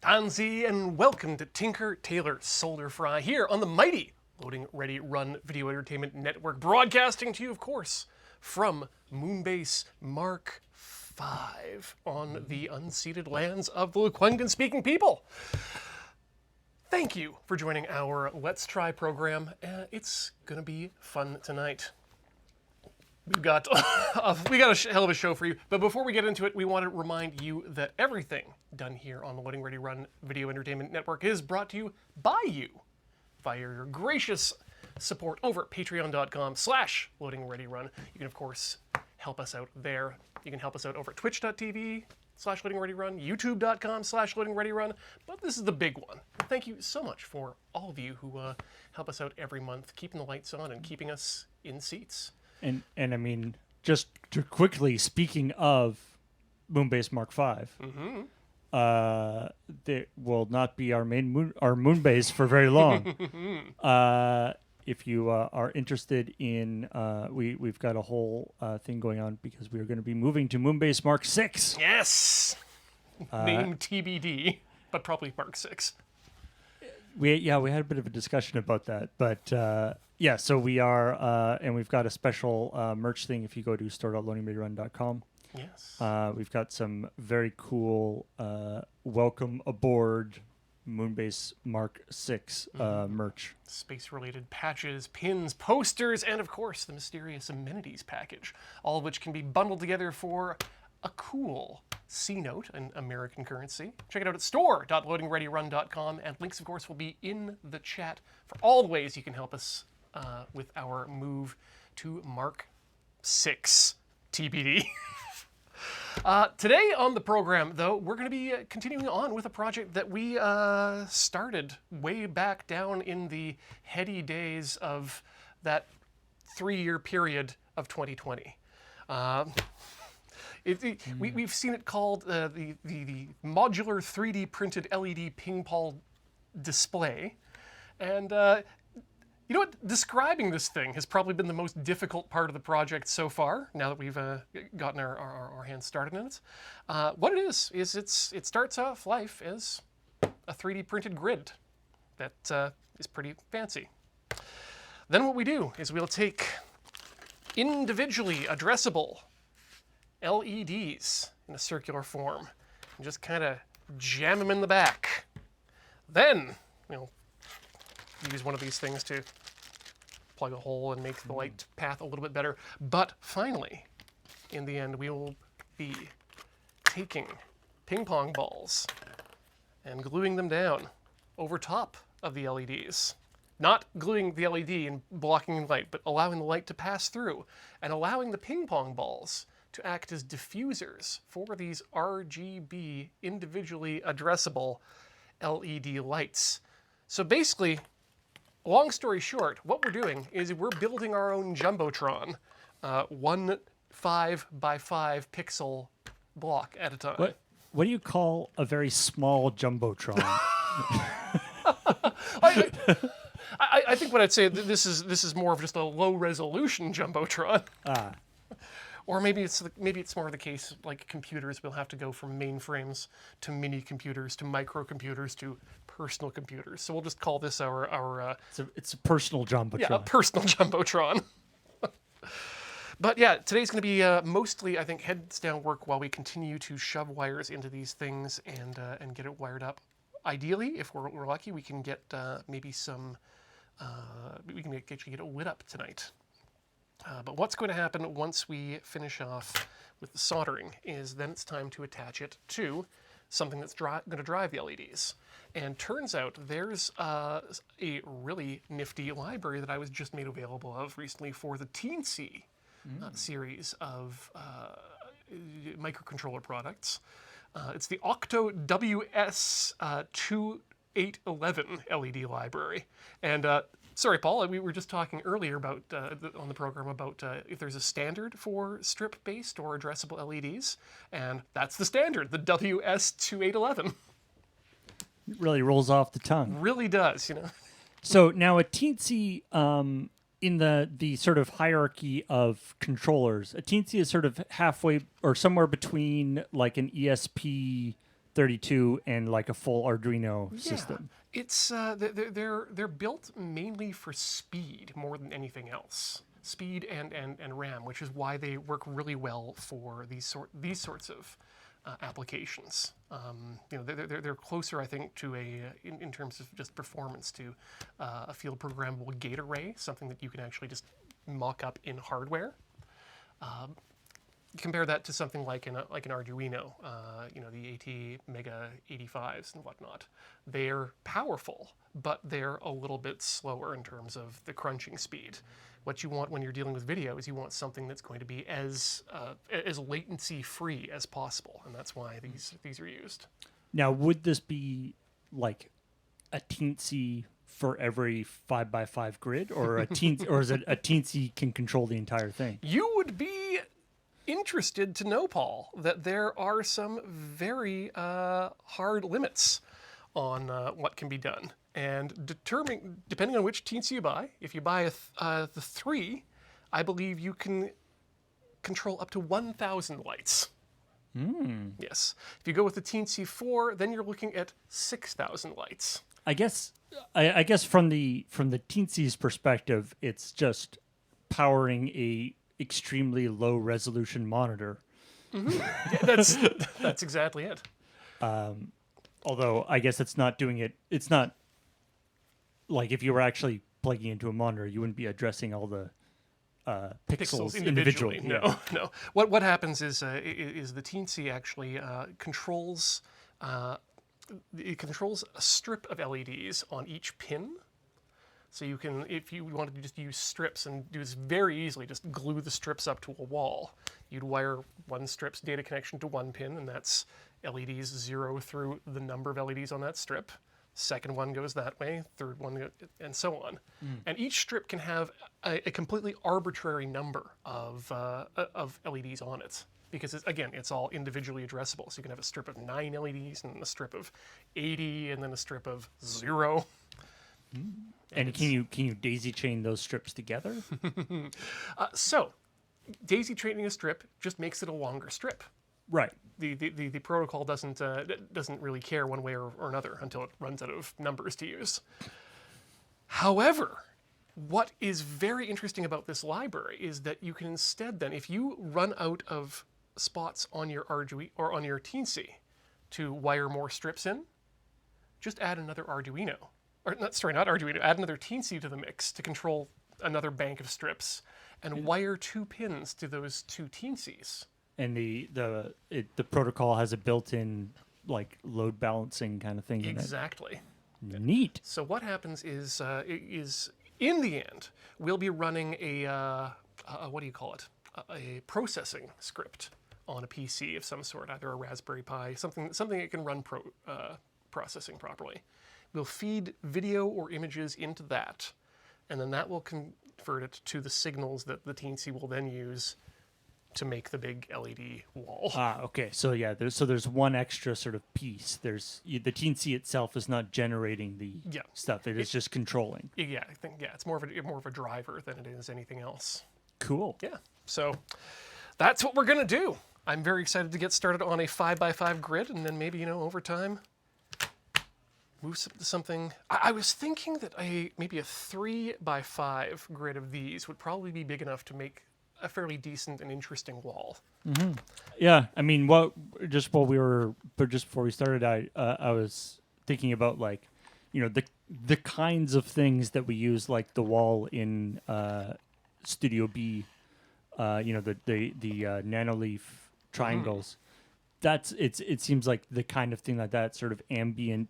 Tansy, and welcome to Tinker, Tailor, Solder, Fry here on the mighty Loading Ready Run Video Entertainment Network, broadcasting to you, of course, from Moonbase Mark V on the unceded lands of the Lekwungen-speaking people. Thank you for joining our Let's Try program. It's going to be fun tonight. We've got a hell of a show for you, but before we get into it, we want to remind you that everything done here on the Loading Ready Run Video Entertainment Network is brought to you by you via your gracious support over at patreon.com/loadingreadyrun. You can, of course, help us out there. You can help us out over at twitch.tv/loadingreadyrun, youtube.com/loadingreadyrun, but this is the big one. Thank you so much for all of you who help us out every month, keeping the lights on and keeping us in seats. And I mean, just to quickly, speaking of Moonbase Mark V, there will not be our Moonbase for very long. If you are interested in, we've got a whole thing going on because we are going to be moving to Moonbase Mark VI. Yes! Name TBD, but probably Mark VI. We had a bit of a discussion about that, but yeah, so we are, and we've got a special merch thing if you go to store.loadingreadyrun.com. Yes. We've got some very cool welcome aboard Moonbase Mark VI merch. Space-related patches, pins, posters, and of course the mysterious amenities package, all of which can be bundled together for a cool C-note in American currency. Check it out at store.loadingreadyrun.com, and links, of course, will be in the chat for all the ways you can help us with our move to Mark VI TBD. Today on the program, though, we're going to be continuing on with a project that we started way back down in the heady days of that 3-year period of 2020. We've seen it called the Modular 3D printed LED ping pong display. And you know what? Describing this thing has probably been the most difficult part of the project so far, now that we've gotten our hands started in it. What it is it starts off life as a 3D printed grid that is pretty fancy. Then what we do is we'll take individually addressable LEDs in a circular form and just kind of jam them in the back. Then we'll use one of these things to plug a hole and make the light path a little bit better. But finally, in the end, we will be taking ping pong balls and gluing them down over top of the LEDs. Not gluing the LED and blocking light, but allowing the light to pass through and allowing the ping pong balls to act as diffusers for these RGB individually addressable LED lights. So basically, long story short, what we're doing is we're building our own Jumbotron, 1 5x5 pixel block at a time. What do you call a very small Jumbotron? I think what I'd say, this is more of just a low resolution Jumbotron. Or maybe it's more of the case like computers. We'll have to go from mainframes to mini computers to microcomputers to personal computers. So we'll just call this our it's a personal Jumbotron. Yeah, a personal Jumbotron. But yeah, today's going to be mostly, I think, heads down work while we continue to shove wires into these things and get it wired up. Ideally, if we're lucky, we can get maybe some we can actually get it lit up tonight. But what's going to happen once we finish off with the soldering is then it's time to attach it to something that's going to drive the LEDs. And turns out there's a really nifty library that I was just made available of recently for the Teensy series of microcontroller products. It's the Octo WS2811 LED library. And sorry, Paul, we were just talking earlier about on the program about if there's a standard for strip-based or addressable LEDs, and that's the standard, the WS2811. It really rolls off the tongue. Really does, you know. So now a Teensy, in the sort of hierarchy of controllers, a Teensy is sort of halfway or somewhere between like an ESP 32 and like a full Arduino system. It's they're built mainly for speed more than anything else. Speed and RAM, which is why they work really well for these sorts of applications. They're closer, I think, to in terms of just performance to a field programmable gate array, something that you can actually just mock up in hardware. Compare that to something like an Arduino, the AT Mega 85s and whatnot. They're powerful, but they're a little bit slower in terms of the crunching speed. What you want when you're dealing with video is you want something that's going to be as latency free as possible, and that's why these are used. Now, would this be like a teensy for every 5x5 grid, or or is it a teensy can control the entire thing? You would be interested to know, Paul, that there are some very hard limits on what can be done. And depending on which teensy you buy, if you buy the 3, I believe you can control up to 1,000 lights. Yes. If you go with the teensy 4, then you're looking at 6,000 lights. I guess from the teensy's perspective, it's just powering a extremely low resolution monitor. Yeah, that's exactly it. Although I guess it's not doing it. It's not like if you were actually plugging into a monitor, you wouldn't be addressing all the pixels individually. No. What happens is the teensy actually controls it controls a strip of LEDs on each pin. So you can, if you wanted to just use strips and do this very easily, just glue the strips up to a wall. You'd wire one strip's data connection to one pin, and that's LEDs 0 through the number of LEDs on that strip. Second one goes that way, third one, and so on. And each strip can have a completely arbitrary number of LEDs on it. Because, it's all individually addressable. So you can have a strip of 9 LEDs, and a strip of 80, and then a strip of 0. And can you daisy chain those strips together? So, daisy chaining a strip just makes it a longer strip. Right. The protocol doesn't really care one way or another until it runs out of numbers to use. However, what is very interesting about this library is that you can instead then, if you run out of spots on your Arduino or on your teensy to wire more strips in, just add another Arduino. Or not Arduino, add another teensy to the mix to control another bank of strips and wire 2 pins to those 2 teensies. And the protocol has a built-in like load balancing kind of thing. Exactly. In it. Neat. So what happens is in the end we'll be running a processing script on a PC of some sort, either a Raspberry Pi, something that can run processing properly. We'll feed video or images into that, and then that will convert it to the signals that the teensy will then use to make the big LED wall. Okay. So yeah, there's one extra sort of piece. The teensy itself is not generating the stuff. It is just controlling. Yeah, I think it's more of a driver than it is anything else. Cool. Yeah. So that's what we're gonna do. I'm very excited to get started on a 5x5 grid, and then maybe over time move to something. I was thinking that maybe a 3x5 grid of these would probably be big enough to make a fairly decent and interesting wall. Mm-hmm. Yeah, I mean, just before we started, I was thinking about the kinds of things that we use, like the wall in Studio B, the nanoleaf triangles. It seems like the kind of thing like that, sort of ambient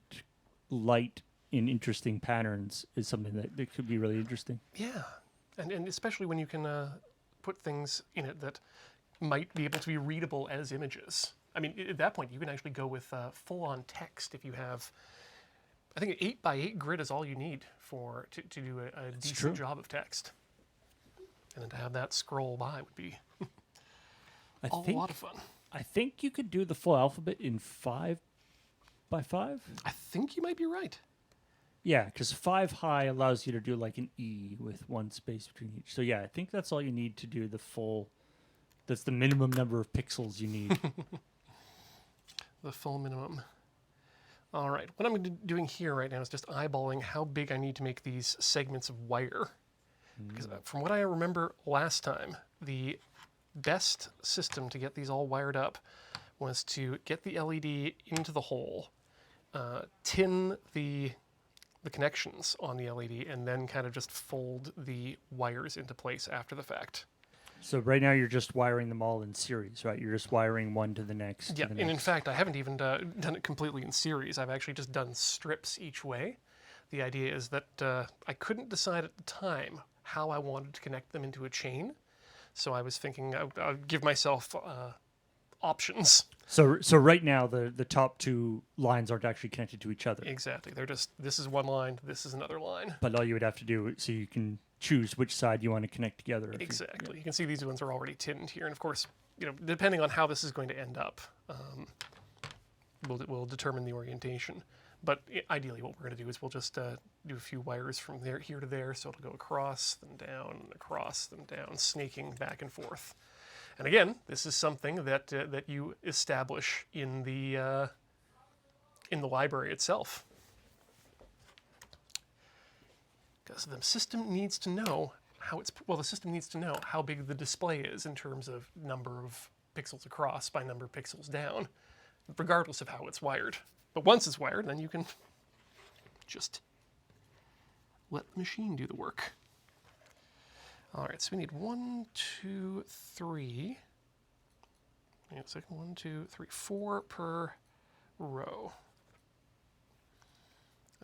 light in interesting patterns, is something that could be really interesting. Yeah, and especially when you can put things in it that might be able to be readable as images. I mean, at that point, you can actually go with full-on text if you have. I think an 8x8 grid is all you need to do a decent job of text. And then to have that scroll by would be a lot of fun. I think you could do the full alphabet in 5x5. I think you might be right. Yeah, because 5 high allows you to do like an E with one space between each. So yeah, I think that's all you need to do the full. That's the minimum number of pixels you need. the full minimum. All right, what I'm doing here right now is just eyeballing how big I need to make these segments of wire. Because from what I remember last time, the best system to get these all wired up was to get the LED into the hole, tin the connections on the LED, and then kind of just fold the wires into place after the fact. So right now you're just wiring them all in series, right? You're just wiring one to the next. Yeah, to the and in next. fact, I haven't even done it completely in series. I've actually just done strips each way. The idea is that I couldn't decide at the time how I wanted to connect them into a chain. So I was thinking I'd give myself options. So right now the top two lines aren't actually connected to each other. Exactly. They're just, this is one line, this is another line. But all you would have to do, so you can choose which side you want to connect together. Exactly. You can see these ones are already tinned here. And of course, depending on how this is going to end up, will determine the orientation. But ideally what we're going to do is we'll just do a few wires from here to there, so it'll go across, then down, across, then down, snaking back and forth. And again, this is something that that you establish in the library itself. Because the system needs to know the system needs to know how big the display is in terms of number of pixels across by number of pixels down, regardless of how it's wired. But once it's wired, then you can just let the machine do the work. All right, so we need 1, 2, 3. Wait a second, 1, 2, 3, 4 per row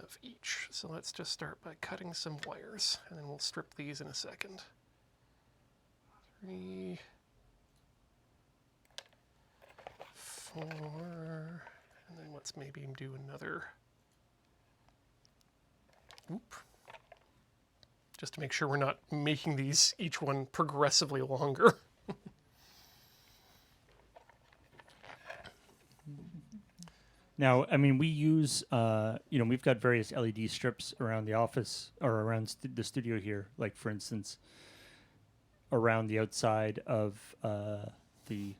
of each. So let's just start by cutting some wires, and then we'll strip these in a second. 3, 4, and then let's maybe do another. Oop. Just to make sure we're not making these each one progressively longer. Now, I mean, we use, we've got various LED strips around the office or around the studio here. Like, for instance, around the outside of the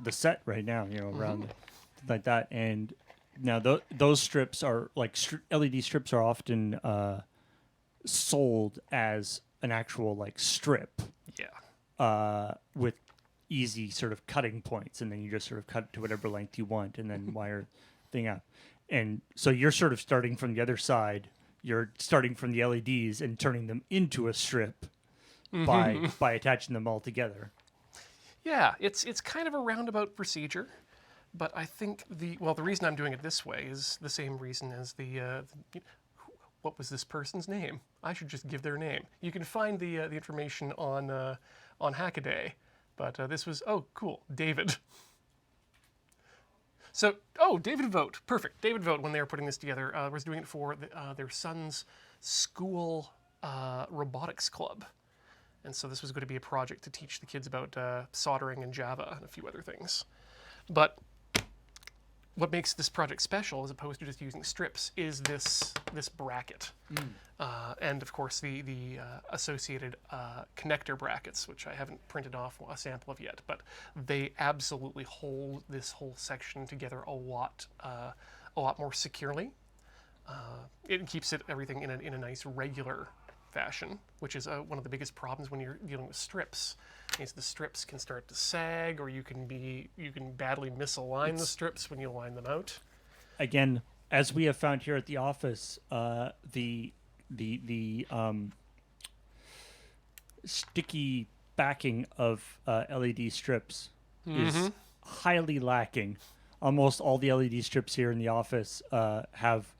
set right now, around like that. And now those strips are like LED strips are often sold as an actual like strip. Yeah. With easy sort of cutting points, and then you just sort of cut it to whatever length you want and then wire thing out. And so you're sort of starting from the other side. You're starting from the LEDs and turning them into a strip by attaching them all together. Yeah, it's kind of a roundabout procedure, but I think the reason I'm doing it this way is the same reason as what was this person's name? I should just give their name. You can find the information on Hackaday. But this was, cool, David. So, David Vogt, perfect. David Vogt, when they were putting this together, was doing it for their son's school robotics club. And so this was going to be a project to teach the kids about soldering and Java and a few other things. But what makes this project special, as opposed to just using strips, is this bracket. And of course the associated connector brackets, which I haven't printed off a sample of yet, but they absolutely hold this whole section together a lot more securely. It keeps everything in a nice regular fashion, which is one of the biggest problems when you're dealing with strips. Is the strips can start to sag, or you can badly misalign the strips when you line them out. Again, as we have found here at the office, the sticky backing of LED strips is highly lacking. Almost all the LED strips here in the office have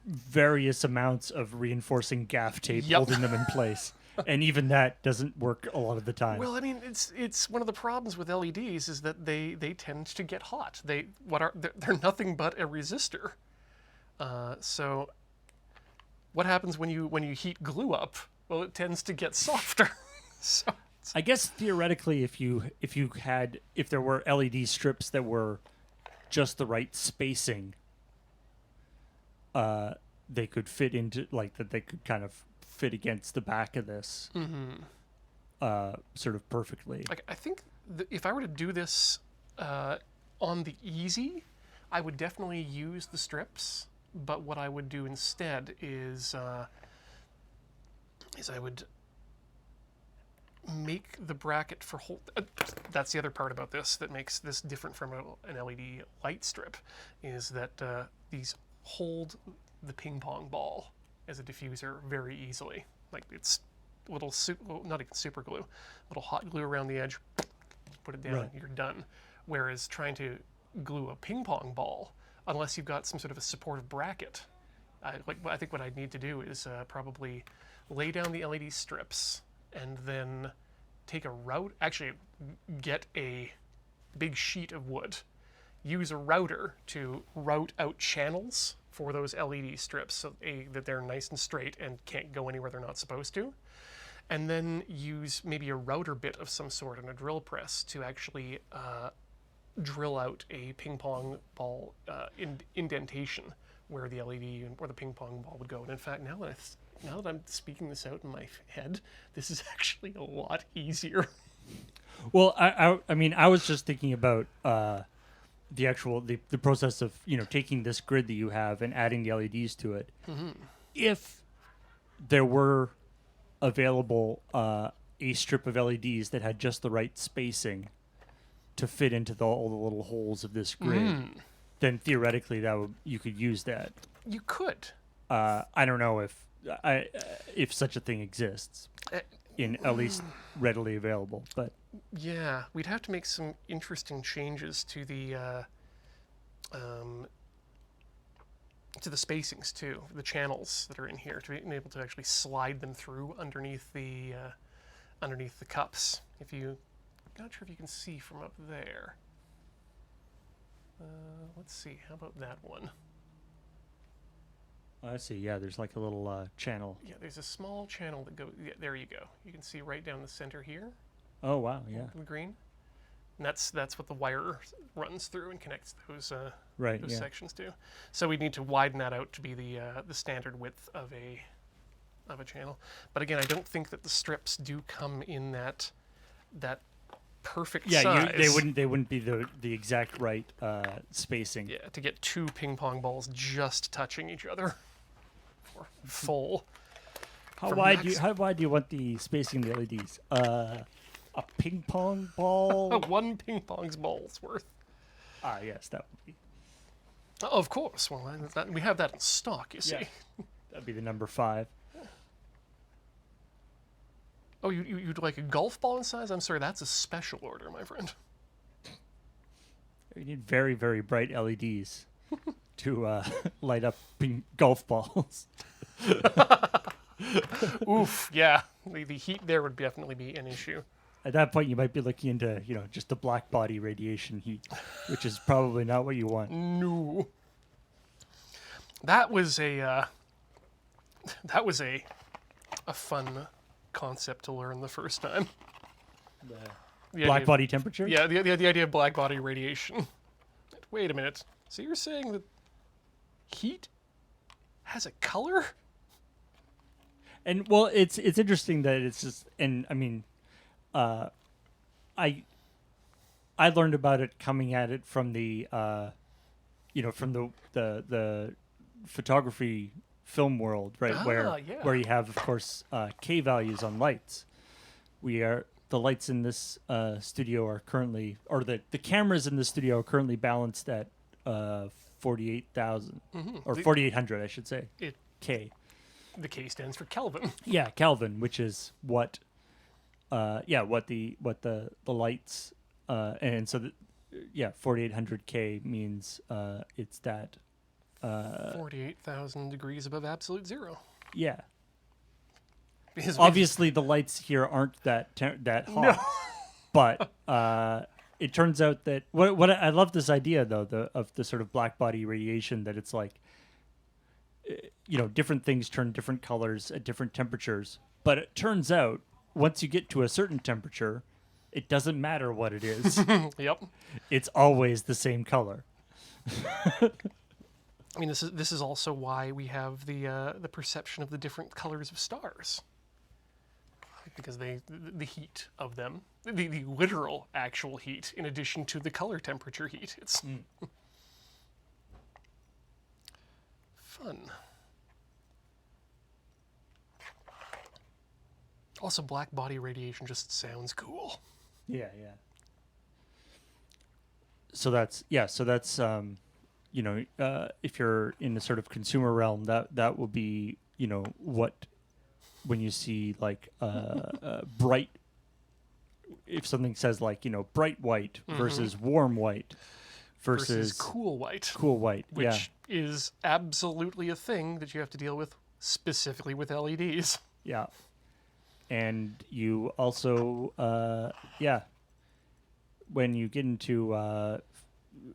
various amounts of reinforcing gaff tape holding them in place. And even that doesn't work a lot of the time. Well, I mean, it's one of the problems with LEDs is that they tend to get hot. They're nothing but a resistor. So what happens when you heat glue up? Well, it tends to get softer. So I guess theoretically, if there were LED strips that were just the right spacing, they could fit into that. They could kind of fit against the back of this sort of perfectly. Like, I think if I were to do this on the easy, I would definitely use the strips, but what I would do instead is I would make the bracket for hold. That's the other part about this that makes this different from an LED light strip, is that these hold the ping pong ball as a diffuser very easily. Like it's little, not even super glue, little hot glue around the edge, put it down, Right. you're done. Whereas trying to glue a ping pong ball, unless you've got some sort of a supportive bracket, I think what I'd need to do is probably lay down the LED strips and then take a route, actually get a big sheet of wood, use a router to route out channels for those LED strips so that they're nice and straight and can't go anywhere they're not supposed to. And then use maybe a router bit of some sort and a drill press to actually drill out a ping pong ball indentation where the LED or the ping pong ball would go. And in fact, now that I'm speaking this out in my head, this is actually a lot easier. Well, I mean, I was just thinking about the actual the process of taking this grid that you have and adding the LEDs to it. Mm-hmm. If there were available a strip of LEDs that had just the right spacing to fit into all the little holes of this grid, then theoretically you could use that. You could. I don't know if such a thing exists in at least readily available, but Yeah, we'd have to make some interesting changes to the spacings too, the channels that are in here, to be able to actually slide them through underneath the cups. Not sure if you can see from up there. Let's see. How about that one? I see. Yeah, there's like a little channel. Yeah, there's a small channel that goes. Yeah, there you go. You can see right down the center here. Oh wow, yeah. The green. And that's what the wire runs through and connects those Right. those Yeah. sections to. So we need to widen that out to be the standard width of a channel. But again, I don't think that the strips do come in that perfect size. They wouldn't be the exact right spacing. Yeah, to get two ping pong balls just touching each other for full. How wide do you want the spacing of the LEDs? A ping pong ball? One ping pong's ball's worth. Ah, yes, that would be. Of course. Well, we have that in stock, you see. Yeah. That'd be the number 5. Oh, you'd like a golf ball in size? I'm sorry, that's a special order, my friend. You need very, very bright LEDs to light up golf balls. Oof, yeah. The heat there would definitely be an issue. At that point, you might be looking into, just the black body radiation heat, which is probably not what you want. No. That was a fun concept to learn the first time. The Black idea- body temperature? Yeah, the idea of black body radiation. Wait a minute. So you're saying that heat has a color? And well, it's interesting that it's just, and I mean, I learned about it coming at it from the, from the photography film world, right? Yeah. Where you have, of course, K values on lights. The lights in this studio are currently, or the cameras in the studio are currently balanced at 48,000 or 4,800, I should say. K. The K stands for Kelvin. Yeah, Kelvin, which is what the lights and so 4,800K means it's that 48,000 degrees above absolute zero. yeah. Because Obviously, the lights here aren't that hot, but it turns out that what I love this idea though of the sort of black body radiation, that it's like different things turn different colors at different temperatures, but it turns out once you get to a certain temperature, it doesn't matter what it is. Yep. It's always the same color. I mean, this is also why we have the perception of the different colors of stars. because the heat of them, the literal actual heat, in addition to the color temperature heat. It's fun. Also, black body radiation just sounds cool. Yeah. So that's if you're in the sort of consumer realm, that will be what when you see like bright, if something says like bright white versus warm white versus cool white, which is absolutely a thing that you have to deal with specifically with LEDs. Yeah. And you also, when you get into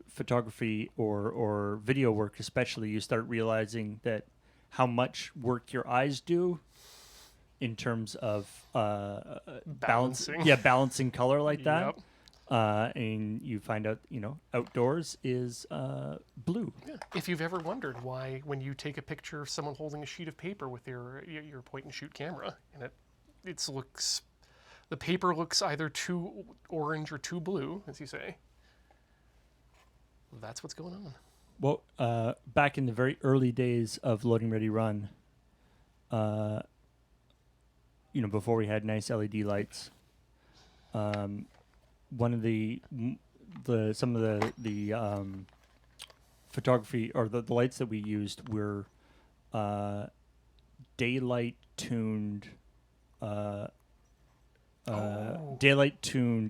photography or video work especially, you start realizing that how much work your eyes do in terms of Balancing. balancing color like that. Yep. And you find out, outdoors is blue. Yeah. If you've ever wondered why, when you take a picture of someone holding a sheet of paper with your point and shoot camera, and the paper looks either too orange or too blue, as you say, that's what's going on. Well, back in the very early days of Loading Ready Run, before we had nice LED lights, one of some of the photography or the lights that we used were daylight tuned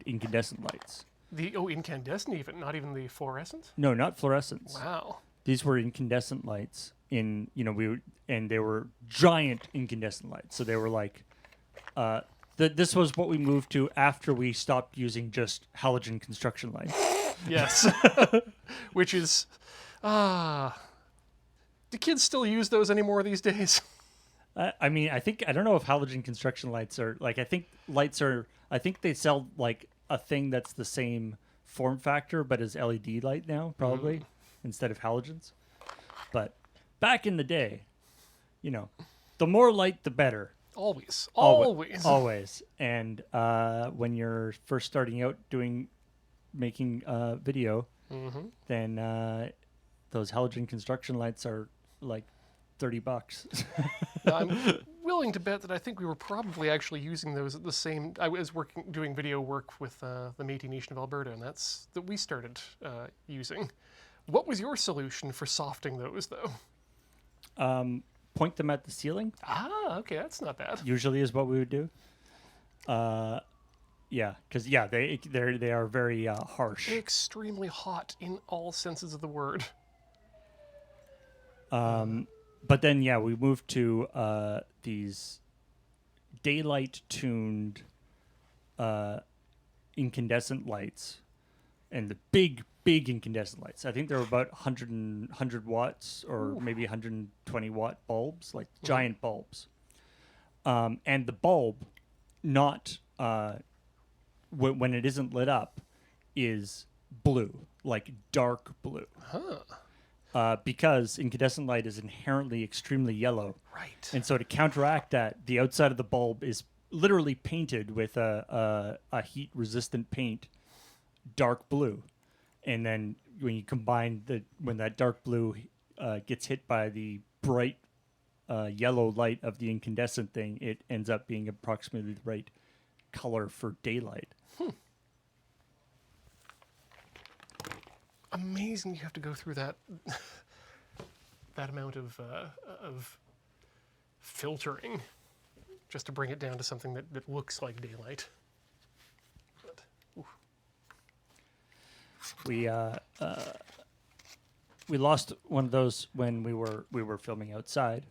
incandescent lights. Incandescent even, not even the fluorescent? No, not fluorescents. Wow. These were incandescent lights and they were giant incandescent lights. So they were like, this was what we moved to after we stopped using just halogen construction lights. Yes. Which is, do kids still use those anymore these days? I don't know if halogen construction lights are like, I think they sell like a thing that's the same form factor, but as LED light now, probably, instead of halogens. But back in the day, the more light, the better. Always. And when you're first starting out making video, then those halogen construction lights are like $30. I'm willing to bet that I think we were probably actually using those at the same. I was doing video work with the Métis Nation of Alberta, and that's that we started using. What was your solution for softening those, though? Point them at the ceiling. Okay, that's not bad. Usually is what we would do. Because they are very harsh. Extremely hot in all senses of the word. But then we moved to these daylight tuned incandescent lights, and the big incandescent lights. I think they were about 100 watts or maybe 120 watt bulbs, like giant bulbs. And the bulb, not when it isn't lit up, is blue, like dark blue. Because incandescent light is inherently extremely yellow. Right. And so to counteract that, the outside of the bulb is literally painted with a heat-resistant paint, dark blue. And then when you combine when that dark blue gets hit by the bright yellow light of the incandescent thing, it ends up being approximately the right color for daylight. Amazing you have to go through that amount of filtering just to bring it down to something that looks like daylight. But, we lost one of those when we were filming outside,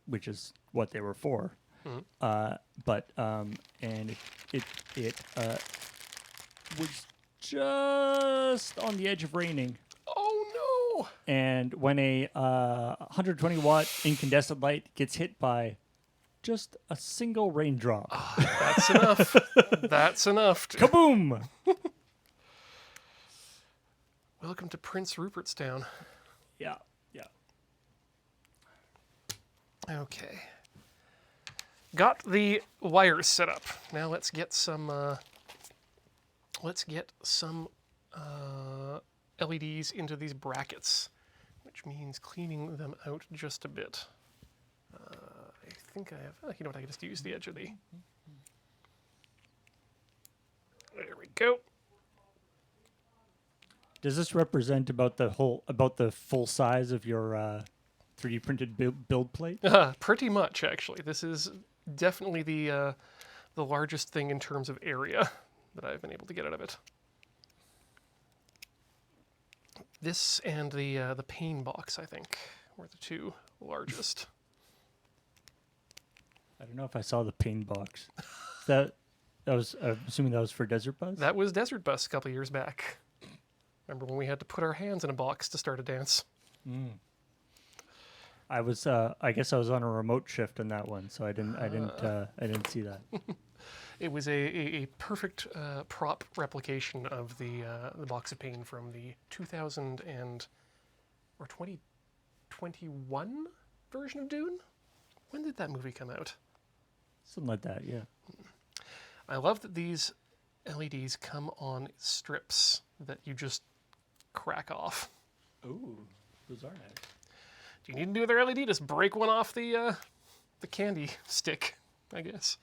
which is what they were for. And it was just on the edge of raining. Oh no! And when a 120 watt incandescent light gets hit by just a single raindrop, That's enough. That's enough. kaboom! Welcome to Prince Rupertstown. Yeah. Okay. Got the wires set up. Now let's get some LEDs into these brackets, which means cleaning them out just a bit. I think I have. Oh, you know what? I can just use the edge of the. There we go. Does this represent about the full size of your 3D printed build plate? Pretty much, actually. This is definitely the largest thing in terms of area that I've been able to get out of it. This and the pain box, I think, were the two largest. I don't know if I saw the pain box. That was. I'm assuming that was for Desert Bus. That was Desert Bus a couple years back. Remember when we had to put our hands in a box to start a dance? I was. I guess I was on a remote shift on that one, so I didn't see that. It was a perfect prop replication of the box of pain from the 2021 version of Dune. When did that movie come out? Something like that, yeah. I love that these LEDs come on strips that you just crack off. Ooh, those are nice. Do you need to do another LED? Just break one off the candy stick, I guess.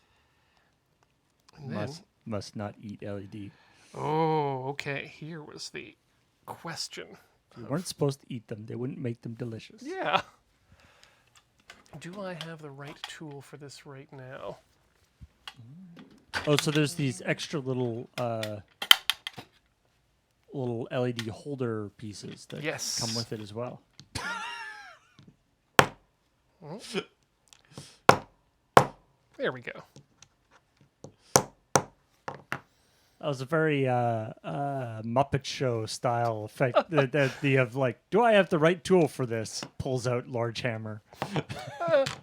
And then, must not eat LED. oh, okay. Here was the question. You weren't supposed to eat them. They wouldn't make them delicious. Yeah. Do I have the right tool for this right now? Oh, so there's these extra little LED holder pieces that Yes. come with it as well. There we go. That was a very Muppet Show style effect. the of like, do I have the right tool for this? Pulls out large hammer.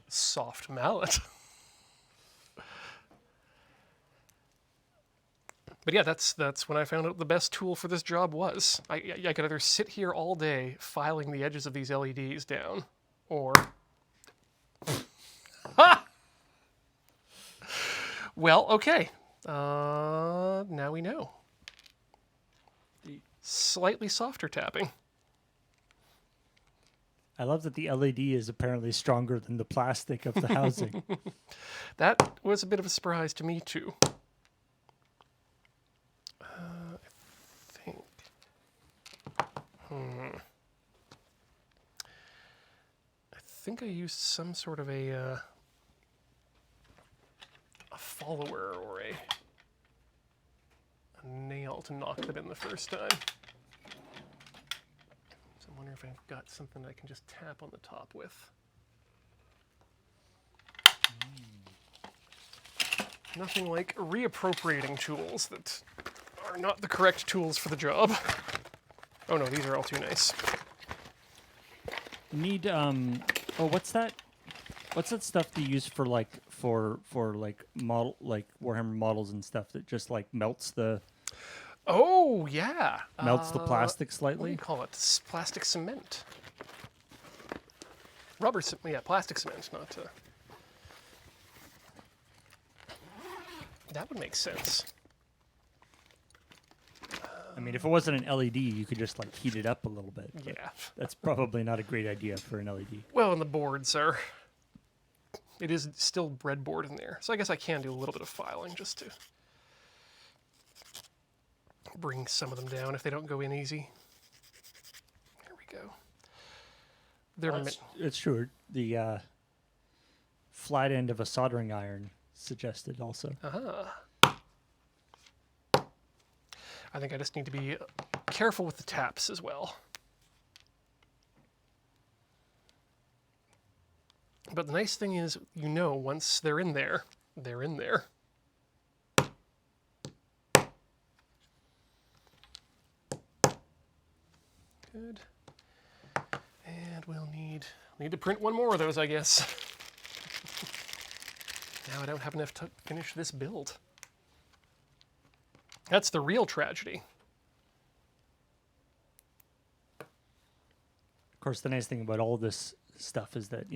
Soft mallet. But yeah, that's when I found out the best tool for this job was. I could either sit here all day filing the edges of these LEDs down, or... Ha! Well, okay. Now we know. Slightly softer tapping. I love that the LED is apparently stronger than the plastic of the housing. That was a bit of a surprise to me, too. I think... I think I used some sort of a follower or a nail to knock them in the first time. So I wonder if I've got something I can just tap on the top with. Nothing like reappropriating tools that are not the correct tools for the job. Oh no, these are all too nice. Need oh, what's that? What's that stuff they use for like model like Warhammer models and stuff that just like melts the Oh yeah, melts the plastic What do slightly? you call it? Plastic cement. Rubber cement. Yeah, plastic cement. Not. That would make sense. I mean, if it wasn't an LED, you could just like heat it up a little bit. but Yeah. That's probably not a great idea for an LED. Well, and the boards are. It is still breadboard in there, so I guess I can do a little bit of filing just to bring some of them down if they don't go in easy. There we go. It's true. The flat end of a soldering iron suggested also. I think I just need to be careful with the taps as well. But the nice thing is, once they're in there, they're in there. Good. And we'll need to print one more of those, I guess. Now I don't have enough to finish this build. That's the real tragedy. Of course, the nice thing about all this stuff is that,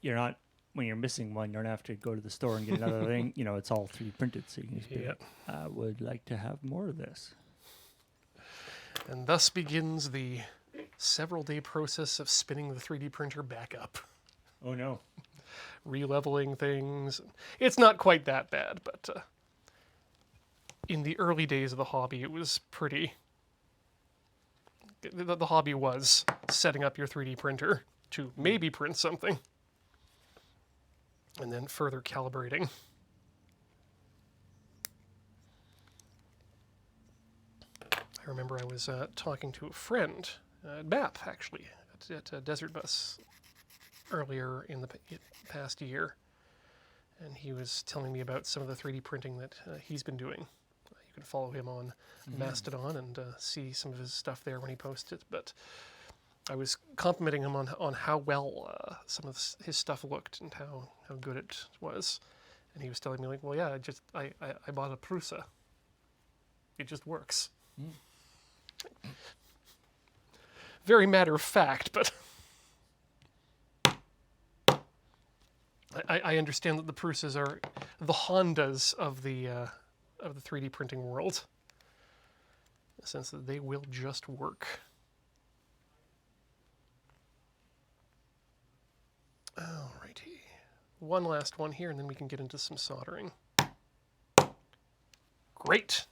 you're not when you're missing one, you don't have to go to the store and get another thing. You know, it's all 3D printed, so you can just be Yep. like, I would like to have more of this. And thus begins the several-day process of spinning the 3D printer back up, Oh no. re-leveling things. It's not quite that bad, but in the early days of the hobby, it was pretty. The hobby was setting up your 3D printer to maybe print something, and then further calibrating. I remember I was talking to a friend at MAP, actually, at Desert Bus earlier in the past year, and he was telling me about some of the 3D printing that he's been doing. You can follow him on Mastodon and see some of his stuff there when he posts it, but I was complimenting him on how well some of his stuff looked and how good it was, and he was telling me, like, well, yeah, I bought a Prusa. It just works. Very matter of fact, but I understand that the Prusas are the Hondas of the 3D printing world, in the sense that they will just work. Alrighty, one last one here, and then we can get into some soldering. Great.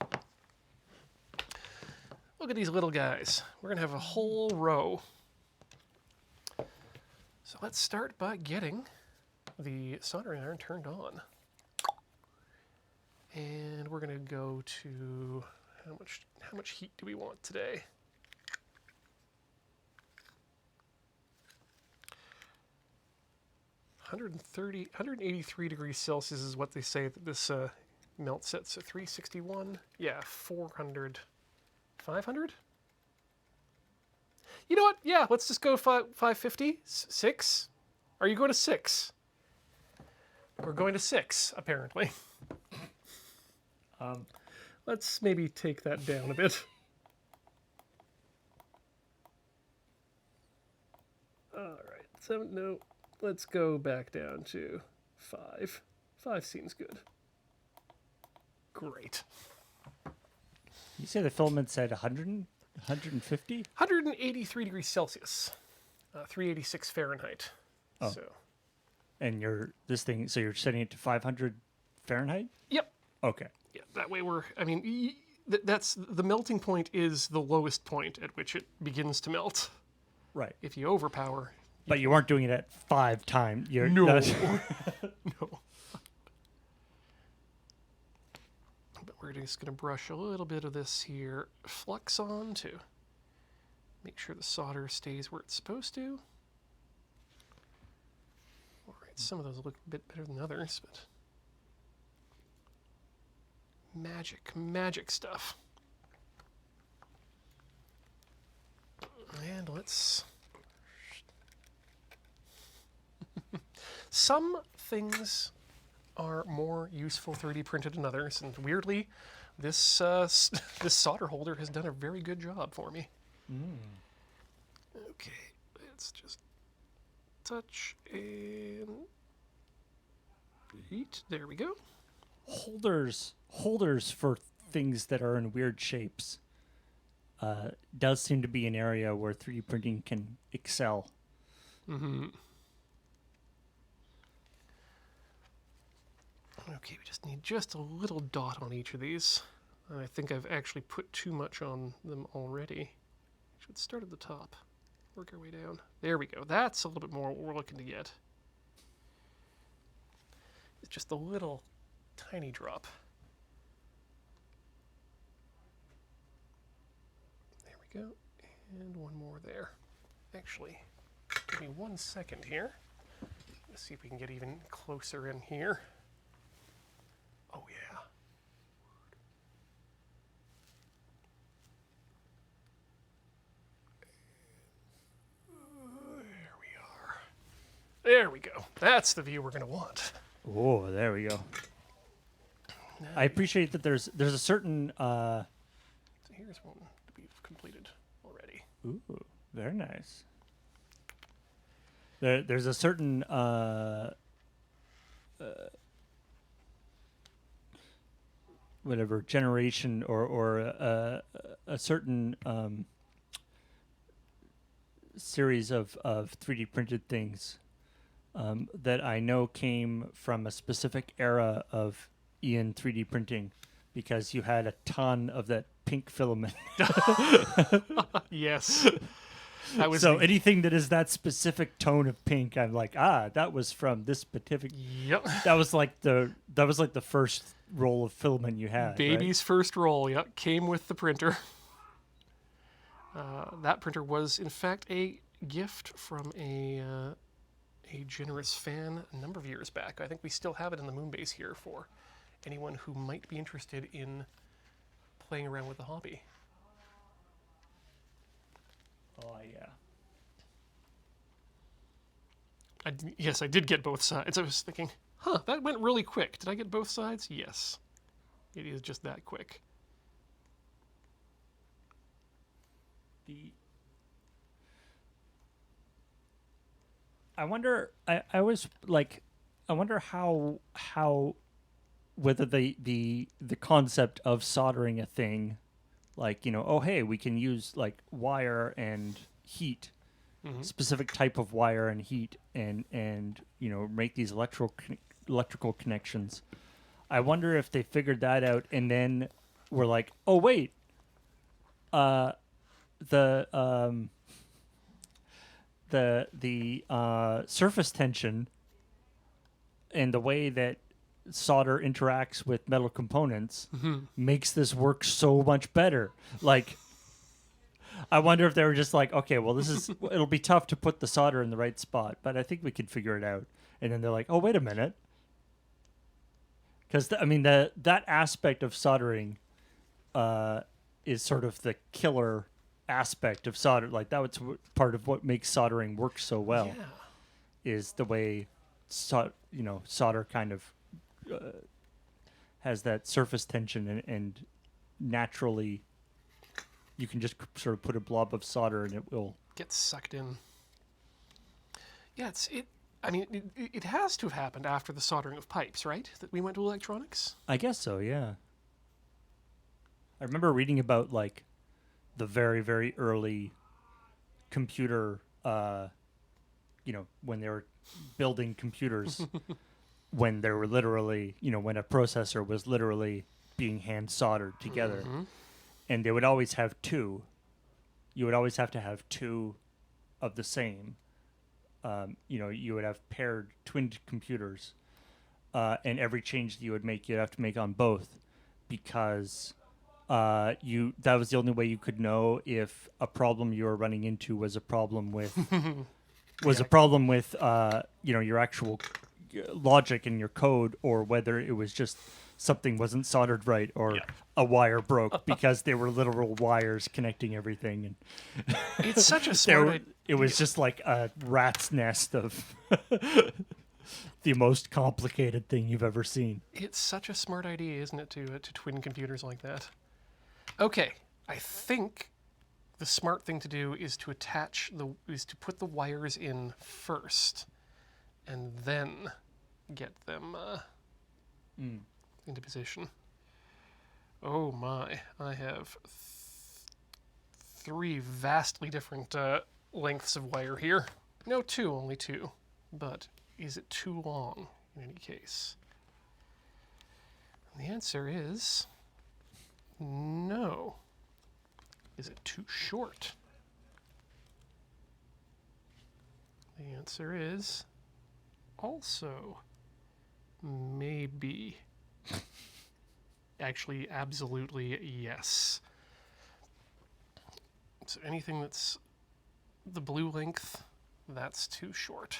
Look at these little guys. We're gonna have a whole row. So let's start by getting the soldering iron turned on. And we're gonna go to how much heat do we want today? (130, 183 degrees Celsius is what they say that this melt sets at 361. Yeah, 400, 500? You know what? Yeah, let's just go 550. 6? Are you going to 6? We're going to 6, apparently. Let's maybe take that down a bit. All right. 7, no. Let's go back down to 5. 5 seems good. Great. You say the filament's at 100, 150? 183 degrees Celsius. 386 Fahrenheit. Oh. So. And you're setting it to 500 Fahrenheit? Yep. Okay. Yeah, that way that's the melting point is the lowest point at which it begins to melt. Right. If you overpower. But you weren't doing it at 5 times. No. No. But we're just going to brush a little bit of this here flux on to make sure the solder stays where it's supposed to. All right, some of those look a bit better than others, but magic stuff. And let's... Some things are more useful 3D printed than others, and weirdly, this this solder holder has done a very good job for me. Okay, let's just touch and heat. There we go. Holders for things that are in weird shapes does seem to be an area where 3D printing can excel. Mm-hmm. Okay, we just need just a little dot on each of these. I think I've actually put too much on them already. Should start at the top, work our way down. There we go. That's a little bit more what we're looking to get. It's just a little tiny drop. There we go. And one more there. Actually, give me 1 second here. Let's see if we can get even closer in here. Oh, yeah. There we are. There we go. That's the view we're going to want. Oh, there we go. I appreciate that there's a certain... So here's one to be completed already. Ooh, very nice. There's a certain whatever generation or a certain series of 3D printed things that I know came from a specific era of Ian 3D printing, because you had a ton of that pink filament. Yes. That was So the- anything that is that specific tone of pink, I'm like, that was from this specific. Yep. That was like the first roll of filament you had. Baby's first roll, yep, came with the printer. That printer was, in fact, a gift from a generous fan a number of years back. I think we still have it in the Moonbase here for anyone who might be interested in playing around with the hobby. Oh yeah. Yes, I did get both sides. I was thinking, that went really quick. Did I get both sides? Yes. It is just that quick. I wonder. I was like, I wonder how whether the concept of soldering a thing, like, oh hey, we can use like wire and heat, specific type of wire and heat, and make these electrical connections. I wonder if they figured that out and then were like, oh wait, the surface tension and the way that solder interacts with metal components makes this work so much better. Like, I wonder if they were just like, okay, well, it'll be tough to put the solder in the right spot, but I think we can figure it out. And then they're like, oh, wait a minute. Because, that aspect of soldering is sort of the killer aspect of solder. Like, that was part of what makes soldering work so well. Yeah. Is the way solder kind of has that surface tension, and naturally you can just sort of put a blob of solder and it will Get sucked in. Yeah, it has to have happened after the soldering of pipes, right? That we went to electronics? I guess so, yeah. I remember reading about like the very, very early computer, when they were building computers, when they were literally, when a processor was literally being hand soldered together. And they would always have two. You would always have to have two of the same. You would have paired twinned computers. And every change that you would make, you'd have to make on both, because that was the only way you could know if a problem you were running into was a problem with your actual logic in your code, or whether it was just something wasn't soldered right, or a wire broke because they were literal wires connecting everything. And It's such a smart idea. it was just like a rat's nest of the most complicated thing you've ever seen. It's such a smart idea, isn't it, to twin computers like that? Okay, I think the smart thing to do is to put the wires in first, and then get them into position. Oh my! I have three vastly different lengths of wire here. No, only two. But is it too long in any case? And the answer is no. Is it too short? The answer is also maybe. Actually, absolutely yes. So anything that's the blue length, that's too short.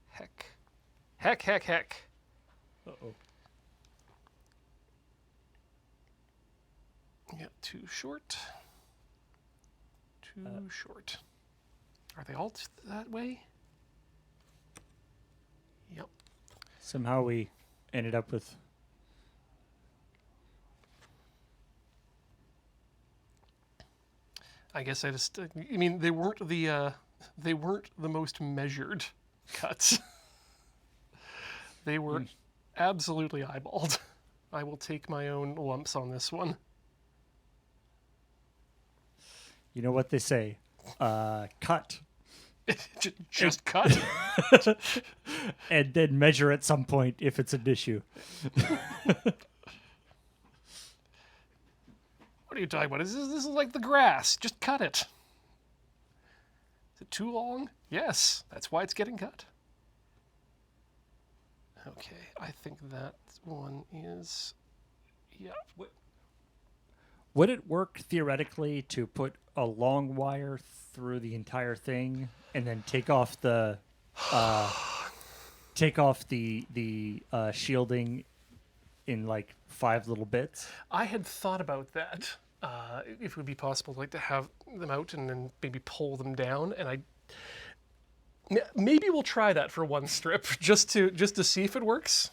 Heck. Uh-oh. Yeah, too short. Too short. Are they all that way? Yep. Somehow we ended up with... I guess they weren't the most measured cuts. They were absolutely eyeballed. I will take my own lumps on this one. You know what they say? Cut. Just cut. And then measure at some point if it's an issue. What are you talking about? This is like the grass. Just cut it. Is it too long? Yes. That's why it's getting cut. Okay. I think that one is... Yeah. Would it work theoretically to put a long wire through the entire thing and then take off the shielding in like 5 little bits? I had thought about that. If it would be possible, like to have them out and then maybe pull them down, and maybe we'll try that for one strip just to see if it works.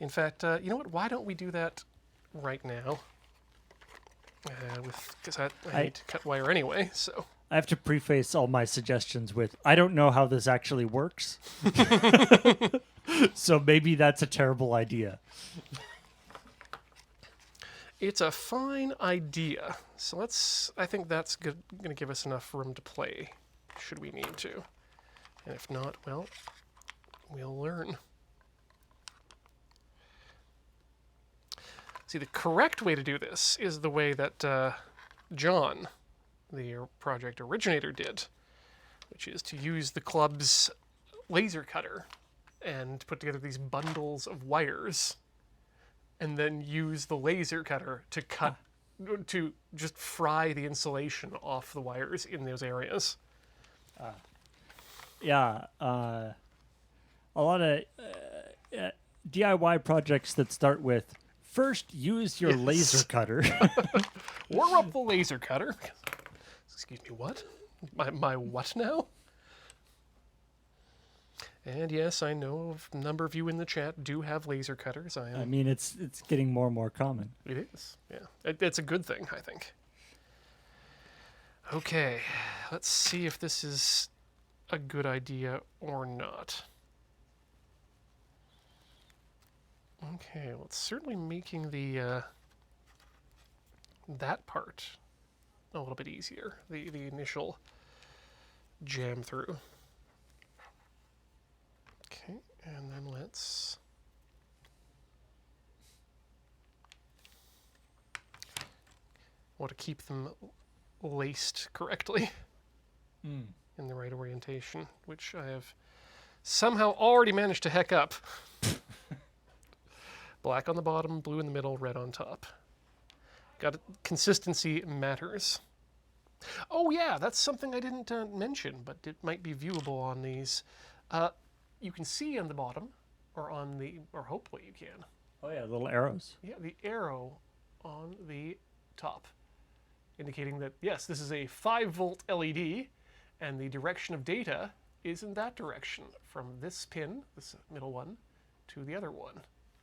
In fact, you know what? Why don't we do that right now? Because I need to cut wire anyway, so. I have to preface all my suggestions with, I don't know how this actually works. So maybe that's a terrible idea. It's a fine idea. So I think that's going to give us enough room to play, should we need to. And if not, well, we'll learn. See, the correct way to do this is the way that John, the project originator, did, which is to use the club's laser cutter and put together these bundles of wires and then use the laser cutter to cut, to just fry the insulation off the wires in those areas. Yeah, a lot of DIY projects that start with, first use your laser cutter. Warm up the laser cutter. Excuse me, what? My what now? And yes, I know a number of you in the chat do have laser cutters. I mean, it's getting more and more common. It is, yeah. It's a good thing, I think. Okay, let's see if this is a good idea or not. Okay, well, it's certainly making the that part a little bit easier. The initial jam through. Okay, and then let's want to keep them laced correctly in the right orientation, which I have somehow already managed to heck up. Black on the bottom, blue in the middle, red on top. Got it. Consistency matters. Oh yeah, that's something I didn't mention, but it might be viewable on these. You can see on the bottom, or hopefully you can. Oh yeah, little arrows. Yeah, the arrow on the top, indicating that yes, this is a 5-volt LED, and the direction of data is in that direction, from this pin, this middle one, to the other one.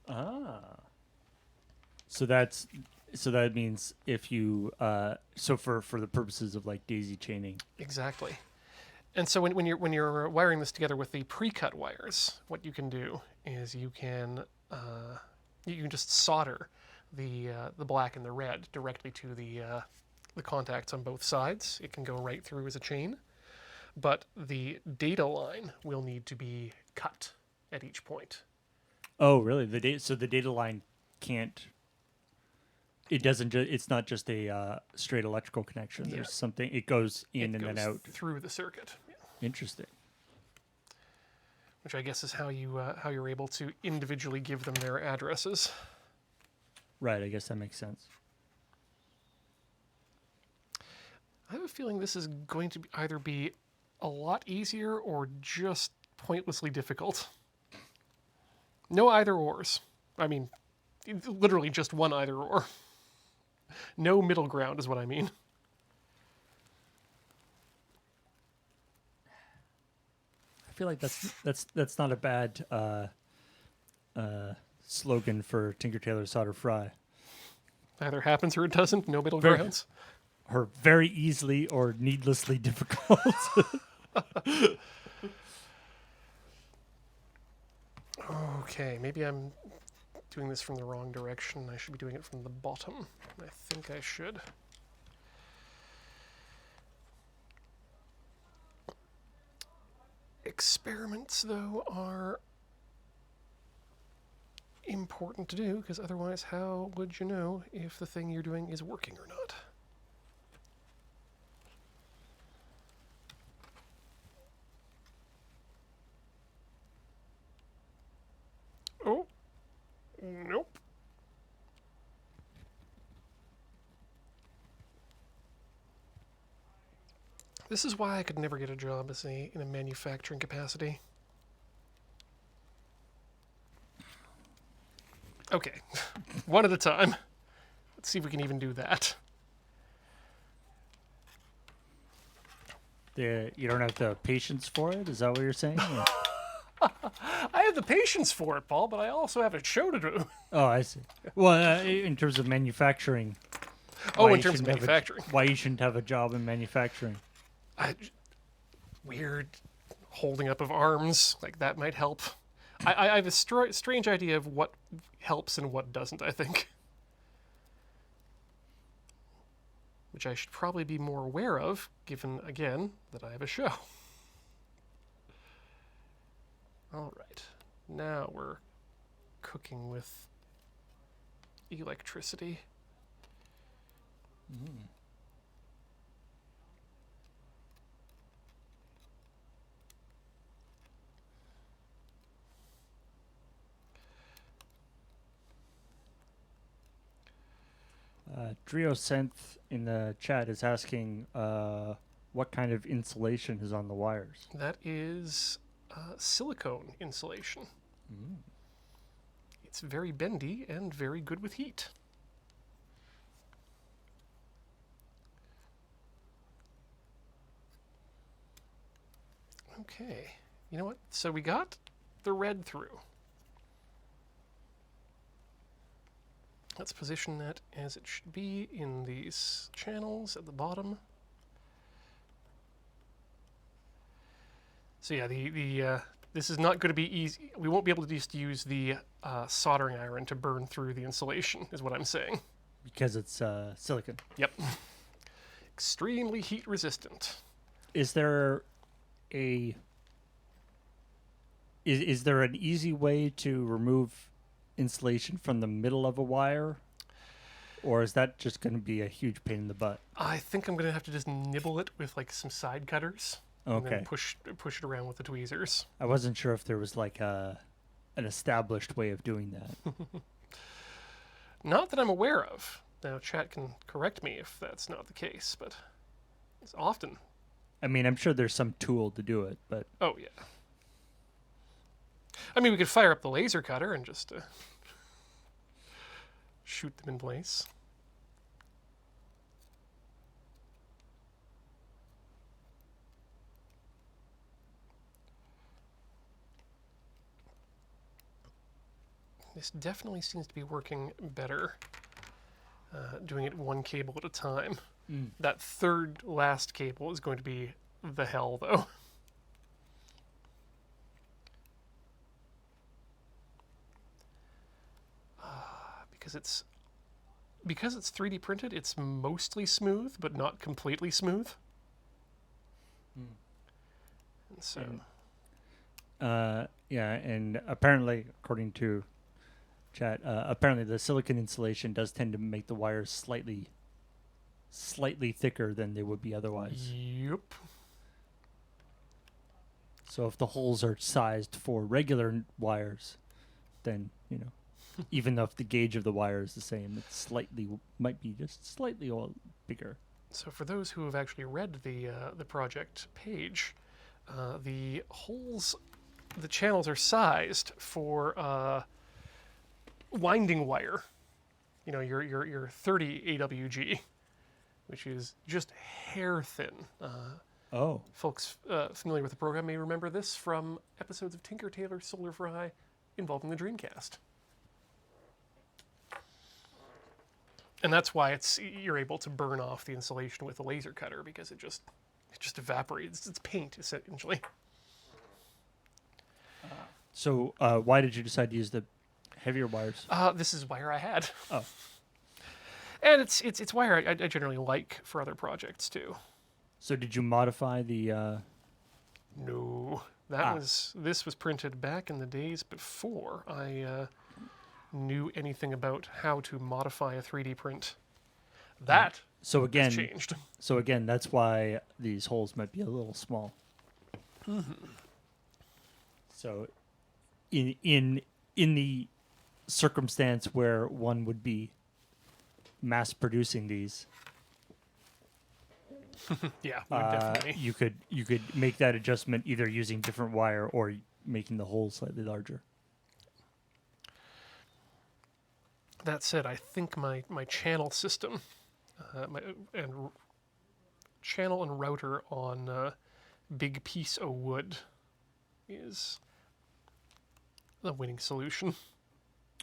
Ah. So that means if you so for the purposes of like daisy chaining. Exactly. And so when you're wiring this together with the pre-cut wires, what you can do is you can just solder the black and the red directly to the contacts on both sides. It can go right through as a chain, but the data line will need to be cut at each point. Oh, really? So the data line can't. It doesn't. It's not just a straight electrical connection. Yeah. There's something. It goes in and then out through the circuit. Yeah. Interesting. Which I guess is how you're able to individually give them their addresses. Right. I guess that makes sense. I have a feeling this is going to either be a lot easier or just pointlessly difficult. No either ors. I mean, literally just one either or. No middle ground is what I mean. I feel like that's not a bad slogan for Tinker Tailor Solder Fry. Either happens or it doesn't. No middle grounds. Or very easily or needlessly difficult. Okay, maybe I'm doing this from the wrong direction. I should be doing it from the bottom. I think I should. Experiments, though, are important to do, because otherwise how would you know if the thing you're doing is working or not? Oh, nope. This is why I could never get a job as in a manufacturing capacity. Okay, one at a time. Let's see if we can even do that. You don't have the patience for it? Is that what you're saying? Or- I have the patience for it, Paul, but I also have a show to do. Oh, I see. Well, in terms of manufacturing. Oh, why in you terms of shouldn't have a- manufacturing. why you shouldn't have a job in manufacturing? Weird holding up of arms, like that might help. I have a strange idea of what helps and what doesn't, I think. Which I should probably be more aware of, given, again, that I have a show. Alright, now we're cooking with electricity. Driocenth in the chat is asking what kind of insulation is on the wires. That is silicone insulation. It's very bendy and very good with heat. Okay, you know what? So we got the red through. Let's position that as it should be in these channels at the bottom. So yeah, this is not going to be easy. We won't be able to just use the soldering iron to burn through the insulation, is what I'm saying. Because it's silicon. Yep. Extremely heat resistant. Is there a is there an easy way to remove insulation from the middle of a wire, or is that just going to be a huge pain in the butt? I think I'm going to have to just nibble it with like some side cutters. And Okay. then push it around with the tweezers. I wasn't sure if there was like an established way of doing that. Not that I'm aware of. Now, chat can correct me if that's not the case, but it's often. I mean, I'm sure there's some tool to do it, but Oh, yeah. I mean, we could fire up the laser cutter and just shoot them in place. This definitely seems to be working better, doing it one cable at a time. That third last cable is going to be the hell, though. Because it's 3D printed, it's mostly smooth, but not completely smooth. And so, yeah, and apparently, according to chat, apparently the silicon insulation does tend to make the wires slightly thicker than they would be otherwise. yep. So if the holes are sized for regular wires, then even though if the gauge of the wire is the same, it's might be just slightly bigger. So for those who have actually read the project page, the holes, the channels are sized for winding wire. You know, your 30 AWG, which is just hair thin. Oh, Folks familiar with the program may remember this from episodes of Tinker Tailor Solar Fry involving the Dreamcast. And that's why you're able to burn off the insulation with a laser cutter, because it just evaporates. It's paint, essentially. So why did you decide to use the heavier wires? This is wire I had. Oh. And it's wire I generally like for other projects too. So did you modify the? No, this was printed back in the days before I knew anything about how to modify a 3D print. That So has again, changed. that's why these holes might be a little small. So, in the circumstance where one would be mass producing these, Yeah, we would definitely. you could make that adjustment either using different wire or making the hole slightly larger. That said, I think my channel system, channel and router on big piece of wood is the winning solution.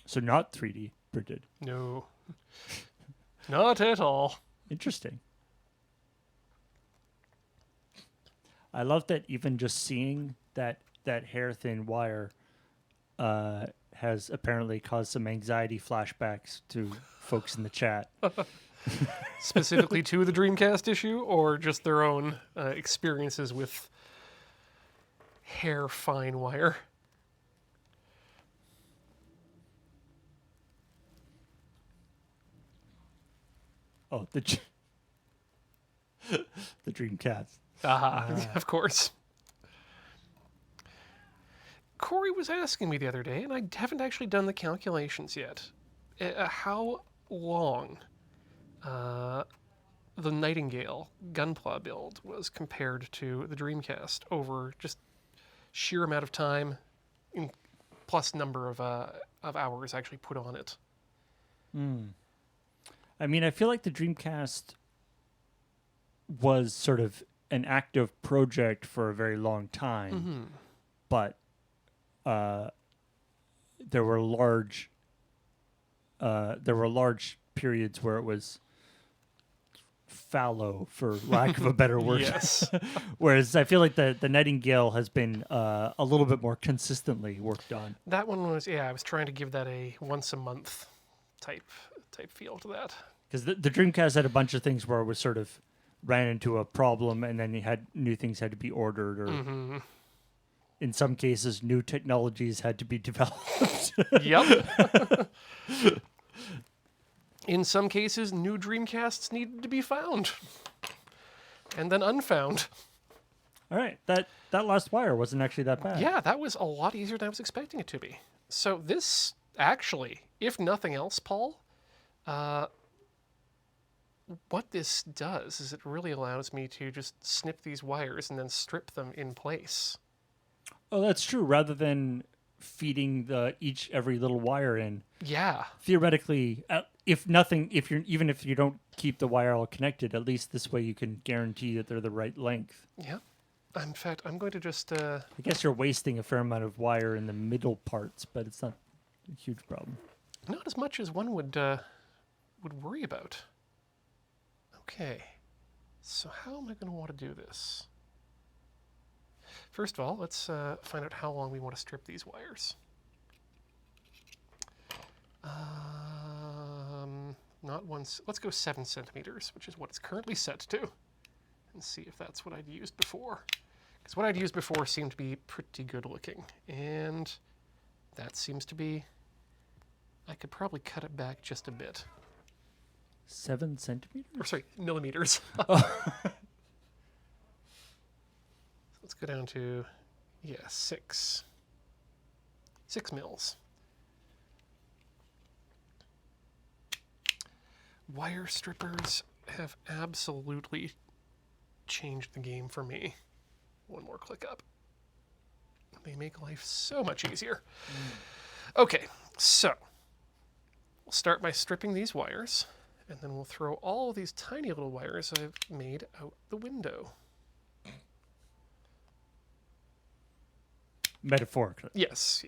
So not 3D printed. No, not at all. Interesting. I love that even just seeing that hair thin wire has apparently caused some anxiety flashbacks to folks in the chat. Specifically to the Dreamcast issue, or just their own experiences with hair fine wire. Oh, the Dreamcast. Of course. Corey was asking me the other day, and I haven't actually done the calculations yet. How long the Nightingale Gunpla build was compared to the Dreamcast over just sheer amount of time, plus number of hours actually put on it. I mean, I feel like the Dreamcast was sort of an active project for a very long time, but there were large periods where it was fallow, for lack of a better word. Yes. Whereas I feel like the Nightingale has been a little bit more consistently worked on. That one was, I was trying to give that a once a month type feel to that. Because the Dreamcast had a bunch of things where it was sort of ran into a problem, and then you had new things had to be ordered, or in some cases, new technologies had to be developed. Yep. In some cases, new Dreamcasts needed to be found, and then unfound. All right, that last wire wasn't actually that bad. Yeah, that was a lot easier than I was expecting it to be. So this actually, if nothing else, Paul, what this does is it really allows me to just snip these wires and then strip them in place. Oh, that's true. Rather than feeding every little wire in. Yeah. Theoretically, if you don't keep the wire all connected, at least this way you can guarantee that they're the right length. Yeah. In fact, I'm going to just. I guess you're wasting a fair amount of wire in the middle parts, but it's not a huge problem. Not as much as one would worry about. Okay. So how am I going to want to do this? First of all, let's find out how long we want to strip these wires. Not once. Let's go 7 centimeters, which is what it's currently set to, and see if that's what I'd used before. Because what I'd used before seemed to be pretty good looking, and that seems to be. I could probably cut it back just a bit. 7 centimeters? Or sorry, millimeters. Let's go down to, 6 mils. Wire strippers have absolutely changed the game for me. One more click up. They make life so much easier. Okay, so we'll start by stripping these wires, and then we'll throw all of these tiny little wires I've made out the window. Metaphorically. Yes.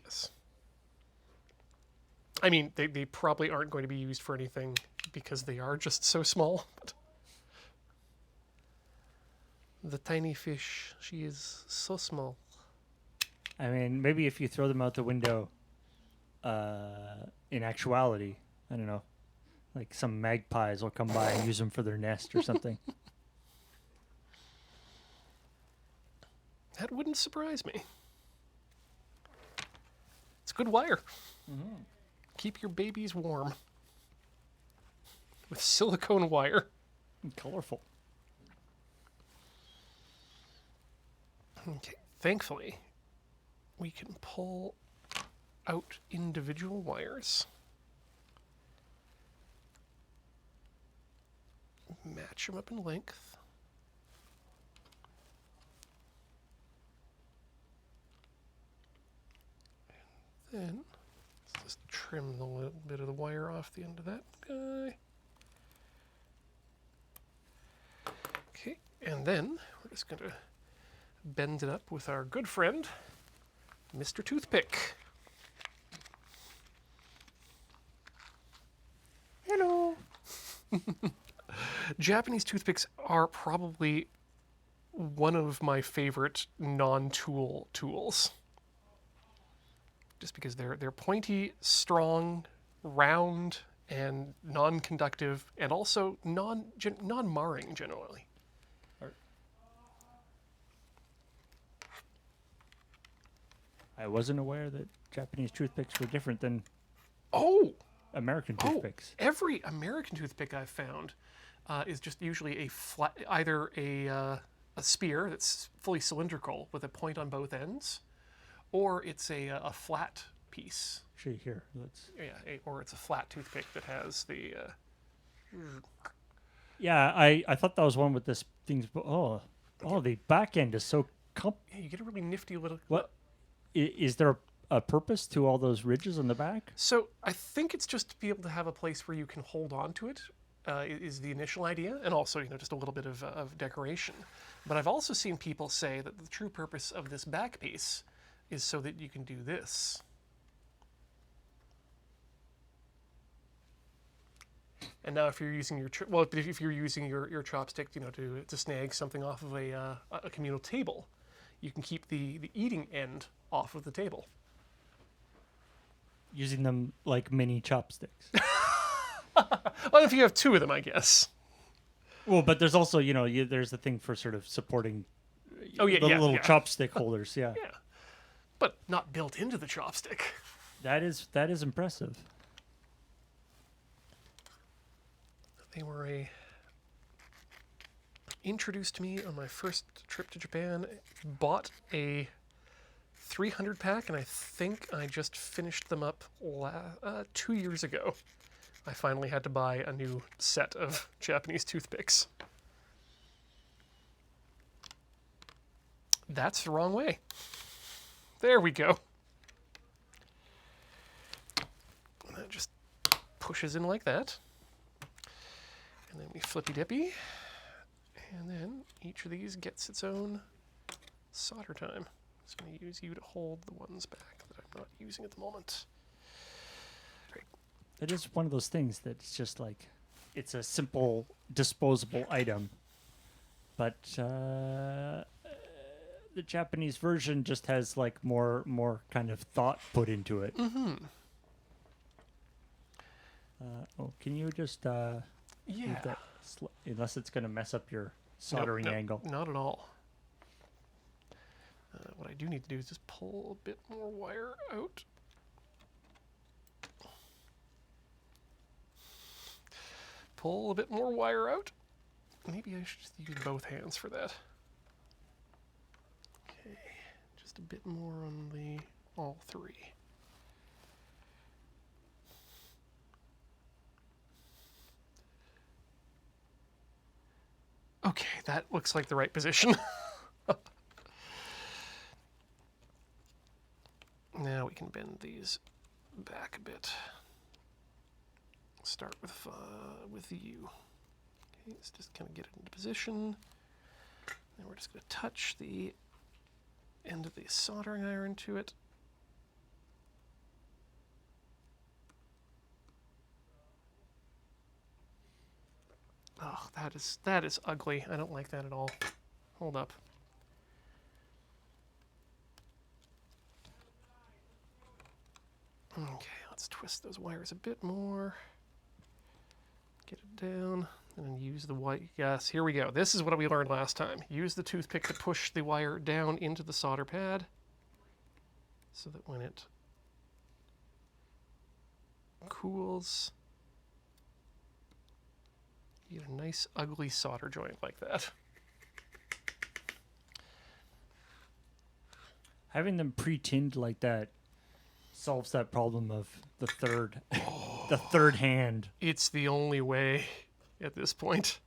I mean, they probably aren't going to be used for anything because they are just so small. But the tiny fish, she is so small. I mean, maybe if you throw them out the window, in actuality, I don't know, like some magpies will come by and use them for their nest or something. That wouldn't surprise me. It's good wire. Keep your babies warm. With silicone wire. Colorful. Okay, thankfully, we can pull out individual wires. Match them up in length. Then, let's just trim the little bit of the wire off the end of that guy. Okay, and then we're just going to bend it up with our good friend, Mr. Toothpick. Hello. Japanese toothpicks are probably one of my favorite non-tool tools. Just because they're pointy, strong, round, and non-conductive, and also non-marring generally. I wasn't aware that Japanese toothpicks were different than American Oh, toothpicks. every American toothpick I've found is just usually a flat, either a spear that's fully cylindrical with a point on both ends, or it's a flat piece. Actually, here, let's. Yeah, or it's a flat toothpick that has the. Yeah, I thought that was one with this things. Oh, the back end is so. Yeah, you get a really nifty little. What? Is there a purpose to all those ridges on the back? So I think it's just to be able to have a place where you can hold on to it. Is the initial idea, and also just a little bit of decoration. But I've also seen people say that the true purpose of this back piece is so that you can do this. And now, if you're using your if you're using your chopstick, to snag something off of a communal table, you can keep the eating end off of the table. Using them like mini chopsticks. Well, if you have two of them, I guess. Well, but there's also, there's the thing for sort of supporting Oh, yeah, the yeah, little yeah. chopstick holders. Yeah. Yeah, but not built into the chopstick. That is impressive. They were introduced to me on my first trip to Japan. Bought a 300 pack, and I think I just finished them up 2 years ago. I finally had to buy a new set of Japanese toothpicks. That's the wrong way. There we go. And that just pushes in like that. And then we flippy dippy. And then each of these gets its own solder time. I'm just going to use you to hold the ones back that I'm not using at the moment. It is one of those things that's just like, it's a simple disposable item, but the Japanese version just has like more kind of thought put into it. Mm-hmm. Can you just move that unless it's going to mess up your soldering angle? Not at all. What I do need to do is just pull a bit more wire out. Pull a bit more wire out. Maybe I should just use both hands for that. Okay, just a bit more on all three. Okay, that looks like the right position. Now we can bend these back a bit. Start with you. Okay, let's just kind of get it into position. Then we're just going to touch the end of the soldering iron to it. Oh, that is ugly. I don't like that at all. Hold up. Okay, let's twist those wires a bit more. Get it down, and then use the white. Yes, here we go. This is what we learned last time. Use the toothpick to push the wire down into the solder pad, so that when it cools, you get a nice, ugly solder joint like that. Having them pre-tinned like that solves that problem of the third hand. It's the only way at this point.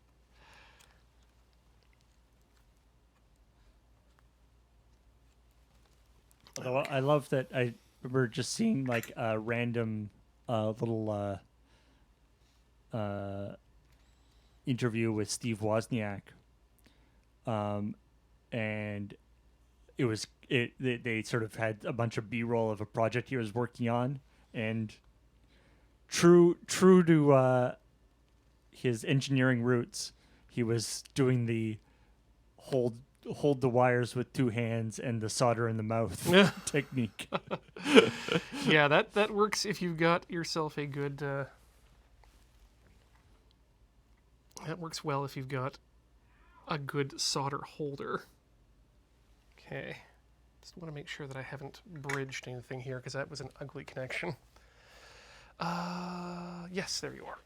Although I love that I remember just seeing like a random little interview with Steve Wozniak, and they sort of had a bunch of B-roll of a project he was working on, and true to his engineering roots, he was doing the hold the wires with two hands and the solder in the mouth technique. Yeah, that works if you've got yourself a good. That works well if you've got a good solder holder. Okay, just want to make sure that I haven't bridged anything here because that was an ugly connection. Yes, there you are.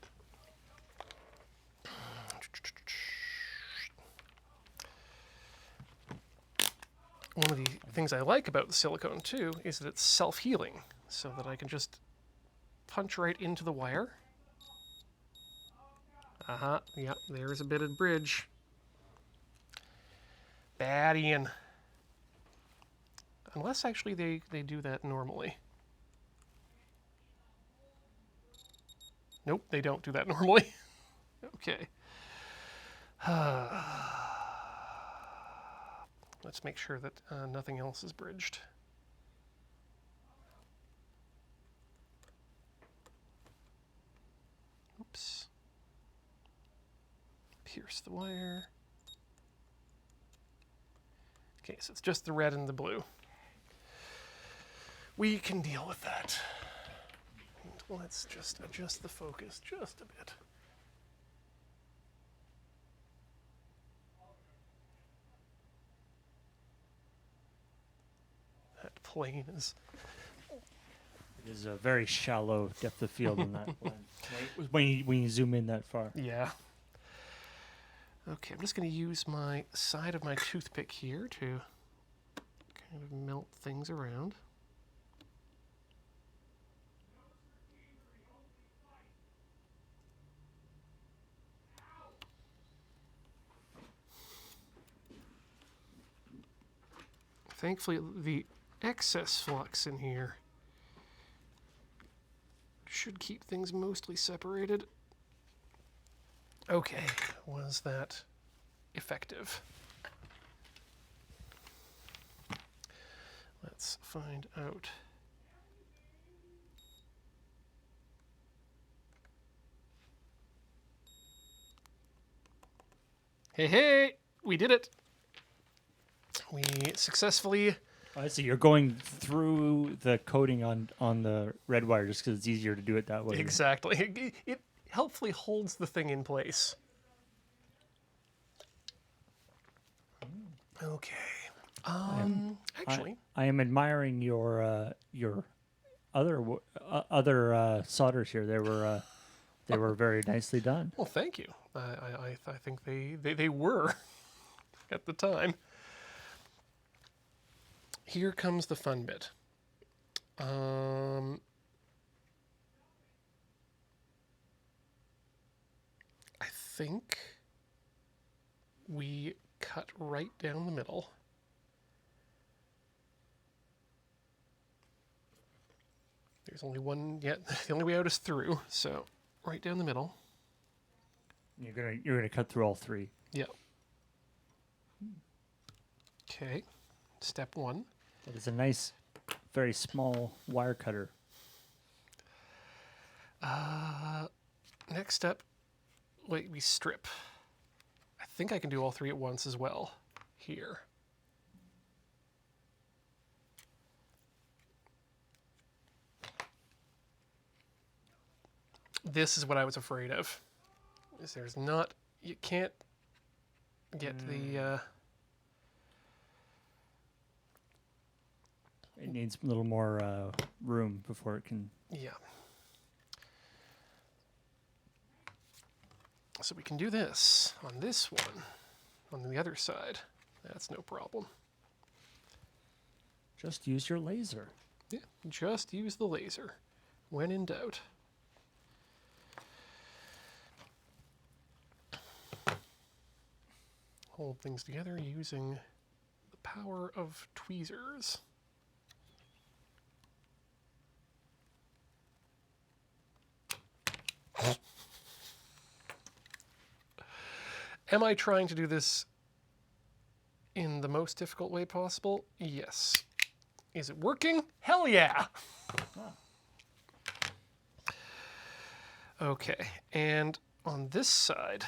One of the things I like about the silicone too is that it's self-healing, so that I can just punch right into the wire. Yep, there's a bit of bridge. Bad Ian. Unless actually they do that normally. Nope, they don't do that normally. Okay. Let's make sure that nothing else is bridged. Oops. Pierce the wire. Okay, so it's just the red and the blue. We can deal with that. And let's just adjust the focus just a bit. That plane is... It is a very shallow depth of field in that lens. When you zoom in that far. Yeah. Okay, I'm just going to use my side of my toothpick here to kind of melt things around. Thankfully, the excess flux in here should keep things mostly separated. Okay, was that effective? Let's find out. Hey, we did it. We successfully... I see. You're going through the coating on the red wire just because it's easier to do it that way. Exactly. It helpfully holds the thing in place. Okay. Actually, I am admiring your other solders here. They were very nicely done. well, thank you. I think they were at the time. Here comes the fun bit. I think we cut right down the middle. There's only one yet. The only way out is through, so right down the middle. You're gonna cut through all three. Yeah. Okay. Step one. That is a nice, very small wire cutter. Next step, we strip. I think I can do all three at once as well. Here. This is what I was afraid of. Is there's not... You can't get the... It needs a little more room before it can... Yeah. So we can do this on this one, on the other side. That's no problem. Just use your laser. Yeah, just use the laser when in doubt. Hold things together using the power of tweezers. Am I trying to do this in the most difficult way possible? Yes. Is it working? Hell yeah! Okay, and on this side,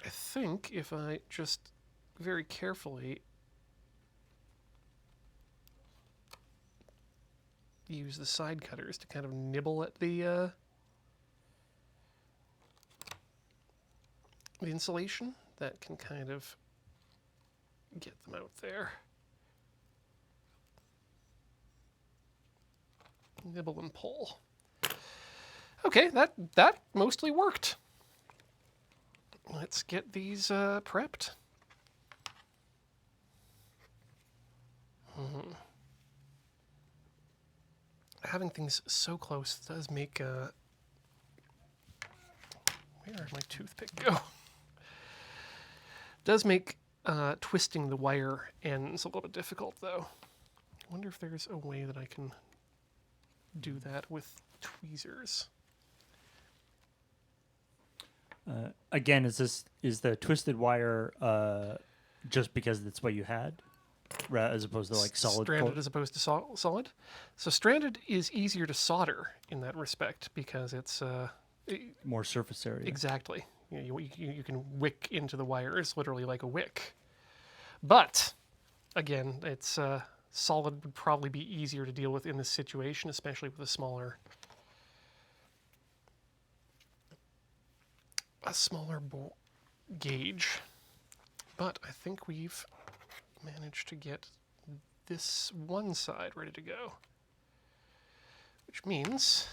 I think if I just very carefully use the side cutters to kind of nibble at the insulation, that can kind of get them out there. Nibble and pull. Okay, that mostly worked. Let's get these prepped. Having things so close does make... Where did my toothpick go? Does make twisting the wire ends a little bit difficult, though. I wonder if there's a way that I can do that with tweezers. Again, is the twisted wire just because that's what you had, as opposed to like solid? Stranded as opposed to solid. So stranded is easier to solder in that respect because it's more surface area. Exactly. You can wick into the wires literally like a wick. But again, it's solid would probably be easier to deal with in this situation, especially with a smaller gauge. But I think we've managed to get this one side ready to go, which means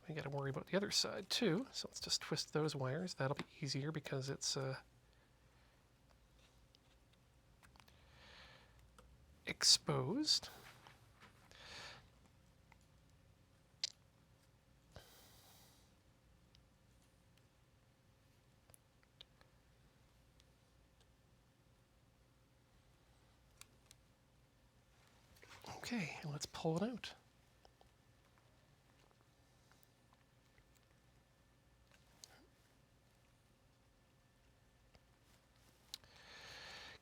we got to worry about the other side too. So let's just twist those wires. That'll be easier because it's exposed. Okay, let's pull it out.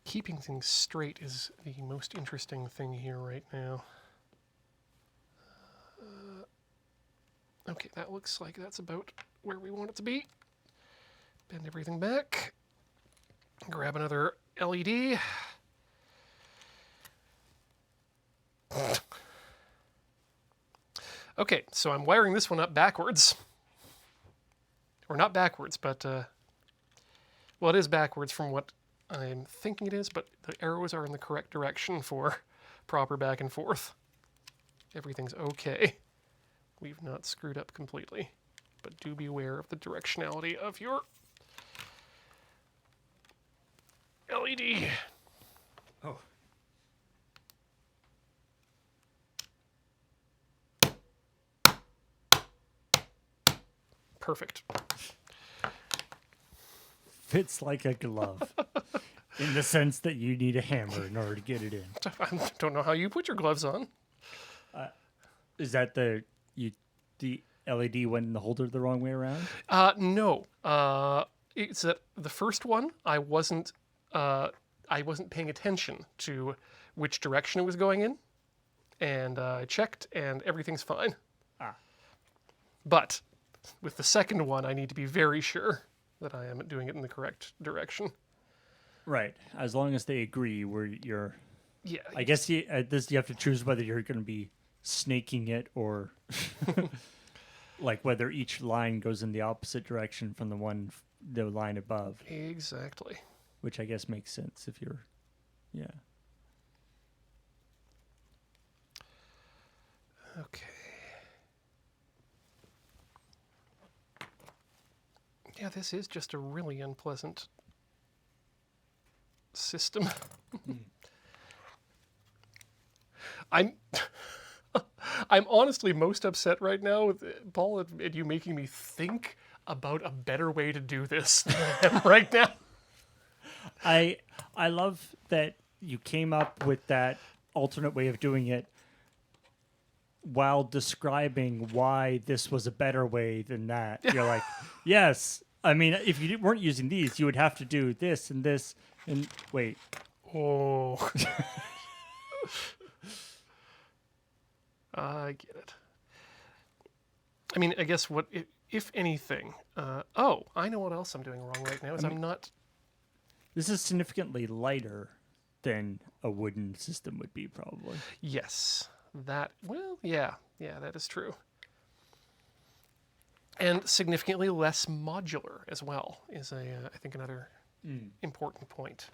Keeping things straight is the most interesting thing here right now. Okay, that looks like that's about where we want it to be. Bend everything back. Grab another LED. Okay, so I'm wiring this one up backwards. Or not backwards, but, well, it is backwards from what I'm thinking it is, but the arrows are in the correct direction for proper back and forth. Everything's okay. We've not screwed up completely, but do be aware of the directionality of your LED. Oh. Perfect. Fits like a glove. In the sense that you need a hammer in order to get it in. I don't know how you put your gloves on. Is that the LED went in the holder the wrong way around? No. It's that the first one I wasn't paying attention to which direction it was going in, and I checked, and everything's fine. But with the second one, I need to be very sure that I am doing it in the correct direction. Right. As long as they agree where you're... Yeah. I guess you have to choose whether you're going to be snaking it or... like whether each line goes in the opposite direction from the line above, Exactly. which I guess makes sense if you're, yeah. Okay. Yeah, this is just a really unpleasant system. I'm I'm honestly most upset right now with Paul at you making me think about a better way to do this than I am right now. I love that you came up with that alternate way of doing it while describing why this was a better way than that. You're like, yes. I mean, if you weren't using these, you would have to do this and this and wait. Oh. I get it. I mean, I guess what, if anything, oh, I know what else I'm doing wrong right now is I'm not. This is significantly lighter than a wooden system would be, probably. Yes, that, well, yeah, that is true. And significantly less modular as well is I think another important point.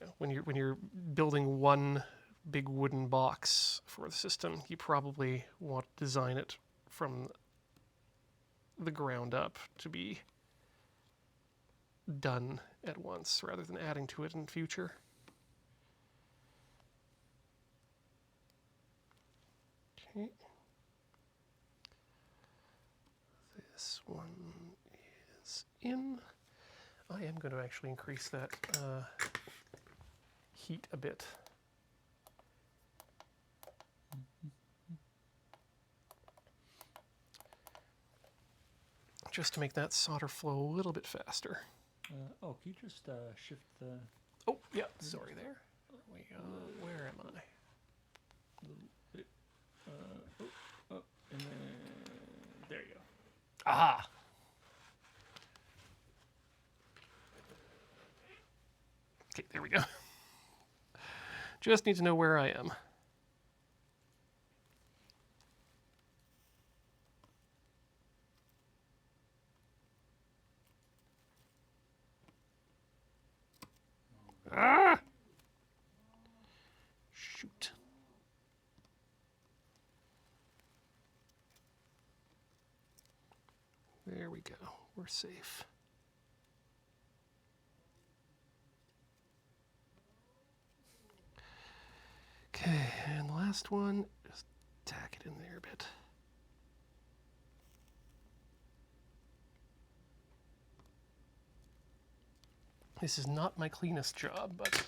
You know, when you're building one big wooden box for the system, you probably want to design it from the ground up to be done at once rather than adding to it in future. Okay. This one is in. I am going to actually increase that heat a bit. Just to make that solder flow a little bit faster. Can you just shift the... Oh, yeah, sorry there. Where am I? And then... There you go. Aha! Okay, there we go. Just need to know where I am. Ah! Shoot. There we go. We're safe. Okay, and the last one, just tack it in there a bit. This is not my cleanest job, but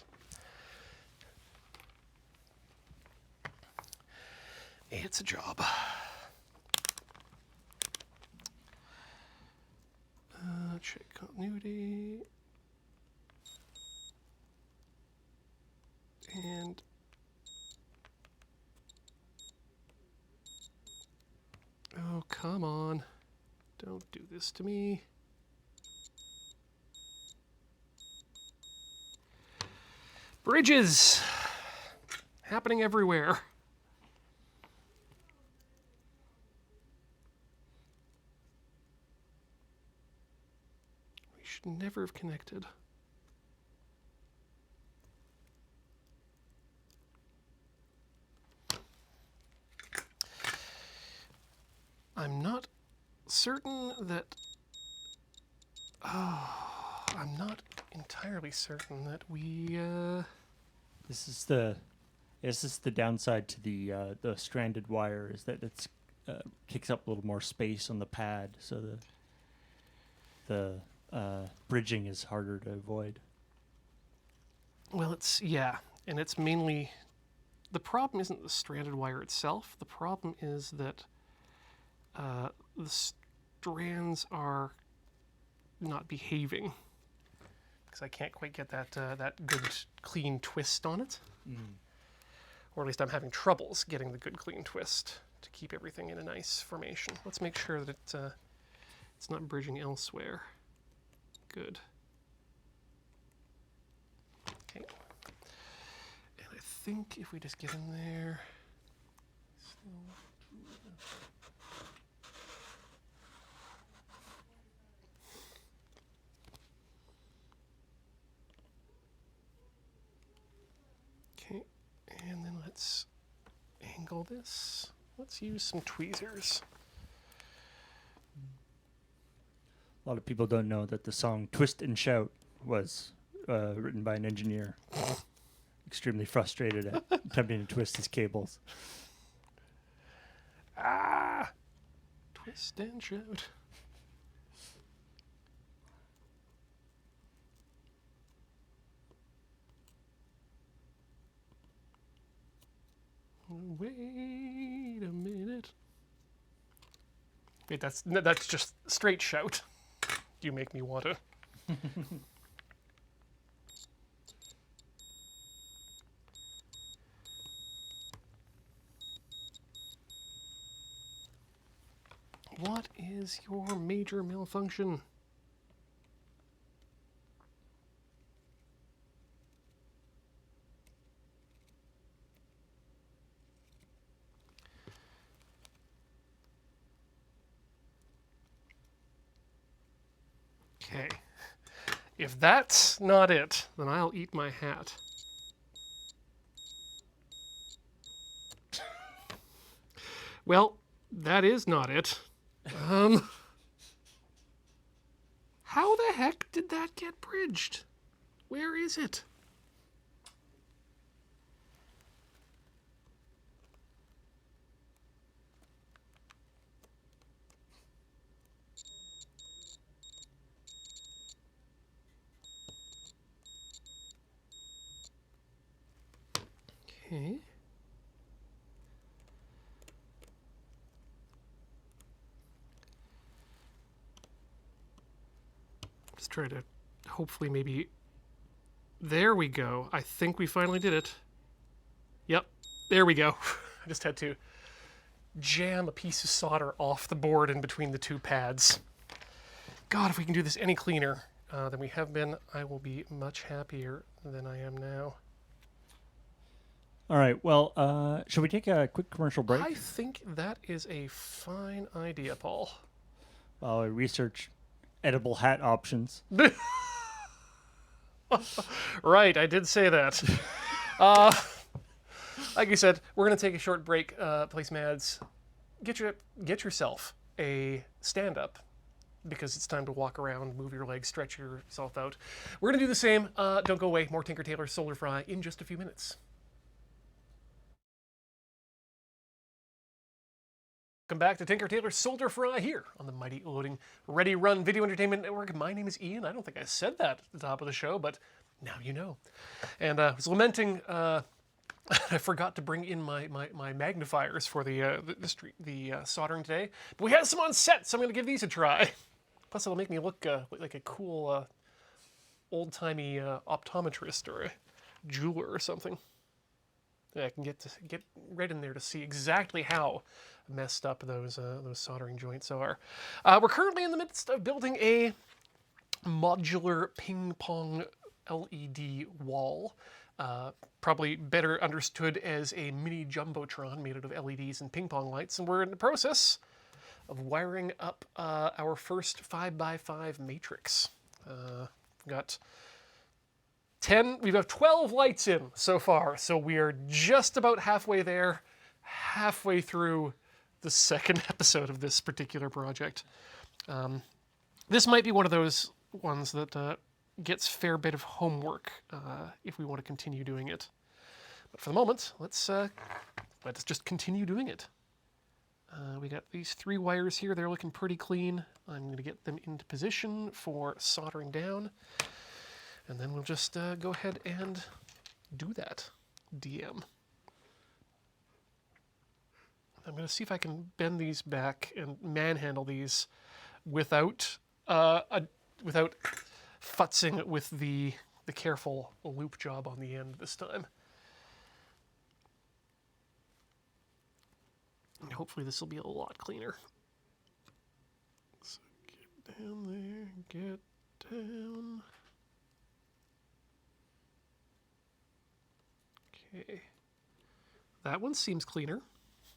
it's a job. Check continuity. And oh, come on. Don't do this to me. Bridges! Happening everywhere. We should never have connected. I'm not certain that... Oh, I'm not entirely certain that we... This is the downside to the stranded wire, is that it's kicks up a little more space on the pad, so the bridging is harder to avoid. Well, yeah, and it's mainly... The problem isn't the stranded wire itself. The problem is that the strands are not behaving, because I can't quite get that good clean twist on it. Or at least I'm having troubles getting the good clean twist to keep everything in a nice formation. Let's make sure that it's not bridging elsewhere. Good. Okay. And I think if we just get in there... untangle this. Let's use some tweezers. A lot of people don't know that the song Twist and Shout was written by an engineer. Extremely frustrated at attempting to twist his cables. Ah! Twist and shout. Wait a minute. Wait, that's just straight shout. You make me want to. What is your major malfunction? Okay. If that's not it, then I'll eat my hat. Well, that is not it. How the heck did that get bridged? Where is it? Okay. Just try to hopefully maybe... There we go. I think we finally did it. Yep, there we go. I just had to jam a piece of solder off the board in between the two pads. God, if we can do this any cleaner than we have been, I will be much happier than I am now. All right. Well, should we take a quick commercial break? I think that is a fine idea, Paul. While I research edible hat options. Right, I did say that. Like you said, we're going to take a short break, play some ads. Get yourself a stand-up, because it's time to walk around, move your legs, stretch yourself out. We're going to do the same. Don't go away. More Tinker Tailor Solar Fry in just a few minutes. Welcome back to Tinker Tailor Soldier Fry here on the mighty loading Ready Run Video Entertainment Network. My name is Ian. I don't think I said that at the top of the show, but now you know. And I was lamenting I forgot to bring in my magnifiers for the soldering today, but we have some on set, so I'm going to give these a try. Plus, it'll make me look like a cool old-timey optometrist or a jeweler or something. Yeah, I can get right in there to see exactly how messed up those soldering joints are. We're currently in the midst of building a modular ping pong LED wall, probably better understood as a mini jumbotron made out of LEDs and ping pong lights, and we're in the process of wiring up our first 5x5 matrix. We've got 12 lights in so far, so we are just about halfway there, halfway through the second episode of this particular project. This might be one of those ones that gets a fair bit of homework if we want to continue doing it. But for the moment, let's just continue doing it. We got these 3 wires here. They're looking pretty clean. I'm going to get them into position for soldering down. And then we'll just go ahead and do that. DM. I'm going to see if I can bend these back and manhandle these without futzing with the careful loop job on the end this time. And hopefully this will be a lot cleaner. So get down there, get down. Okay. That one seems cleaner.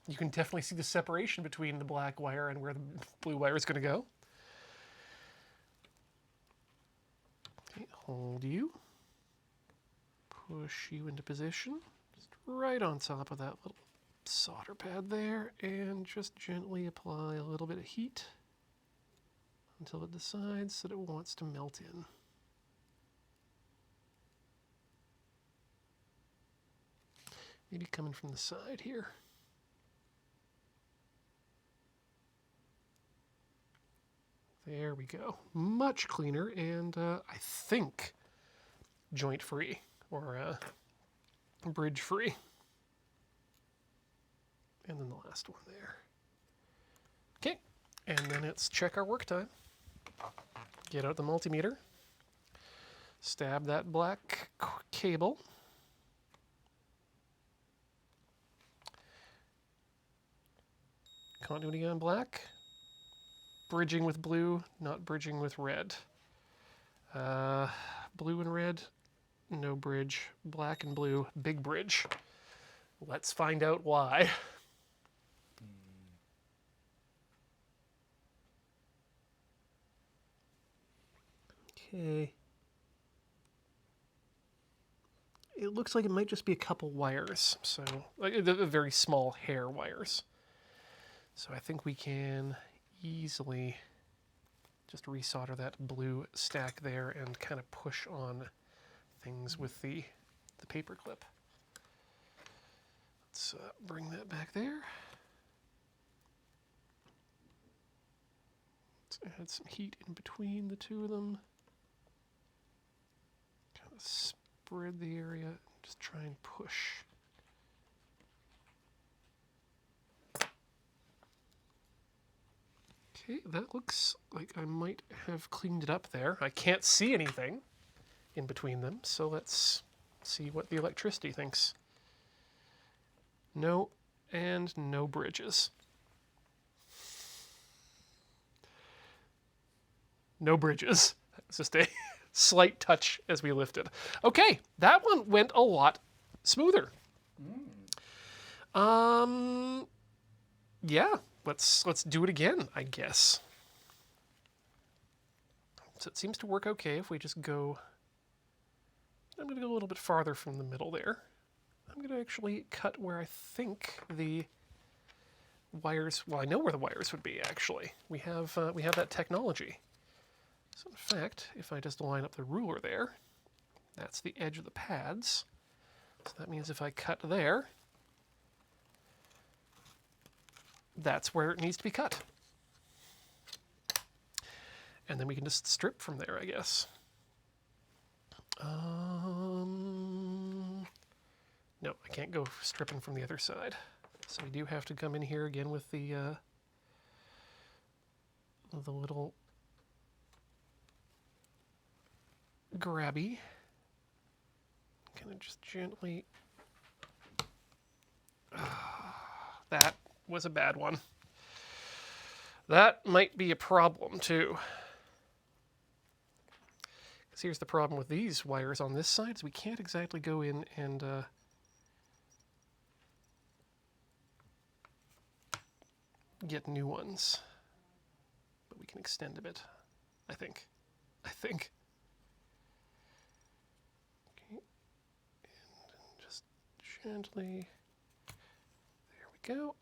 You can definitely see the separation between the black wire and where the blue wire is going to go. Okay, hold you. Push you into position. Just right on top of that little solder pad there and just gently apply a little bit of heat until it decides that it wants to melt in. Maybe coming from the side here. There we go. Much cleaner and I think joint free or bridge free. And then the last one there. Okay, and then it's check our work time. Get out the multimeter. Stab that black cable. Continuity on black. Bridging with blue, not bridging with red. Blue and red, no bridge. Black and blue, big bridge. Let's find out why. Okay. It looks like it might just be a couple wires, so like the very small hair wires. So I think we can easily just resolder that blue stack there and kind of push on things with the paper clip. Let's bring that back there. Let's add some heat in between the two of them. Kind of spread the area, just try and push. Okay, that looks like I might have cleaned it up there. I can't see anything in between them, so let's see what the electricity thinks. No, and no bridges. No bridges. It's just a slight touch as we lifted. Okay, that one went a lot smoother. Yeah. Let's do it again, I guess. So it seems to work okay if we just go... I'm going to go a little bit farther from the middle there. I'm going to actually cut where I think the wires... Well, I know where the wires would be, actually. We have that technology. So in fact, if I just line up the ruler there, that's the edge of the pads. So that means if I cut there... that's where it needs to be cut. And then we can just strip from there, I guess. No, I can't go stripping from the other side. So we do have to come in here again with the little grabby. Kind of just gently... that was a bad one. That might be a problem too. Because here's the problem with these wires on this side, is we can't exactly go in and get new ones. But we can extend a bit, I think. Okay. And just gently, there we go.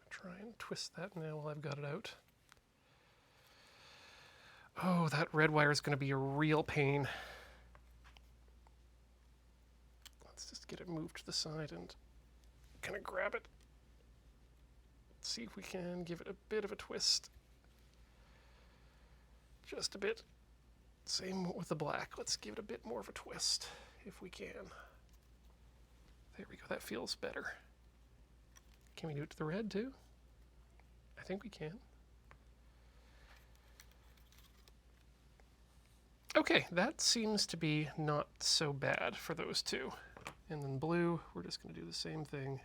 Try and twist that now while I've got it out. Oh, that red wire is going to be a real pain. Let's just get it moved to the side and kind of grab it. Let's see if we can give it a bit of a twist. Just a bit. Same with the black. Let's give it a bit more of a twist if we can. There we go. That feels better. Can we do it to the red too? I think we can. Okay, that seems to be not so bad for those two. And then blue, we're just going to do the same thing.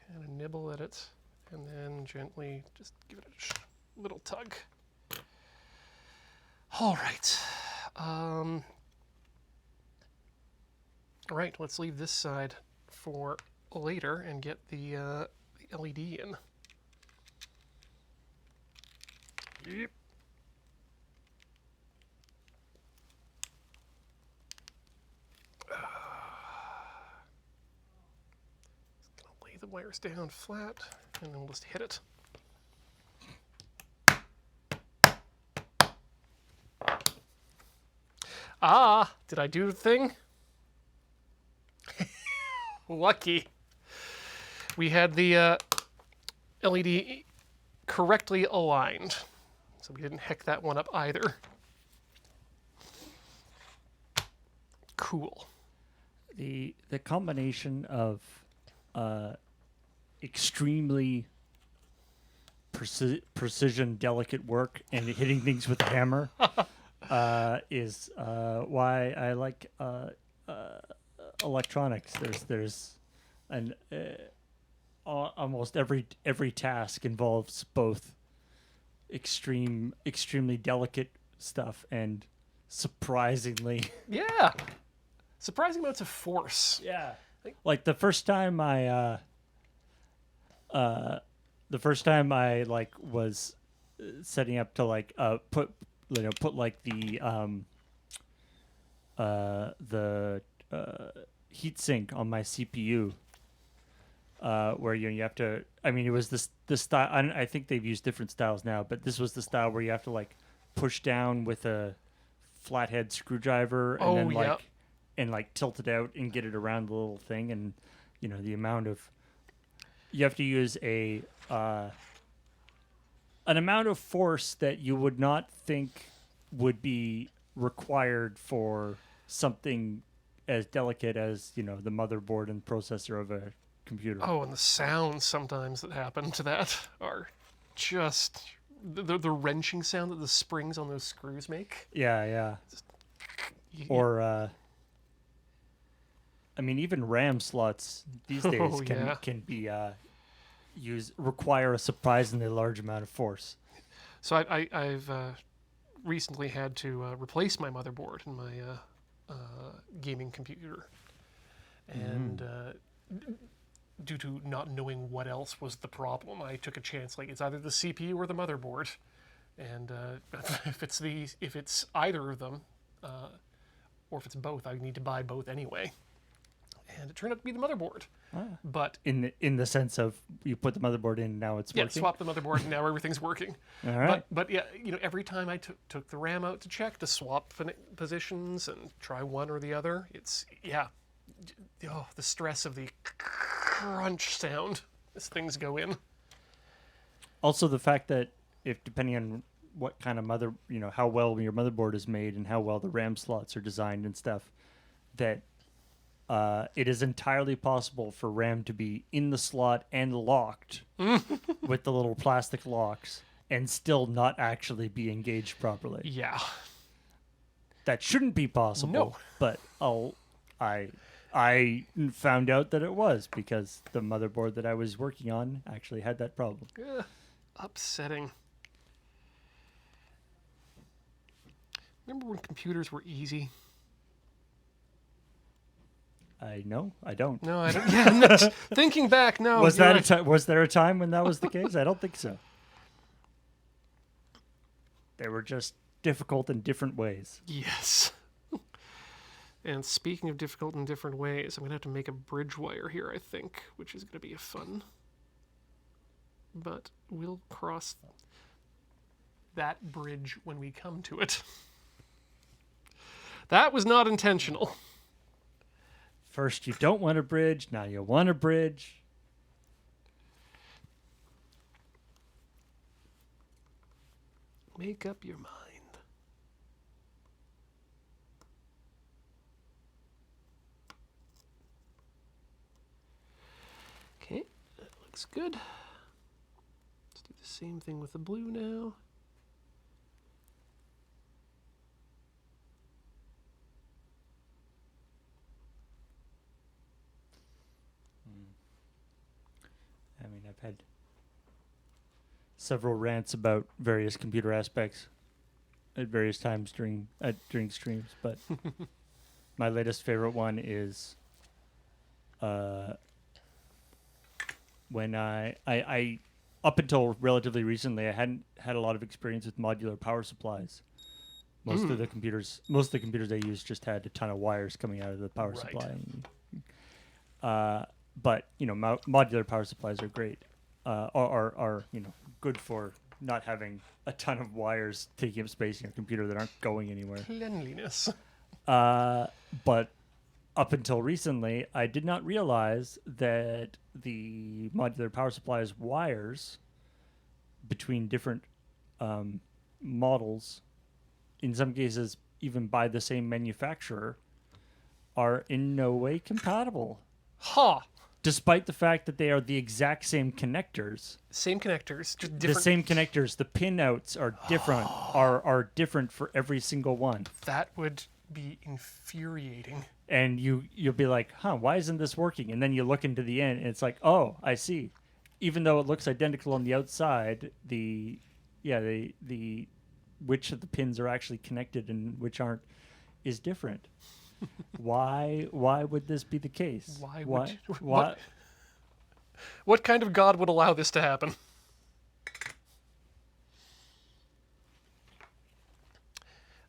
Kind of nibble at it, and then gently just give it a little tug. All right. All right, let's leave this side for later and get the LED in. Yep. wires down flat, and then we'll just hit it. Ah, did I do the thing? Lucky. We had the LED correctly aligned, so we didn't heck that one up either. Cool. The combination of extremely precision, delicate work and hitting things with a hammer is why I like electronics. There's an almost every task involves both extremely delicate stuff and surprising amounts of force. Yeah. Like the first time I like was setting up to like put like the heat sink on my CPU, where you have to. I mean, it was this style. I think they've used different styles now, but this was the style where you have to like push down with a flathead screwdriver and then like and like tilt it out and get it around the little thing, and the amount of you have to use an amount of force that you would not think would be required for something as delicate as the motherboard and processor of a computer. Oh, and the sounds sometimes that happen to that are just the wrenching sound that the springs on those screws make. Yeah. Or I mean, even RAM slots these days can be require a surprisingly large amount of force. So I've recently had to replace my motherboard in my gaming computer, and due to not knowing what else was the problem, I took a chance. Like, it's either the CPU or the motherboard, and if it's either of them, or if it's both, I need to buy both anyway. And it turned out to be the motherboard. But in the sense of you put the motherboard in and now it's working? Yeah, swap the motherboard and now everything's working. All right. But yeah, every time I took the RAM out to check, to swap positions and try one or the other, it's, the stress of the crunch sound as things go in. Also the fact that if depending on what kind of how well your motherboard is made and how well the RAM slots are designed and stuff, that it is entirely possible for RAM to be in the slot and locked with the little plastic locks and still not actually be engaged properly. Yeah. That shouldn't be possible. No. But I found out that it was because the motherboard that I was working on actually had that problem. Upsetting. Remember when computers were easy? I don't. No, I don't. Yeah, thinking back, no. Was there a time when that was the case? I don't think so. They were just difficult in different ways. Yes. And speaking of difficult in different ways, I'm going to have to make a bridge wire here, I think, which is going to be fun. But we'll cross that bridge when we come to it. That was not intentional. First you don't want a bridge, now you want a bridge. Make up your mind. Okay, that looks good. Let's do the same thing with the blue now. I mean, I've had several rants about various computer aspects at various times during streams, but my latest favorite one is when I up until relatively recently I hadn't had a lot of experience with modular power supplies. Most of the computers I used just had a ton of wires coming out of the power supply. but modular power supplies are great. Are good for not having a ton of wires taking up space in your computer that aren't going anywhere. Cleanliness. But up until recently, I did not realize that the modular power supplies wires between different models, in some cases even by the same manufacturer, are in no way compatible. Ha! Despite the fact that they are the exact same connectors. Same connectors, just different. The same connectors. The pin outs are different. are different for every single one. That would be infuriating. And you'll be like, why isn't this working? And then you look into the end, and it's like, oh, I see. Even though it looks identical on the outside, the which of the pins are actually connected and which aren't is different. Why would this be the case? What kind of god would allow this to happen?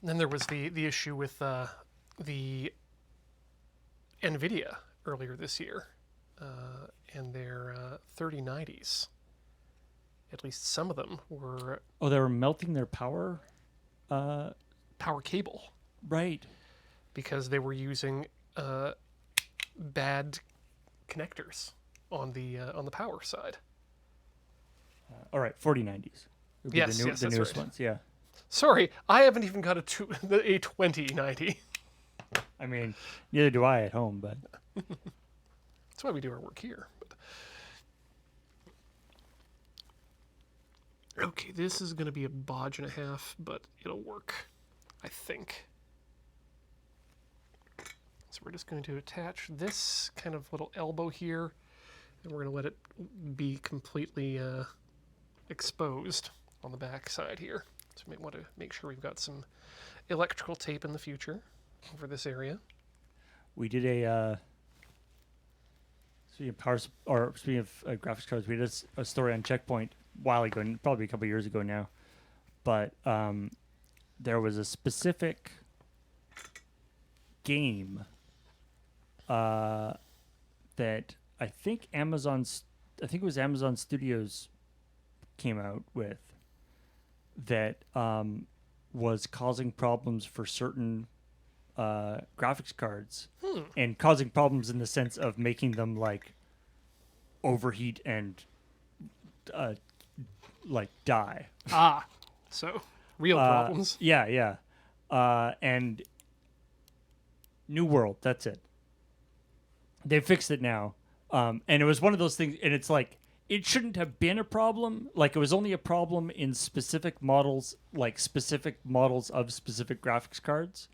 And then there was the issue with the NVIDIA earlier this year and their 3090s. At least some of them were... Oh, they were melting their power? Power cable. Right. Because they were using bad connectors on the power side. All right, 4090s. Yes, the that's newest right. ones, yeah. Sorry, I haven't even got a 2090. I mean, neither do I at home, but... That's why we do our work here. But... Okay, this is going to be a bodge and a half, but it'll work, I think. So we're just going to attach this kind of little elbow here, and we're going to let it be completely exposed on the back side here. So we may want to make sure we've got some electrical tape in the future over this area. We did speaking of graphics cards, we did a story on Checkpoint a while ago, probably a couple years ago now. But there was a specific game that I think it was Amazon Studios came out with that was causing problems for certain graphics cards and causing problems in the sense of making them like overheat and like die. So real problems. Yeah. And New World, that's it. They fixed it now. And it was one of those things, and it's like, it shouldn't have been a problem. Like, it was only a problem in specific models, like specific models of specific graphics cards.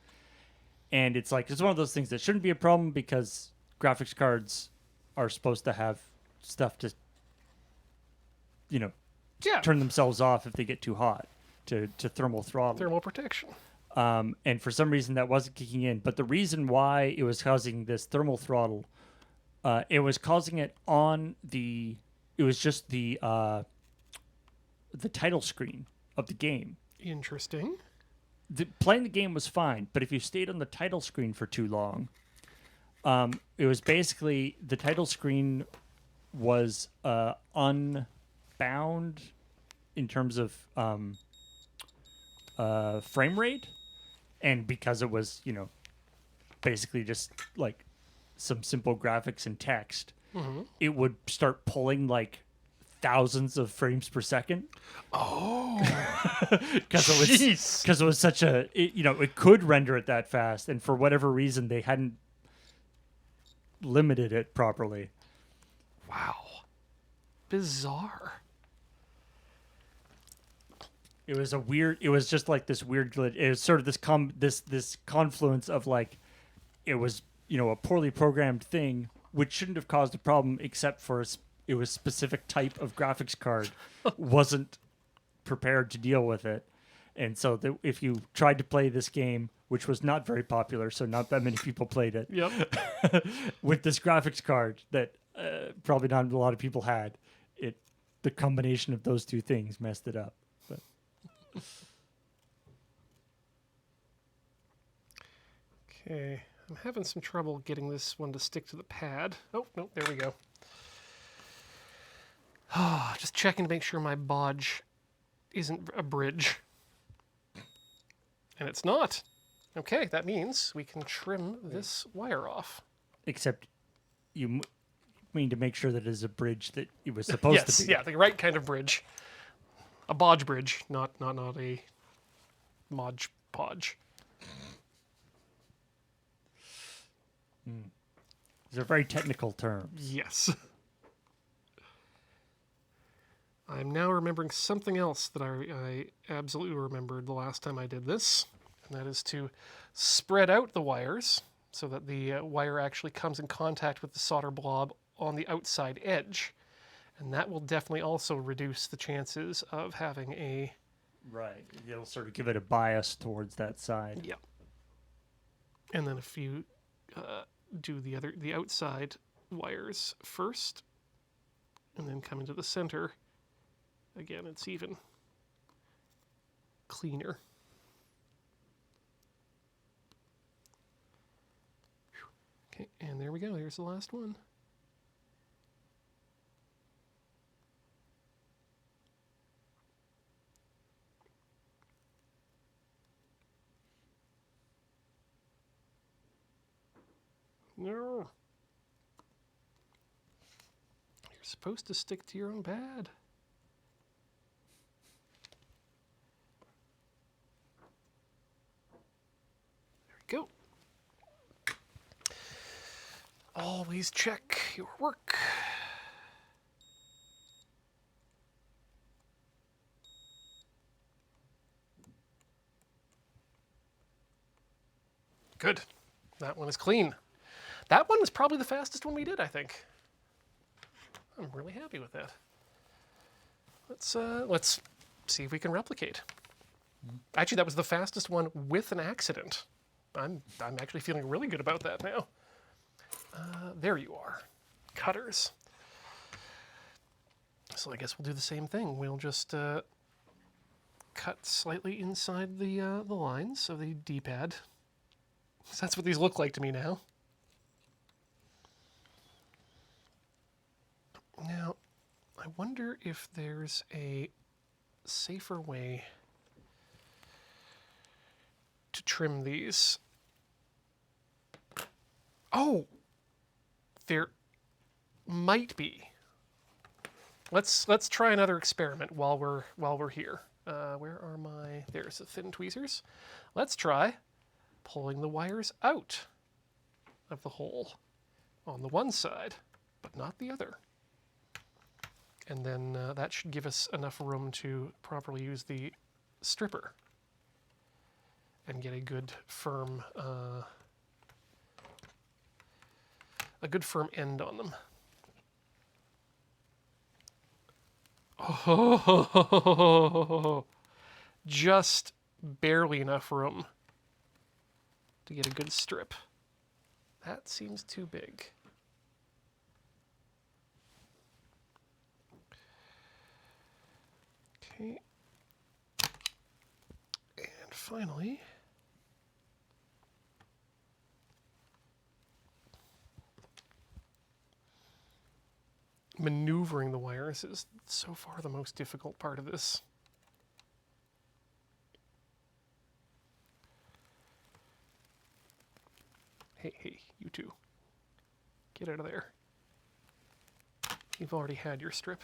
And it's like, it's one of those things that shouldn't be a problem because graphics cards are supposed to have stuff to, turn themselves off if they get too hot to thermal throttle. Thermal protection. And for some reason that wasn't kicking in. But the reason why it was causing this thermal throttle, it was causing it on it was just the title screen of the game. Interesting. Playing the game was fine, but if you stayed on the title screen for too long, it was basically the title screen was unbound in terms of frame rate, and because it was basically just like some simple graphics and text, it would start pulling like thousands of frames per second. Oh, because it was such it could render it that fast, and for whatever reason they hadn't limited it properly. Wow, bizarre. It was just like this weird. It was sort of this confluence of like, it was a poorly programmed thing which shouldn't have caused a problem, except for it was specific type of graphics card wasn't prepared to deal with it, and so if you tried to play this game, which was not very popular, so not that many people played it. Yep. With this graphics card that probably not a lot of people had, the combination of those two things messed it up. But okay, I'm having some trouble getting this one to stick to the pad. Oh, no, there we go. Just checking to make sure my bodge isn't a bridge. And it's not. Okay, that means we can trim this wire off. Except you mean to make sure that it is a bridge that it was supposed to be. Yes, yeah, the right kind of bridge. A bodge bridge, not a modge podge. These are very technical terms. Yes. I'm now remembering something else that I absolutely remembered the last time I did this, and that is to spread out the wires so that the wire actually comes in contact with the solder blob on the outside edge. And that will definitely also reduce the chances of having a... Right. It'll sort of give it a bias towards that side. Yeah. And then if you do the outside wires first, and then come into the center, again, it's even cleaner. Okay, and there we go. Here's the last one. No. You're supposed to stick to your own pad. There we go. Always check your work. Good. That one is clean. That one is probably the fastest one we did, I think. I'm really happy with that. Let's see if we can replicate. Actually, that was the fastest one with an accident. I'm actually feeling really good about that now. There you are. Cutters. So I guess we'll do the same thing. We'll just cut slightly inside the lines of the D-pad. So that's what these look like to me now. Now, I wonder if there's a safer way to trim these. Oh, there might be. Let's try another experiment while we're here. Where are my? There's the thin tweezers. Let's try pulling the wires out of the hole on the one side, but not the other. And then that should give us enough room to properly use the stripper and get a good firm end on them. Oh, just barely enough room to get a good strip. That seems too big. Okay. And finally, maneuvering the wires is so far the most difficult part of this. Hey, you two. Get out of there. You've already had your strip.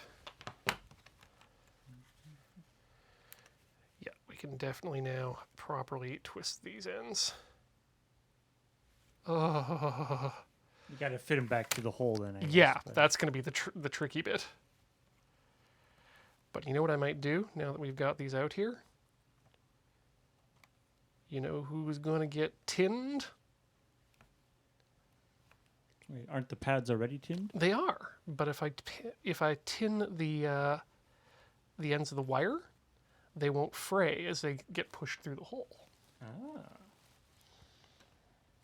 Yeah, we can definitely now properly twist these ends. Oh. You got to fit them back to the hole then. I guess, Yeah, but that's going to be the tricky bit. But you know what I might do now that we've got these out here? You know who's going to get tinned? Wait, aren't the pads already tinned? They are, but if I tin the ends of the wire, they won't fray as they get pushed through the hole. Ah.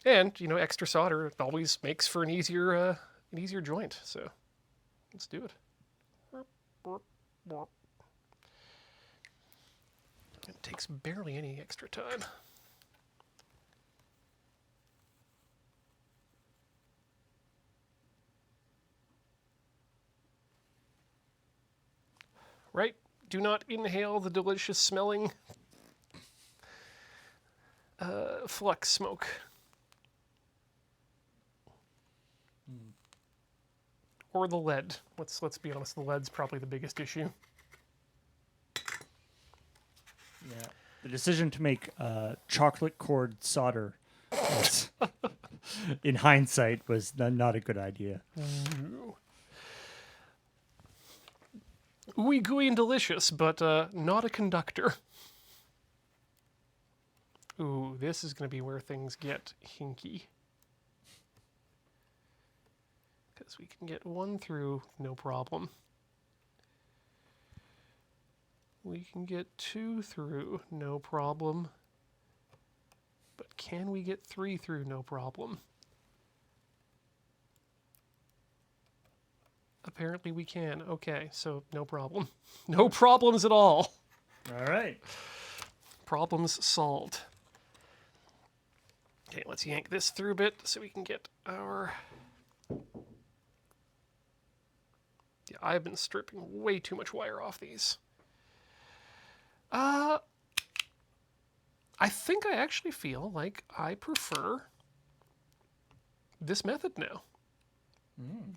And you know, extra solder always makes for an easier joint. So let's do it. It takes barely any extra time. right? Do not inhale the delicious smelling flux smoke. Or the lead. Let's be honest, the lead's probably the biggest issue. Yeah. The decision to make chocolate cord solder was, in hindsight, was not a good idea. Ooey gooey and delicious, but not a conductor. Ooh, this is going to be where things get hinky. Because we can get one through, no problem. We can get two through, no problem. But can we get three through, no problem? Apparently we can. Okay, so no problem. No problems at all. All right. Problems solved. Okay, let's yank this through a bit so we can get our... Yeah, I've been stripping way too much wire off these. I think I actually feel like I prefer this method now.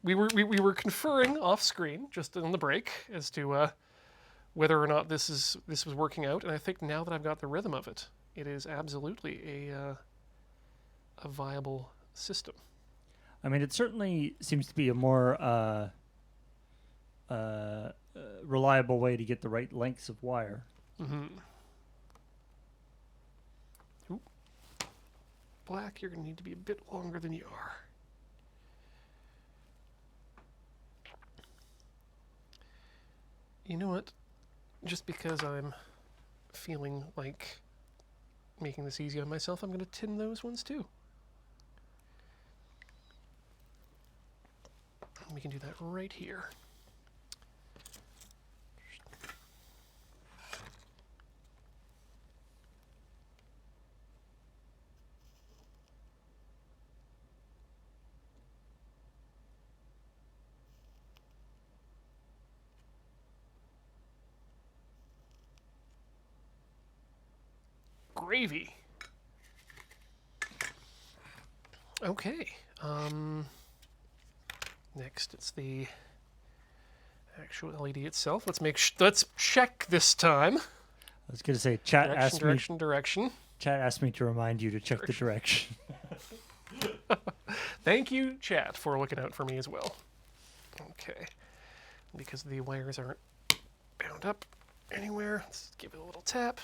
We were conferring off screen just on the break as to whether or not this was working out, and I think now that I've got the rhythm of it, it is absolutely a viable system. I mean, it certainly seems to be a more reliable way to get the right lengths of wire. Mm-hmm. Ooh. Black, you're going to need to be a bit longer than you are. You know what? Just because I'm feeling like making this easy on myself, I'm going to tin those ones too. And we can do that right here. Gravy. Okay. Next, it's the actual LED itself. Let's check this time. I was going to say, chat asked Direction. Chat asked me to remind you to check the direction. Thank you, chat, for looking out for me as well. Okay. Because the wires aren't bound up anywhere, let's give it a little tap.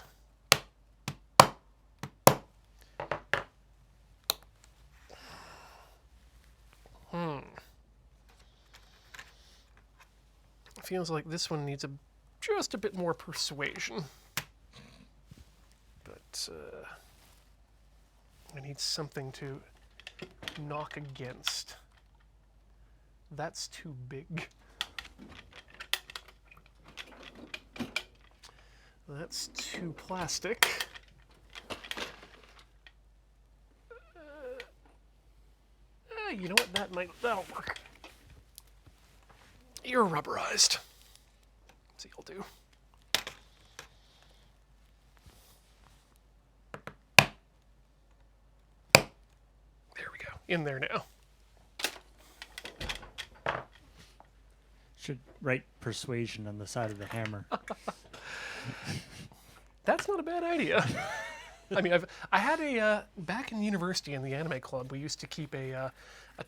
Feels like this one needs just a bit more persuasion. But I need something to knock against. That's too big. That's too plastic. You know what? That'll work. You're rubberized. See, you'll do. There we go. In there now. Should write persuasion on the side of the hammer. That's not a bad idea. I mean, I had a back in university in the anime club. We used to keep a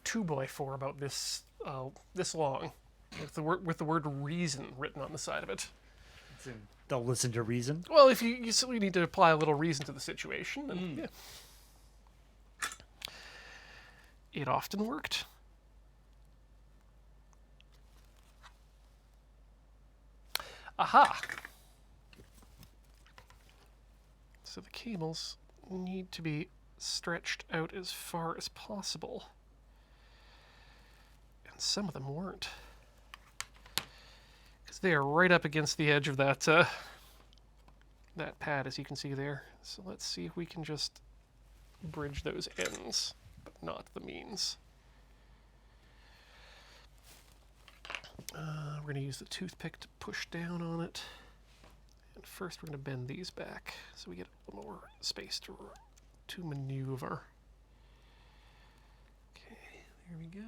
2x4 about this long, with the word reason written on the side of it. They'll listen to reason. Well, if you simply need to apply a little reason to the situation, and yeah. It often worked. Aha! So the cables need to be stretched out as far as possible. And some of them weren't. Because they are right up against the edge of that pad, as you can see there. So let's see if we can just bridge those ends, but not the means. We're going to use the toothpick to push down on it. And first we're going to bend these back so we get a little more space to maneuver. Okay, there we go.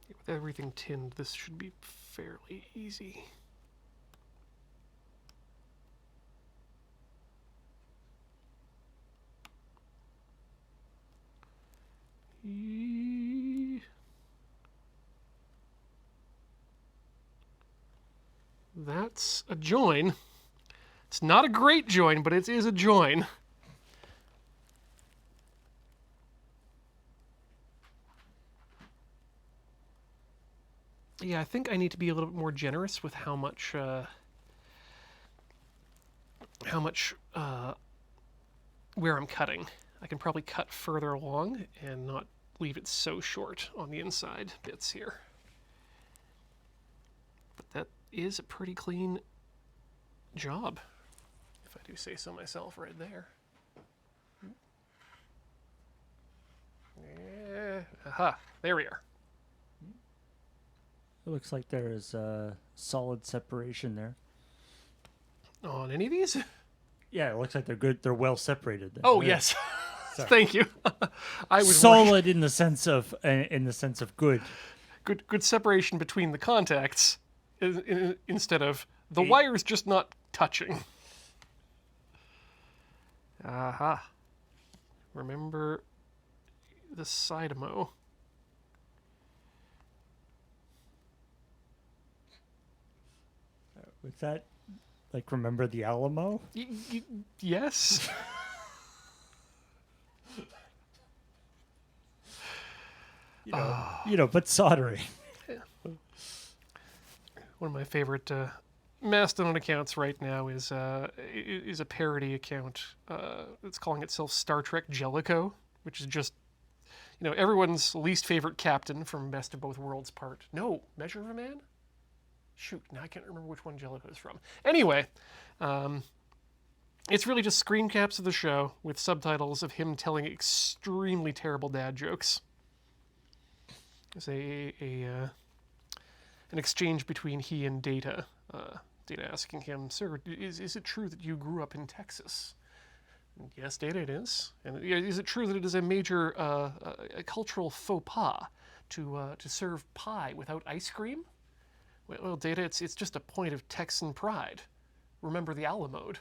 With everything tinned, this should be fairly easy. That's a join. It's not a great join, but it is a join. Yeah, I think I need to be a little bit more generous with how much where I'm cutting. I can probably cut further along and not leave it so short on the inside bits here. But that is a pretty clean job, if I do say so myself right there. Yeah. Aha, there we are. It looks like there is solid separation there. On any of these? Yeah, it looks like they're good. They're well separated. There. Oh, Yeah. yes. Thank you. I was solid in the sense of good. Good separation between the contacts instead of the wires just not touching. Aha. Remember the Sidemo. Was that like remember the Alamo? Yes. But soldering. One of my favorite Mastodon accounts right now is a parody account. It's calling itself Star Trek Jellicoe, which is just, everyone's least favorite captain from Best of Both Worlds part. No, Measure of a Man? Shoot, now I can't remember which one Jellicoe is from. Anyway, it's really just screen caps of the show with subtitles of him telling extremely terrible dad jokes. There's an exchange between he and Data. Data asking him, "Sir, is it true that you grew up in Texas?" And yes, Data, it is. And is it true that it is a major a cultural faux pas to serve pie without ice cream? Well, Data, it's just a point of Texan pride. Remember the Alamo.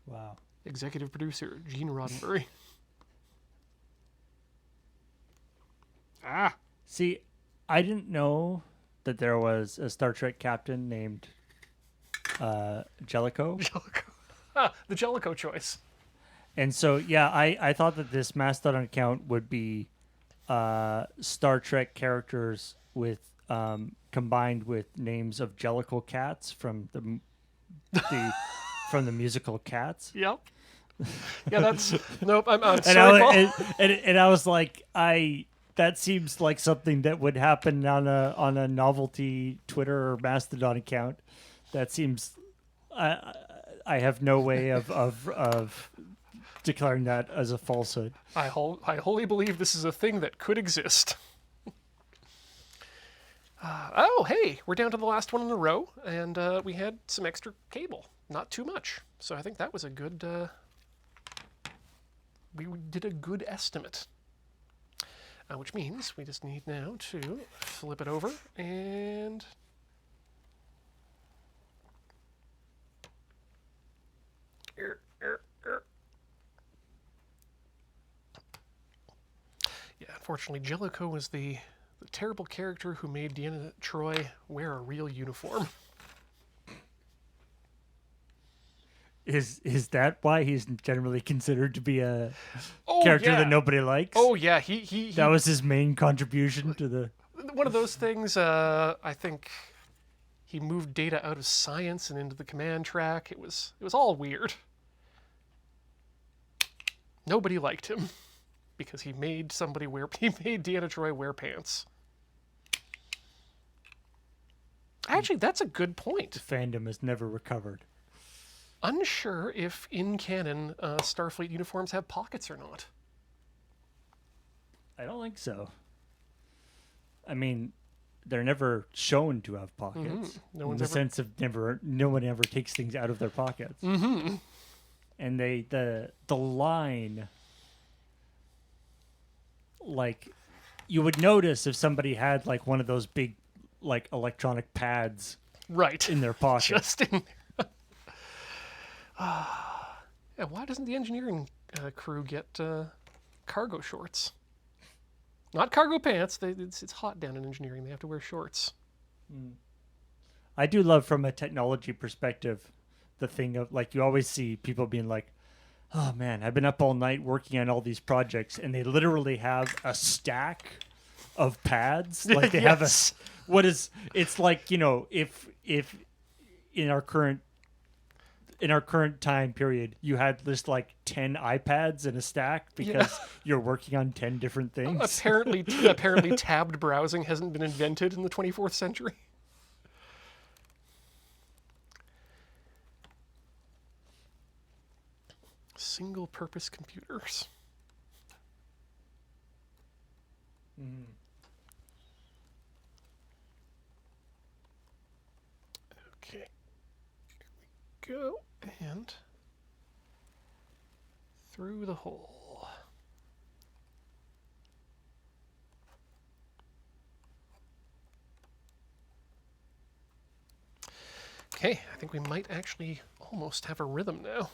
Wow. Executive producer Gene Roddenberry. See, I didn't know that there was a Star Trek captain named Jellicoe. The Jellicoe choice. And so, yeah, I thought that this Mastodon account would be Star Trek characters with combined with names of Jellicle cats from the from the musical Cats. Yep. Yeah, that's nope. I'm And sorry, I was like, that seems like something that would happen on a novelty Twitter or Mastodon account. That seems I have no way of declaring that as a falsehood. I wholly believe this is a thing that could exist. Oh, hey, we're down to the last one in a row, and we had some extra cable. Not too much. So I think that was a good... we did a good estimate. Which means we just need now to flip it over and... Yeah, unfortunately, Jellicoe was the terrible character who made Deanna Troi wear a real uniform. Is that why he's generally considered to be a character that nobody likes? Oh yeah, he that was his main contribution to the... One of those things, I think he moved Data out of science and into the command track. It was all weird. Nobody liked him because he made Deanna Troi wear pants. Actually, that's a good point. The fandom has never recovered. Unsure if in canon Starfleet uniforms have pockets or not. I don't think so. I mean, they're never shown to have pockets. No in one's the ever- sense of no one ever takes things out of their pockets. Mm-hmm. And the line, like, you would notice if somebody had like one of those big, like, electronic pads Right. in their pocket. Just in. Yeah, why doesn't the engineering crew get cargo shorts? Not cargo pants. It's hot down in engineering. They have to wear shorts. I do love, from a technology perspective, the thing of, like, you always see people being like, oh man, I've been up all night working on all these projects, and they literally have a stack of pads. Like, they have Yes. it's like, if in our current time period, you had just like 10 iPads in a stack because you're working on 10 different things. Apparently, tabbed browsing hasn't been invented in the 24th century. Single-purpose computers. Okay. Here we go. And through the hole. Okay, I think we might actually almost have a rhythm now.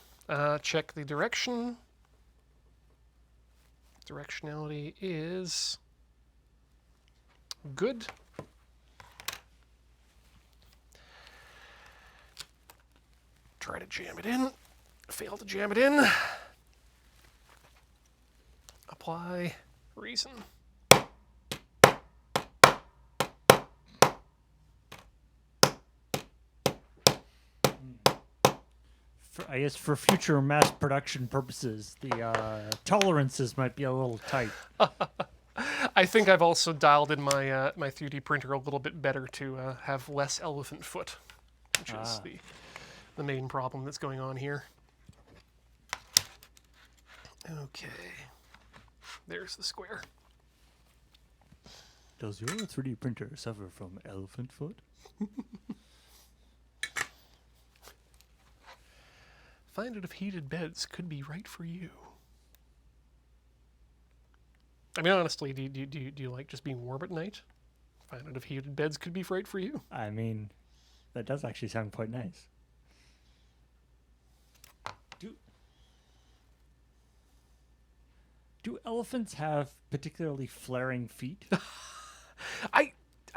Check the direction. Directionality is good. Try to jam it in. Fail to jam it in. Apply. Reason. I guess for future mass production purposes, the tolerances might be a little tight. I think I've also dialed in my my 3D printer a little bit better to have less elephant foot, which is the main problem that's going on here. Okay, there's the square. Does your 3D printer suffer from elephant foot? Find out if heated beds could be right for you. I mean, honestly, do you like just being warm at night? Find out if heated beds could be right for you. I mean, that does actually sound quite nice. Do elephants have particularly flaring feet? I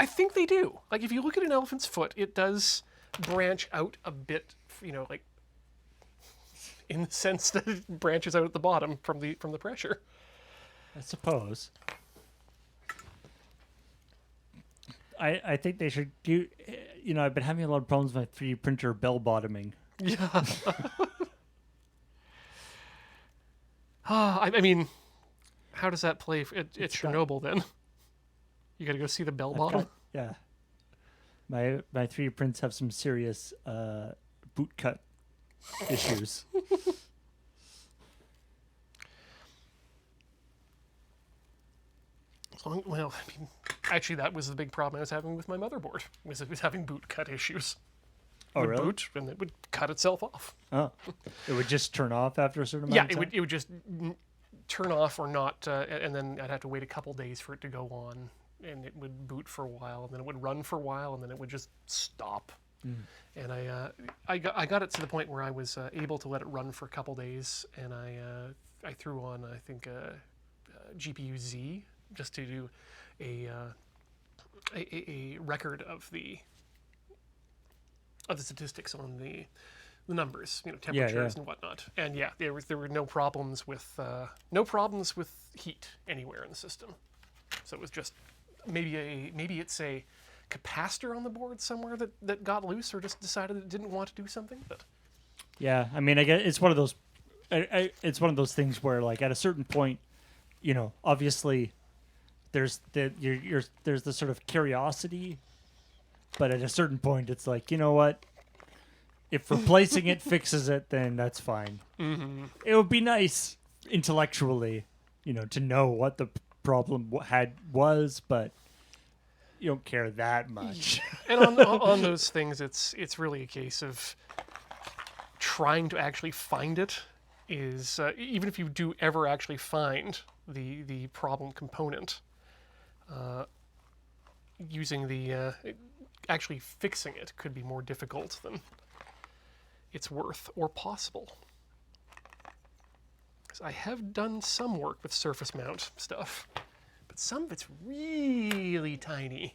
think they do. Like, if you look at an elephant's foot, it does branch out a bit, like in the sense that it branches out at the bottom from the pressure. I suppose. I think they should do. I've been having a lot of problems with my 3D printer bell bottoming. Yeah. I mean, how does that play? It's Chernobyl then. You got to go see the bell bottom. Yeah. My 3D prints have some serious boot cut issues. Well, I mean, actually, that was the big problem I was having with my motherboard. Was it was having boot cut issues. Oh, It would really? boot and it would cut itself off. Oh, it would just turn off after a certain Yeah, amount of time? it would just turn off or not, and then I'd have to wait a couple days for it to go on, and it would boot for a while, and then it would run for a while, and then it would just stop. And I got it to the point where I was able to let it run for a couple days, and I threw on, I think, GPU Z just to do a record of the statistics on the numbers, temperatures and whatnot. And yeah, there were no problems with heat anywhere in the system. So it was just maybe it's a capacitor on the board somewhere that got loose or just decided it didn't want to do something. But Yeah, I mean, I guess it's one of those. It's one of those things where, like, at a certain point, obviously, there's there's the sort of curiosity, but at a certain point, it's like, you know what? If replacing it fixes it, then that's fine. Mm-hmm. It would be nice intellectually, to know what the problem was, but you don't care that much. And on those things, it's really a case of trying to actually find it. Is even if you do ever actually find the problem component, using the actually fixing it could be more difficult than it's worth or possible. Because I have done some work with surface mount stuff, but some of it's really tiny.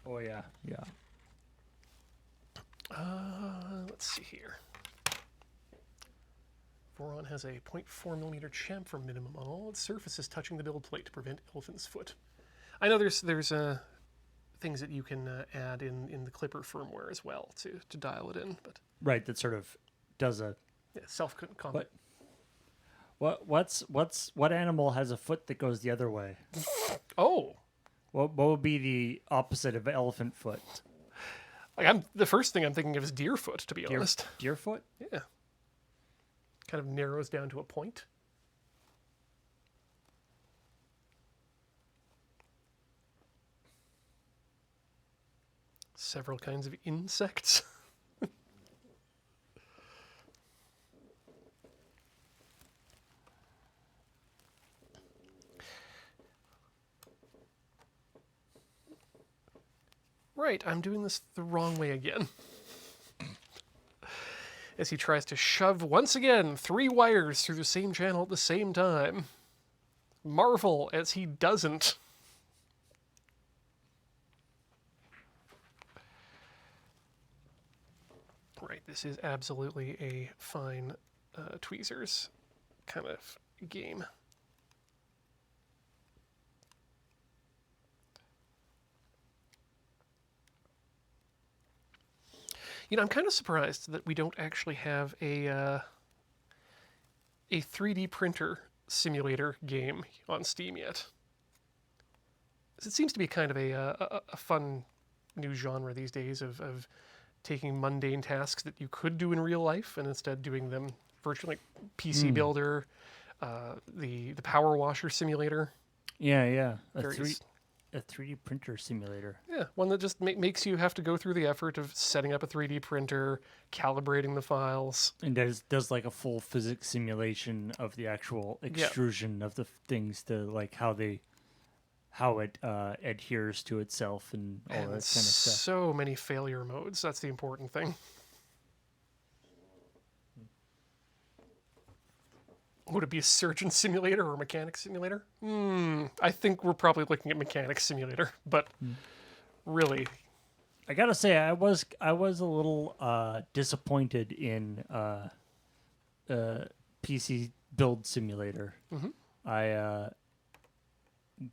Oh yeah, yeah. Let's see here. Voron has a 0.4 millimeter chamfer minimum on all its surfaces touching the build plate to prevent elephant's foot. I know there's things that you can add in the Clipper firmware as well to dial it in, but Right, that sort of does a self-comment. what animal has a foot that goes the other way? Oh, What would be the opposite of elephant foot? like the first thing I'm thinking of is deer foot, to be honest. Deer foot? Yeah, kind of narrows down to a point. Several kinds of insects. Right, I'm doing this the wrong way again. As he tries to shove, once again, 3 wires through the same channel at the same time. Marvel as he doesn't. Right, this is absolutely a fine tweezers kind of game. I'm kind of surprised that we don't actually have a 3D printer simulator game on Steam yet. It seems to be kind of a fun new genre these days of taking mundane tasks that you could do in real life and instead doing them virtually, like PC Builder, the Power Washer simulator. Yeah. Various- A 3D printer simulator. Yeah, one that just makes you have to go through the effort of setting up a 3D printer, calibrating the files. And does like a full physics simulation of the actual extrusion of the things to like how it adheres to itself and all that kind of stuff. So many failure modes. That's the important thing. Would it be a surgeon simulator or a mechanic simulator? I think we're probably looking at mechanic simulator, but really, I gotta say, I was a little disappointed in PC Build Simulator. I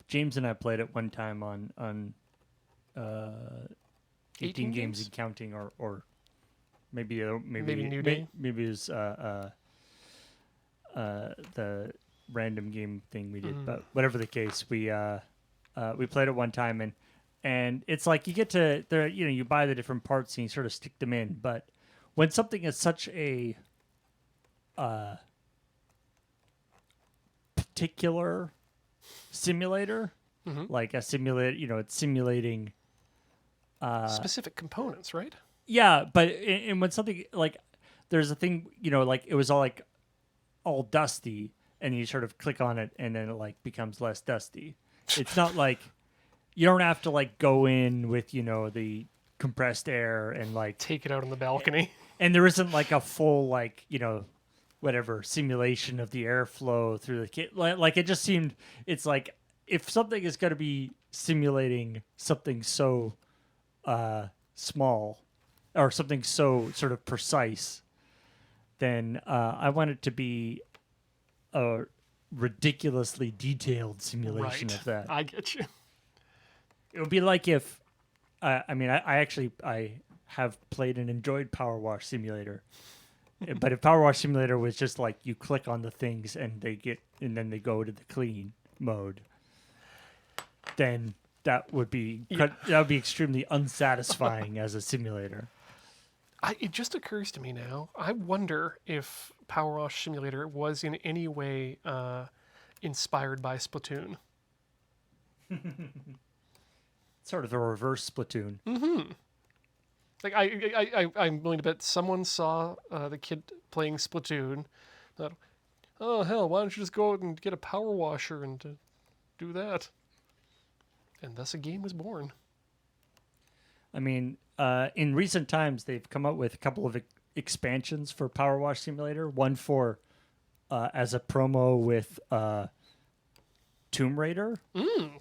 James and I played it one time on 18 games and counting, or maybe New Day? maybe it was the random game thing we did, but whatever the case, we played it one time, and it's like you get to there, you buy the different parts and you sort of stick them in, but when something is such a particular simulator, like a simulator, it's simulating specific components, right? yeah, but and when something like there's a thing, like it was all dusty, and you sort of click on it and then it like becomes less dusty. It's not like you don't have to like go in with the compressed air and like Take it out on the balcony. and there isn't like a full like whatever simulation of the airflow through the kit. Like it just seemed, it's like if something is going to be simulating something so small or something so sort of precise, then I want it to be a ridiculously detailed simulation Right. of that. I get you. It would be like if, I have played and enjoyed Power Wash Simulator, but if Power Wash Simulator was just like you click on the things and then they go to the clean mode, then that would be extremely unsatisfying as a simulator. It just occurs to me now. I wonder if Power Wash Simulator was in any way inspired by Splatoon. Sort of a reverse Splatoon. Like I'm willing to bet someone saw the kid playing Splatoon. Thought, oh hell, why don't you just go out and get a power washer and do that? And thus a game was born. I mean, in recent times, they've come out with a couple of expansions for Power Wash Simulator. One for as a promo with Tomb Raider,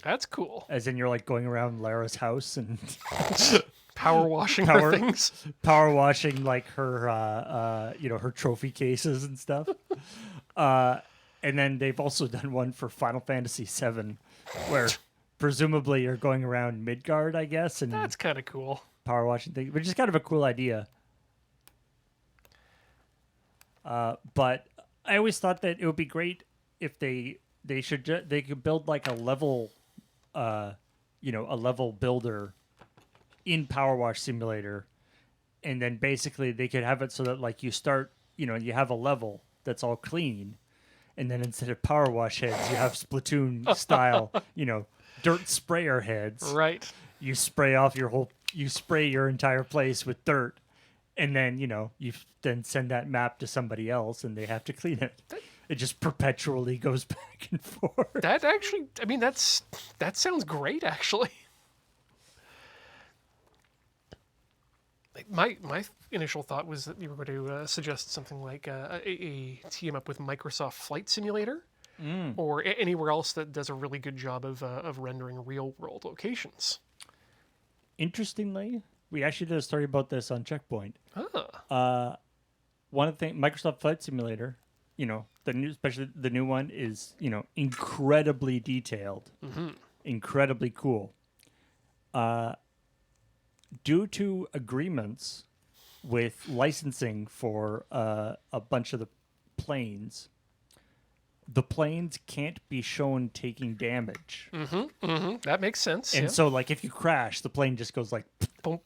That's cool. as in you're like going around Lara's house and Power washing her things. power washing like her, her trophy cases and stuff. And then they've also done one for Final Fantasy VII, where presumably you're going around Midgard, I guess, and That's kind of cool. power washing things, which is kind of a cool idea. But I always thought that it would be great if they could build like a level, a level builder in Power Wash Simulator, and then basically they could have it so that like you start, you have a level that's all clean, and then instead of power wash heads, you have Splatoon style, dirt sprayer heads. Right. You spray your entire place with dirt, and then you then send that map to somebody else, and they have to clean it. It just perpetually goes back and forth. That actually, I mean, that sounds great. Actually, my initial thought was that you were going to suggest something like a team up with Microsoft Flight Simulator, or anywhere else that does a really good job of rendering real world locations. Interestingly, we actually did a story about this on Checkpoint. One of the things, Microsoft Flight Simulator, especially the new one is, incredibly detailed, incredibly cool. Due to agreements with licensing for a bunch of the planes can't be shown taking damage. That makes sense. And yeah. so, like, if you crash, the plane just goes like Boom.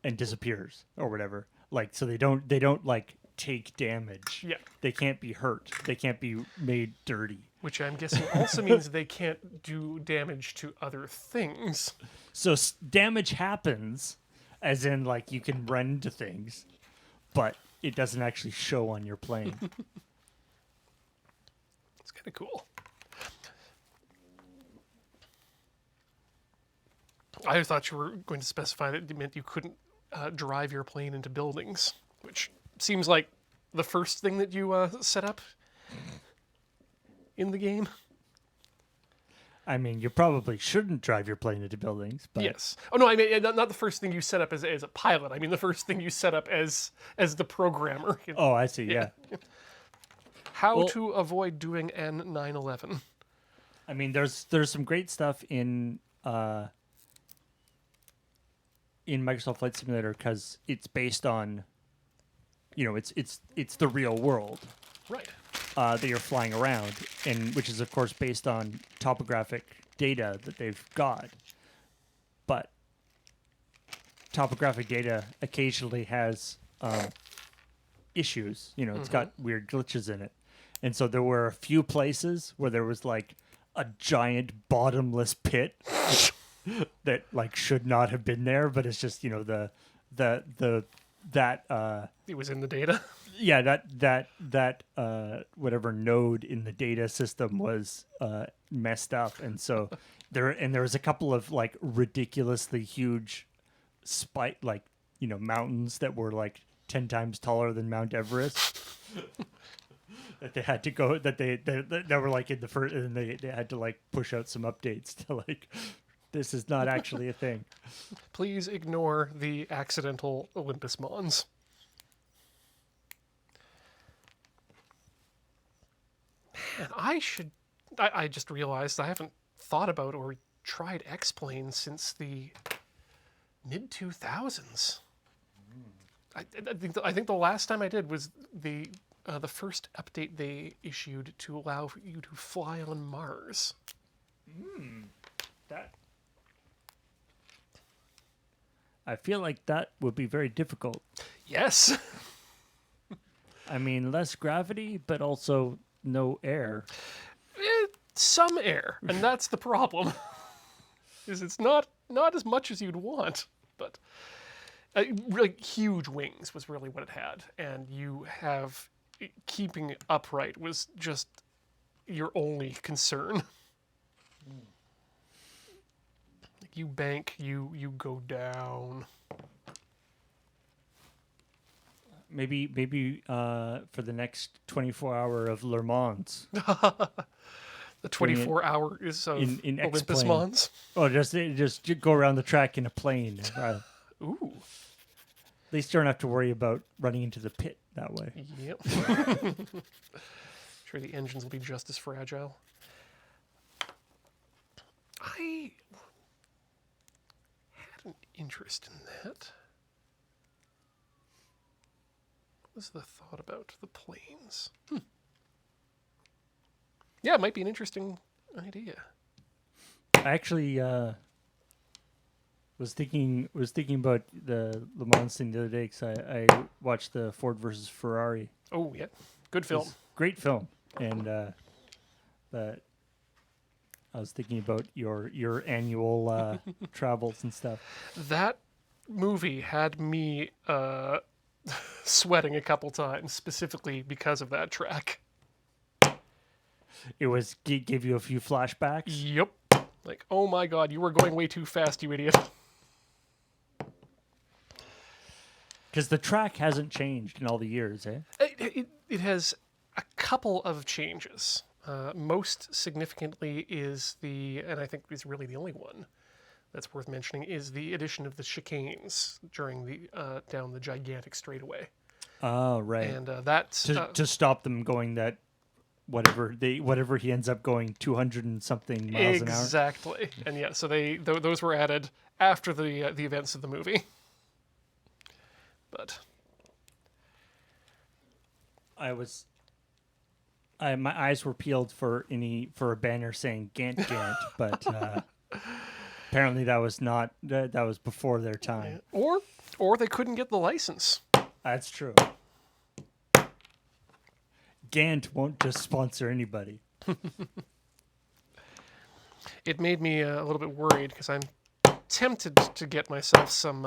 and disappears or whatever. Like, so they don't like take damage. Yeah. They can't be hurt. They can't be made dirty. Which I'm guessing also means they can't do damage to other things. So damage happens, as in like you can run into things, but it doesn't actually show on your plane. It's kind of cool. I thought you were going to specify that it meant you couldn't drive your plane into buildings, which seems like the first thing that you set up in the game. I mean, you probably shouldn't drive your plane into buildings, but Yes. Oh no, I mean not the first thing you set up as a pilot. I mean the first thing you set up as the programmer. Oh, I see. Yeah. How to avoid doing an 9/11. I mean, there's some great stuff in Microsoft Flight Simulator because it's based on, it's the real world. Right. That you're flying around, and which is of course based on topographic data that they've got. But topographic data occasionally has issues. It's got weird glitches in it, and so there were a few places where there was like a giant bottomless pit that like should not have been there, but it's just that It was in the data. yeah, that whatever node in the data system was messed up, and so there was a couple of like ridiculously huge mountains that were like 10 times taller than Mount Everest that they had to go that they were like in the first, and they had to like push out some updates to like this is not actually a thing. Please ignore the accidental Olympus Mons. Man, I just realized I haven't thought about or tried X-Plane since the mid-2000s. I think the last time I did was the first update they issued to allow you to fly on Mars. That I feel like that would be very difficult. Yes. I mean, less gravity, but also no air. Some air, and that's the problem. Is it's not as much as you'd want, but really huge wings was really what it had, and you have keeping it upright was just your only concern. You bank, you go down. Maybe for the next 24-hour of Le Mans. The 24-hour is of in Olympus X-Plane. Mons. Oh, just go around the track in a plane. Ooh. At least you don't have to worry about running into the pit that way. Yep. Sure, the engines will be just as fragile. I had an interest in that. What was the thought about the planes? Yeah, it might be an interesting idea. I actually was thinking about the Le Mans thing the other day because I watched the Ford versus Ferrari. Oh, yeah. Good film. Great film, and but I was thinking about your annual travels and stuff. That movie had me sweating a couple times, specifically because of that track. It was gave you a few flashbacks. Yep. Like, oh my god, you were going way too fast, you idiot. Because the track hasn't changed in all the years, eh? It has a couple of changes. Most significantly is and I think is really the only one that's worth mentioning, is the addition of the chicanes during the down the gigantic straightaway. Oh, right. And that's to stop them going that whatever he ends up going 200 and something miles an hour. Exactly. And yeah, so those were added after the events of the movie. But my eyes were peeled for a banner saying Gant Gant, but apparently that was not that was before their time. Or they couldn't get the license. That's true. Gant won't just sponsor anybody. It made me a little bit worried because I'm tempted to get myself some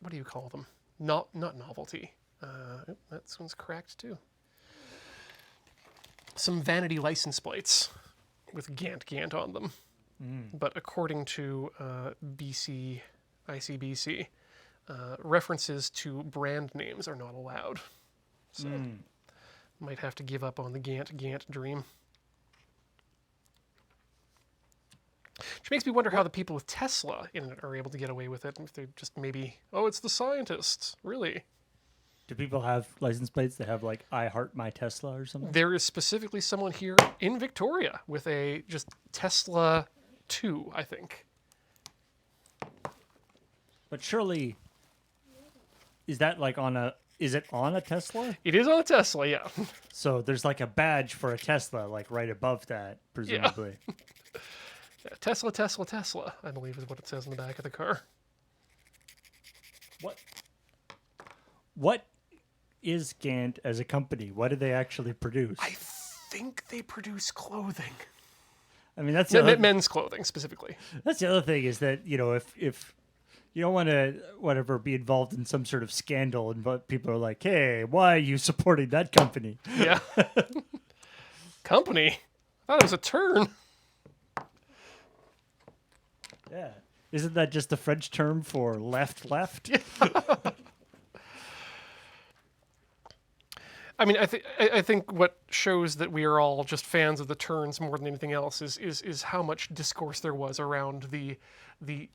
what do you call them? Not novelty. That one's cracked too. Some vanity license plates with Gant on them. But according to ICBC, references to brand names are not allowed. So might have to give up on the Gant dream. Which makes me wonder how the people with Tesla in it are able to get away with it. If they're just maybe, oh, it's the scientists. Really? Do people have license plates that have like "I heart my Tesla" or something? There is specifically someone here in Victoria with a just Tesla 2, I think. But surely, is that like is it on a Tesla? It is on a Tesla, yeah. So there's like a badge for a Tesla, like right above that, presumably. Yeah, Tesla, I believe is what it says in the back of the car. What is Gant as a company? What do they actually produce? I think they produce clothing. I mean, that's Men's clothing, specifically. That's the other thing is that, if you don't want to, be involved in some sort of scandal and people are like, hey, why are you supporting that company? Yeah. Company? I thought it was a turn. Yeah. Isn't that just the French term for left? Yeah. I mean, I think what shows that we are all just fans of the turns more than anything else is how much discourse there was around the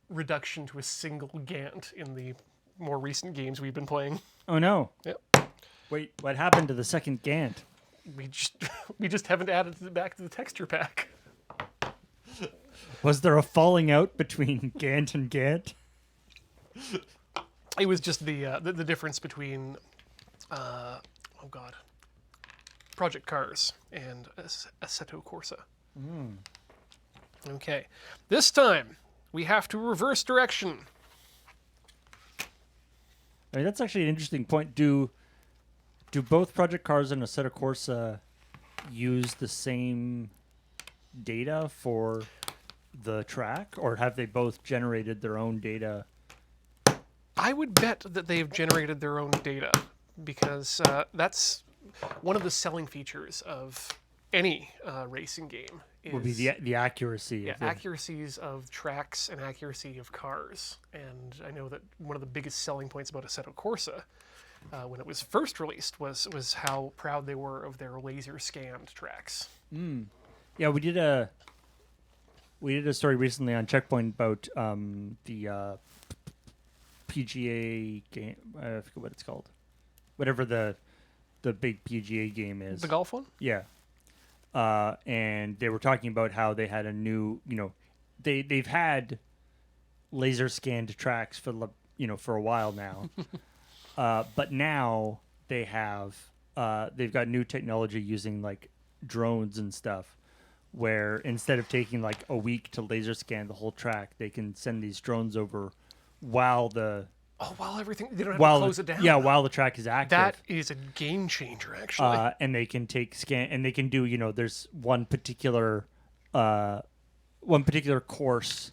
reduction to a single Gant in the more recent games we've been playing. Oh no! Yep. Wait, what happened to the second Gant? We just haven't added it back to the texture pack. Was there a falling out between Gant and Gant? It was just the difference between Project Cars and Assetto Corsa. Okay, this time we have to reverse direction. I mean, that's actually an interesting point. Do both Project Cars and Assetto Corsa use the same data for the track, or have they both generated their own data? I would bet that they've generated their own data because that's one of the selling features of any racing game. Would be the accuracy. Yeah, of the, accuracies of tracks and accuracy of cars. And I know that one of the biggest selling points about Assetto Corsa, when it was first released, was how proud they were of their laser scanned tracks. Yeah, we did a story recently on Checkpoint about the PGA game. I forget what it's called. Whatever the big PGA game is. The golf one? Yeah. And they were talking about how they had a new, they've had laser scanned tracks for a while now. But now they've got new technology using like drones and stuff, where instead of taking like a week to laser scan the whole track, they can send these drones over while while everything, they don't have to close it down. Yeah, while the track is active. That is a game changer, actually. And they can and they can do, there's one particular course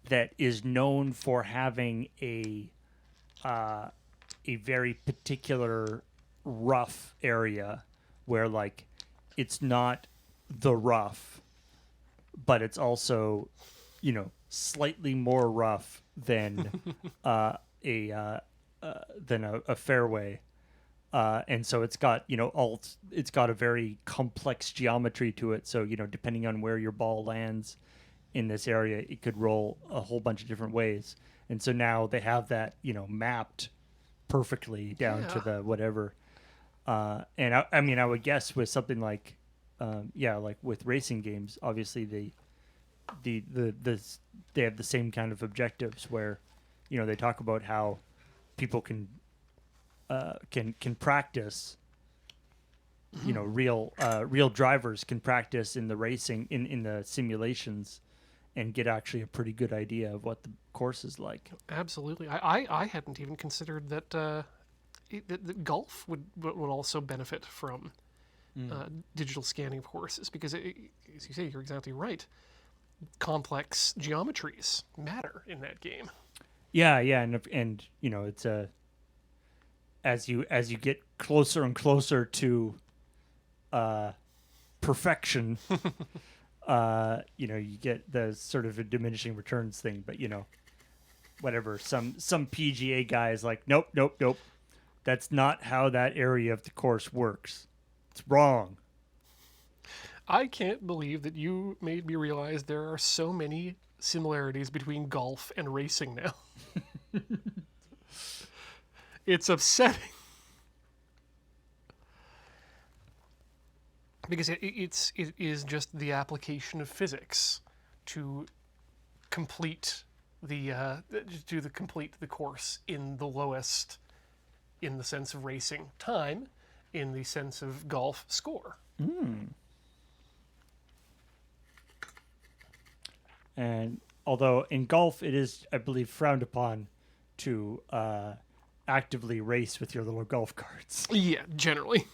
that is known for having a very particular rough area where like it's not the rough, but it's also, slightly more rough than a fairway, and so it's got it's got a very complex geometry to it. So depending on where your ball lands in this area, it could roll a whole bunch of different ways. And so now they have that mapped perfectly down to the whatever. And I would guess with something like like with racing games, obviously they have the same kind of objectives where they talk about how people can practice, real drivers can practice in the racing in the simulations and get actually a pretty good idea of what the course is like. Absolutely. I hadn't even considered that that golf would also benefit from digital scanning of courses, because as you say, you're exactly right. Complex geometries matter in that game. Yeah, and it's as you get closer and closer to perfection, you get the sort of a diminishing returns thing. But whatever, some PGA guy is like, nope, that's not how that area of the course works. It's wrong. I can't believe that you made me realize there are so many similarities between golf and racing now. It's upsetting. Because it is just the application of physics to complete the course in the lowest, in the sense of racing, time, in the sense of golf, score. And although in golf it is, I believe, frowned upon to actively race with your little golf carts. Yeah, generally.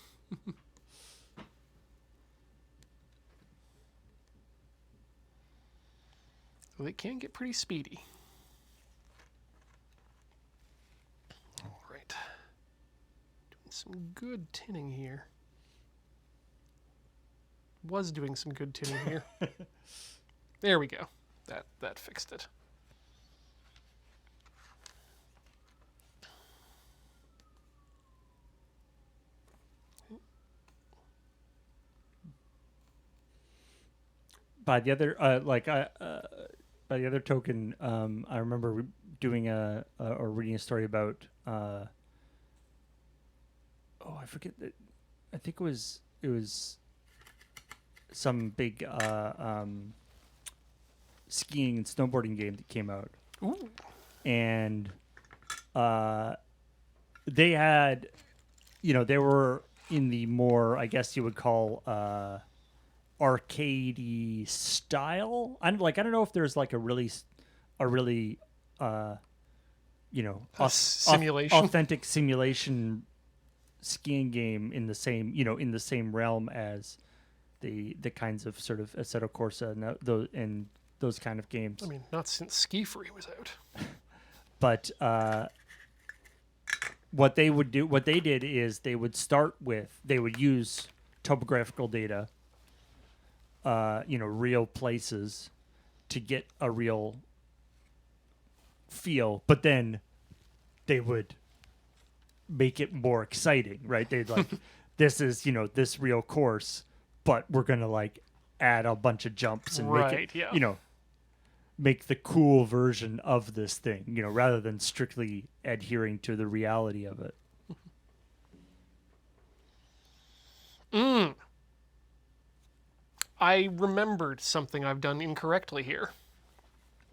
Well, it can get pretty speedy. All right. Doing some good tinning here. Was doing some good tinning here. There we go. That fixed it. By the other, by the other token, I remember doing or reading a story about. I forget that. I think it was some big skiing and snowboarding game that came out. Ooh. And they had, they were in the more, I guess you would call, arcadey style. I don't know if there's like a really Simulation. authentic simulation skiing game in the same realm as the kinds of sort of Assetto Corsa and those kind of games. I mean, not since Ski Free was out. But what they did is they would use topographical data, real places, to get a real feel, but then they would make it more exciting, right? They'd like, this is, this real course, but we're going to like add a bunch of jumps and make it, make the cool version of this thing, rather than strictly adhering to the reality of it. I remembered something I've done incorrectly here.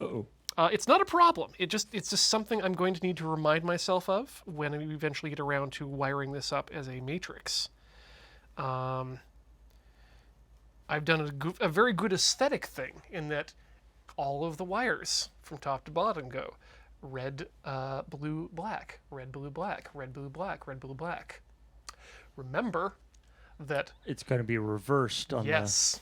Uh-oh. It's not a problem. It's just something I'm going to need to remind myself of when we eventually get around to wiring this up as a matrix. I've done a very good aesthetic thing in that all of the wires from top to bottom go red, blue, black, red, blue, black, red, blue, black, red, blue, black. Remember that it's going to be reversed on yes.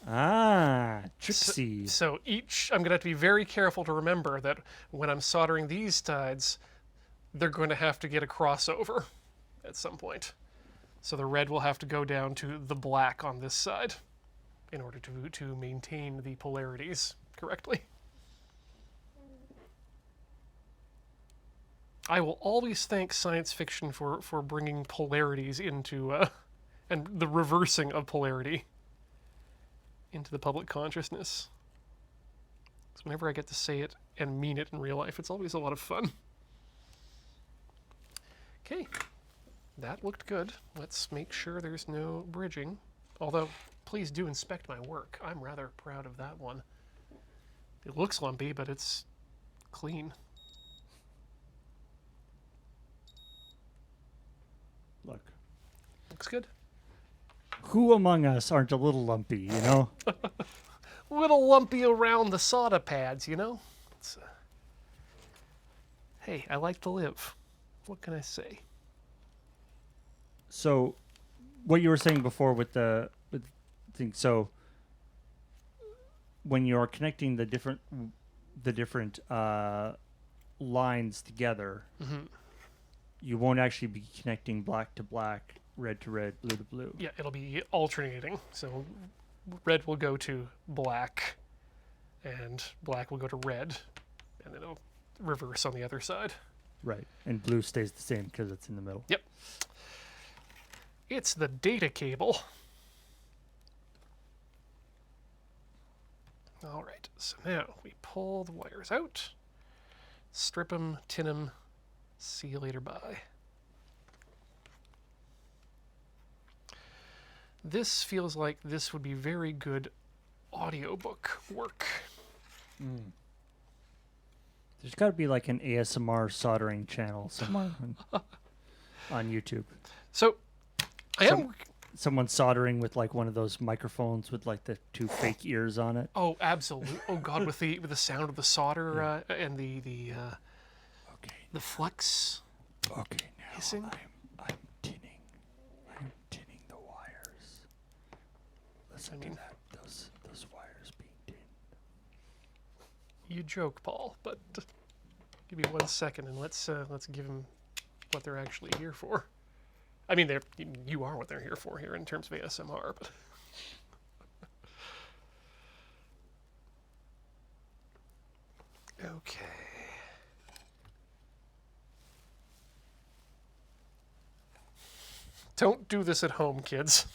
Tricksy. So I'm going to have to be very careful to remember that when I'm soldering these sides, they're going to have to get a crossover at some point. So the red will have to go down to the black on this side in order to maintain the polarities correctly. I will always thank science fiction for bringing polarities into and the reversing of polarity into the public consciousness. So whenever I get to say it and mean it in real life, it's always a lot of fun. Okay, that looked good. Let's make sure there's no bridging. Although, please do inspect my work. I'm rather proud of that one. It looks lumpy, but it's clean. Look. Looks good. Who among us aren't a little lumpy, Little lumpy around the soda pads, It's, hey, I like to live. What can I say? So, what you were saying before with the thing. So, when you're connecting the different lines together, you won't actually be connecting black to black, red to red, blue to blue. Yeah, it'll be alternating. So red will go to black, and black will go to red, and then it'll reverse on the other side. Right, and blue stays the same because it's in the middle. Yep. It's the data cable. All right, so now we pull the wires out, strip them, tin them, see you later, bye. This feels like this would be very good audiobook work. There's got to be like an ASMR soldering channel somewhere on YouTube. So, someone soldering with like one of those microphones with like the two fake ears on it. Oh, absolutely! Oh God, with the sound of the solder and the flux. Okay, now hissing. I'm tinning the wires. Listen to that. Those wires being tinned. You joke, Paul, but give me 1 second and let's give them what they're actually here for. I mean, you are what they're here for here in terms of ASMR, but. Okay. Don't do this at home, kids.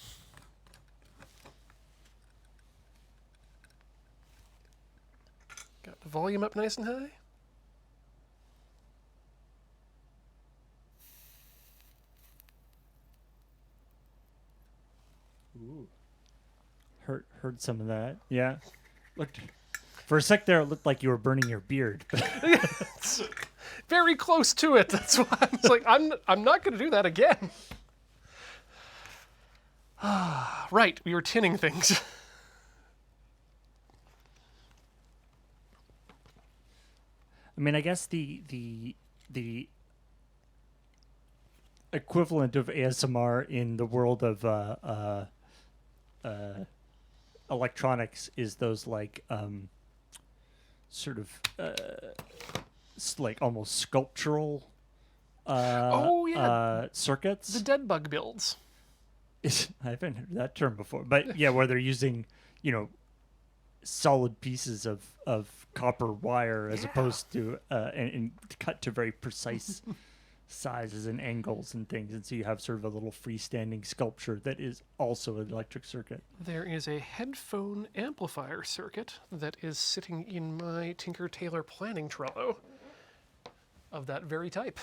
Got the volume up nice and high. Ooh. Heard some of that. Yeah. Looked for a sec there. It looked like you were burning your beard. It's very close to it. That's why I was like, I'm not going to do that again. Right, we were tinning things. I mean, I guess the the equivalent of ASMR in the world of electronics is those like sort of like almost sculptural Oh, yeah. circuits. The dead bug builds. I haven't heard that term before, but yeah, where they're using, solid pieces of copper wire as opposed to and cut to very precise sizes and angles and things, and so you have sort of a little freestanding sculpture that is also an electric circuit. There is a headphone amplifier circuit that is sitting in my Tinker Tailor planning Trello of that very type.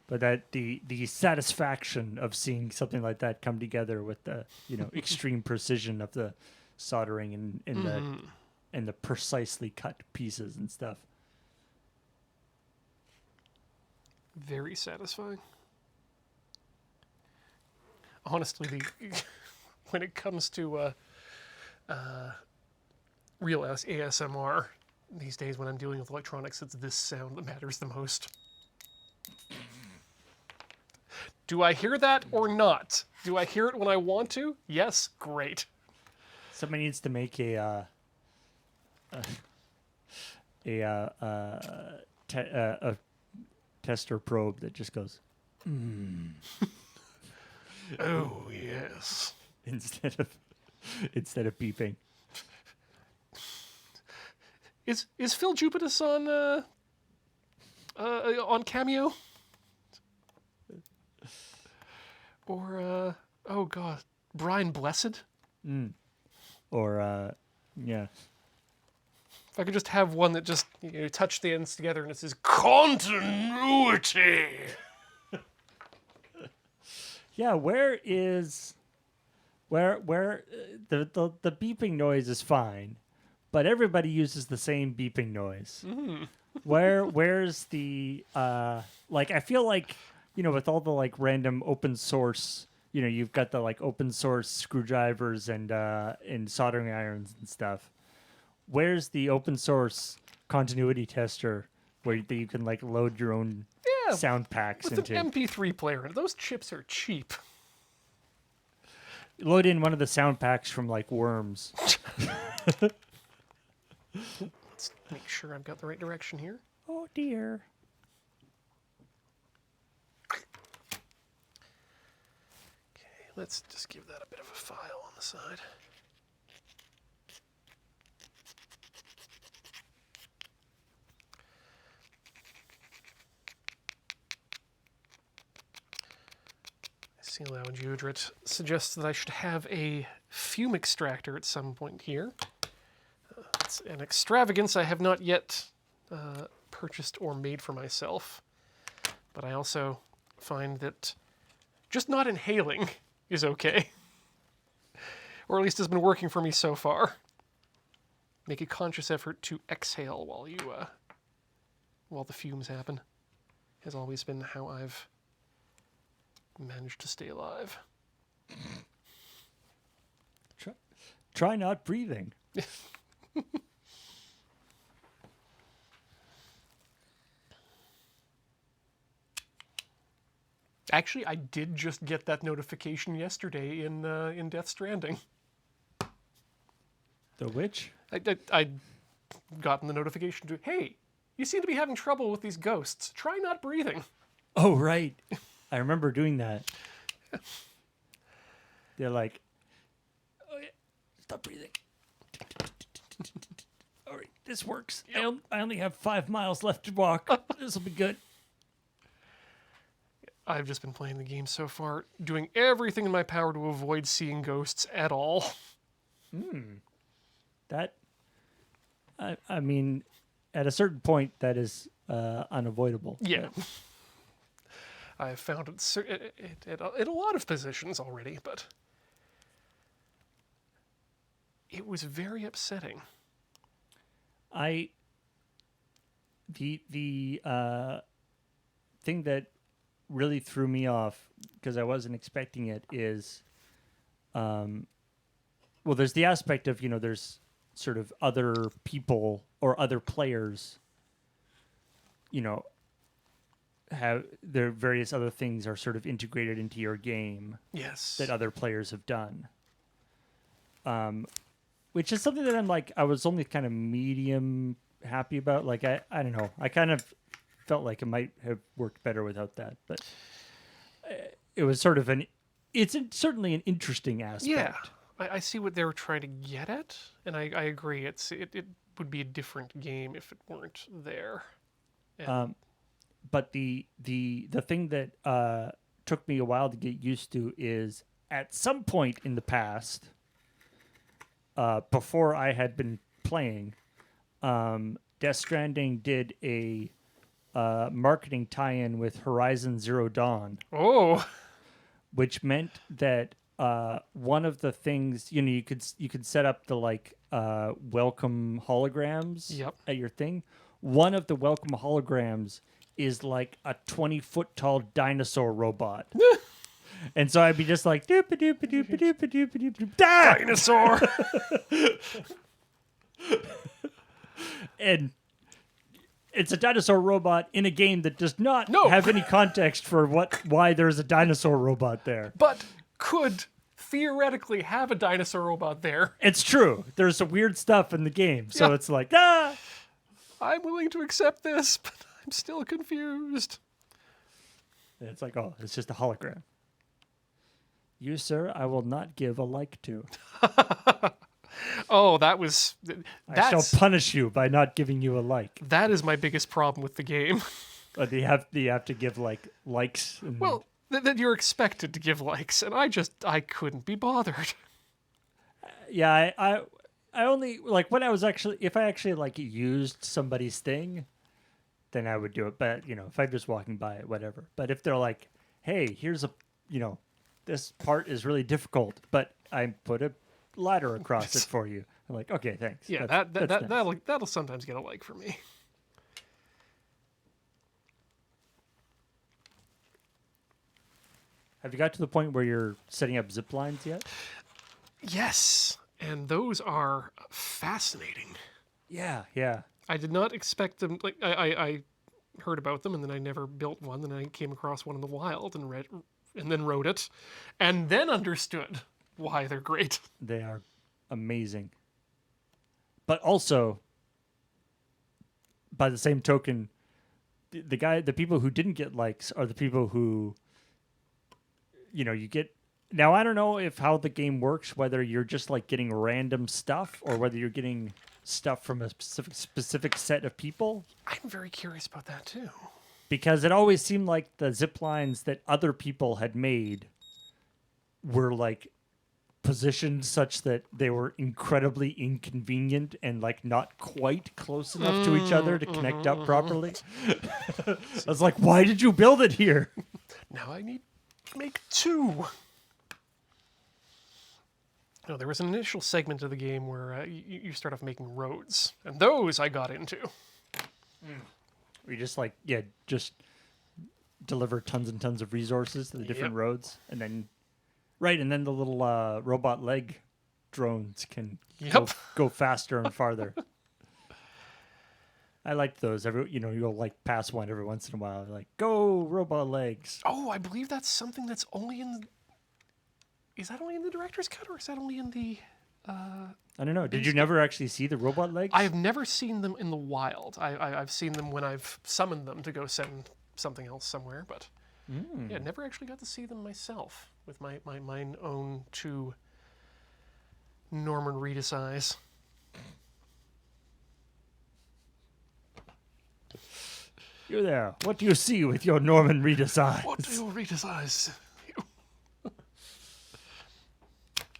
But that the satisfaction of seeing something like that come together with the extreme precision of the soldering and the precisely cut pieces and stuff. Very satisfying. Honestly, when it comes to real ASMR these days, when I'm dealing with electronics, it's this sound that matters the most. Do I hear that or not? Do I hear it when I want to? Yes, great. Somebody needs to make a tester probe that just goes Oh, yes. instead of beeping. Is Phil Jupitus on Cameo? Or oh god, Brian Blessed? Or yeah. If I could just have one that just touch the ends together and it says continuity. Yeah, where the beeping noise is fine, but everybody uses the same beeping noise. Where's the like I feel like with all the like random open source, you've got the like open source screwdrivers and soldering irons and stuff. Where's the open source continuity tester where you can like load your own sound packs with into? an MP3 player. Those chips are cheap. Load in one of the sound packs from like Worms. Let's make sure I've got the right direction here. Oh dear. Let's just give that a bit of a file on the side. I see Lounge Udrit suggests that I should have a fume extractor at some point here. It's an extravagance I have not yet purchased or made for myself. But I also find that just not inhaling is okay. Or at least has been working for me so far. Make a conscious effort to exhale while the fumes happen. Has always been how I've managed to stay alive. Try not breathing. Actually, I did just get that notification yesterday in Death Stranding. The which? I'd gotten the notification to, hey, you seem to be having trouble with these ghosts. Try not breathing. Oh, right. I remember doing that. They're like, oh, yeah. Stop breathing. All right, this works. Yep. I only have 5 miles left to walk. This will be good. I've just been playing the game so far, doing everything in my power to avoid seeing ghosts at all. That, I mean, at a certain point, that is unavoidable. Yeah. I've found it at a lot of positions already, but it was very upsetting. The thing that really threw me off because I wasn't expecting it is, well, there's the aspect of there's sort of other people or other players you know, have their various other things are sort of integrated into your game Yes. that other players have done. Which is something that I was only kind of medium happy about. Like, I don't know. I kind of felt like it might have worked better without that, but it was sort of certainly an interesting aspect. Yeah, I see what they were trying to get at, and I agree. It would be a different game if it weren't there. And But the thing that took me a while to get used to is at some point in the past, before I had been playing, Death Stranding did a marketing tie-in with Horizon Zero Dawn, oh, which meant that one of the things you could set up the welcome holograms Yep. at your thing. One of the welcome holograms is like a 20-foot tall dinosaur robot. And so I'd be just like doop doop doop doop doop doop dinosaur. And it's a dinosaur robot in a game that does not No. have any context for why there's a dinosaur robot there. But could theoretically have a dinosaur robot there. It's true. There's some weird stuff in the game. So Yeah. it's like, ah! I'm willing to accept this, but I'm still confused. And it's like, oh, it's just a hologram. You, sir, I will not give a like to. Oh, I shall punish you by not giving you a like. that is my biggest problem with the game. But you have to give likes. And, Well, that you're expected to give likes, and I couldn't be bothered. yeah, I only when I was if I actually used somebody's thing, then I would do it. But if I'm just walking by it, whatever. But if they're like, hey, here's this part is really difficult, but I put a ladder across it for you. I'm like, okay, thanks. Yeah, That's nice. that'll sometimes get a like for me. Have you got to the point where you're setting up zip lines yet? Yes, and those are fascinating. Yeah, yeah. I did not expect them. Like I heard about them, and then I never built one. Then I came across one in the wild and then wrote it, and then understood why they're great. They are amazing. But also, by the same token, the people who didn't get likes are the people who, you get. Now, I don't know how the game works, whether you're just getting random stuff or whether you're getting stuff from a specific set of people. I'm very curious about that too. Because it always seemed like the zip lines that other people had made were positioned such that they were incredibly inconvenient and not quite close enough to each other to connect up properly. I was like, why did you build it here? Now I need to make two. No, there was an initial segment of the game where you start off making roads, and those I got into. We just just deliver tons and tons of resources to the different Yep. roads, and then the little robot leg drones can Yep. go faster and farther. I liked those. You'll pass one every once in a while. Go robot legs. Oh, I believe that's something that's only in the... Is that only in the director's cut, or is that only in the... I don't know. Did you never actually see the robot legs? I have never seen them in the wild. I've seen them when I've summoned them to go send something else somewhere, but yeah, never actually got to see them myself with mine own two Norman Reedus eyes. You there. What do you see with your Norman Reedus eyes? What do your Reedus eyes?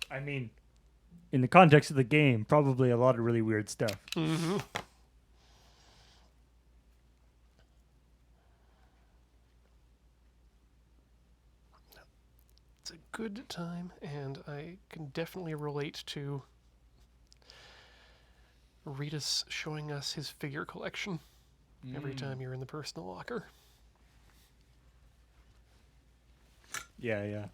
I mean, in the context of the game, probably a lot of really weird stuff. Mm-hmm. It's a good time, and I can definitely relate to Reedus showing us his figure collection every time you're in the personal locker. Yeah, yeah.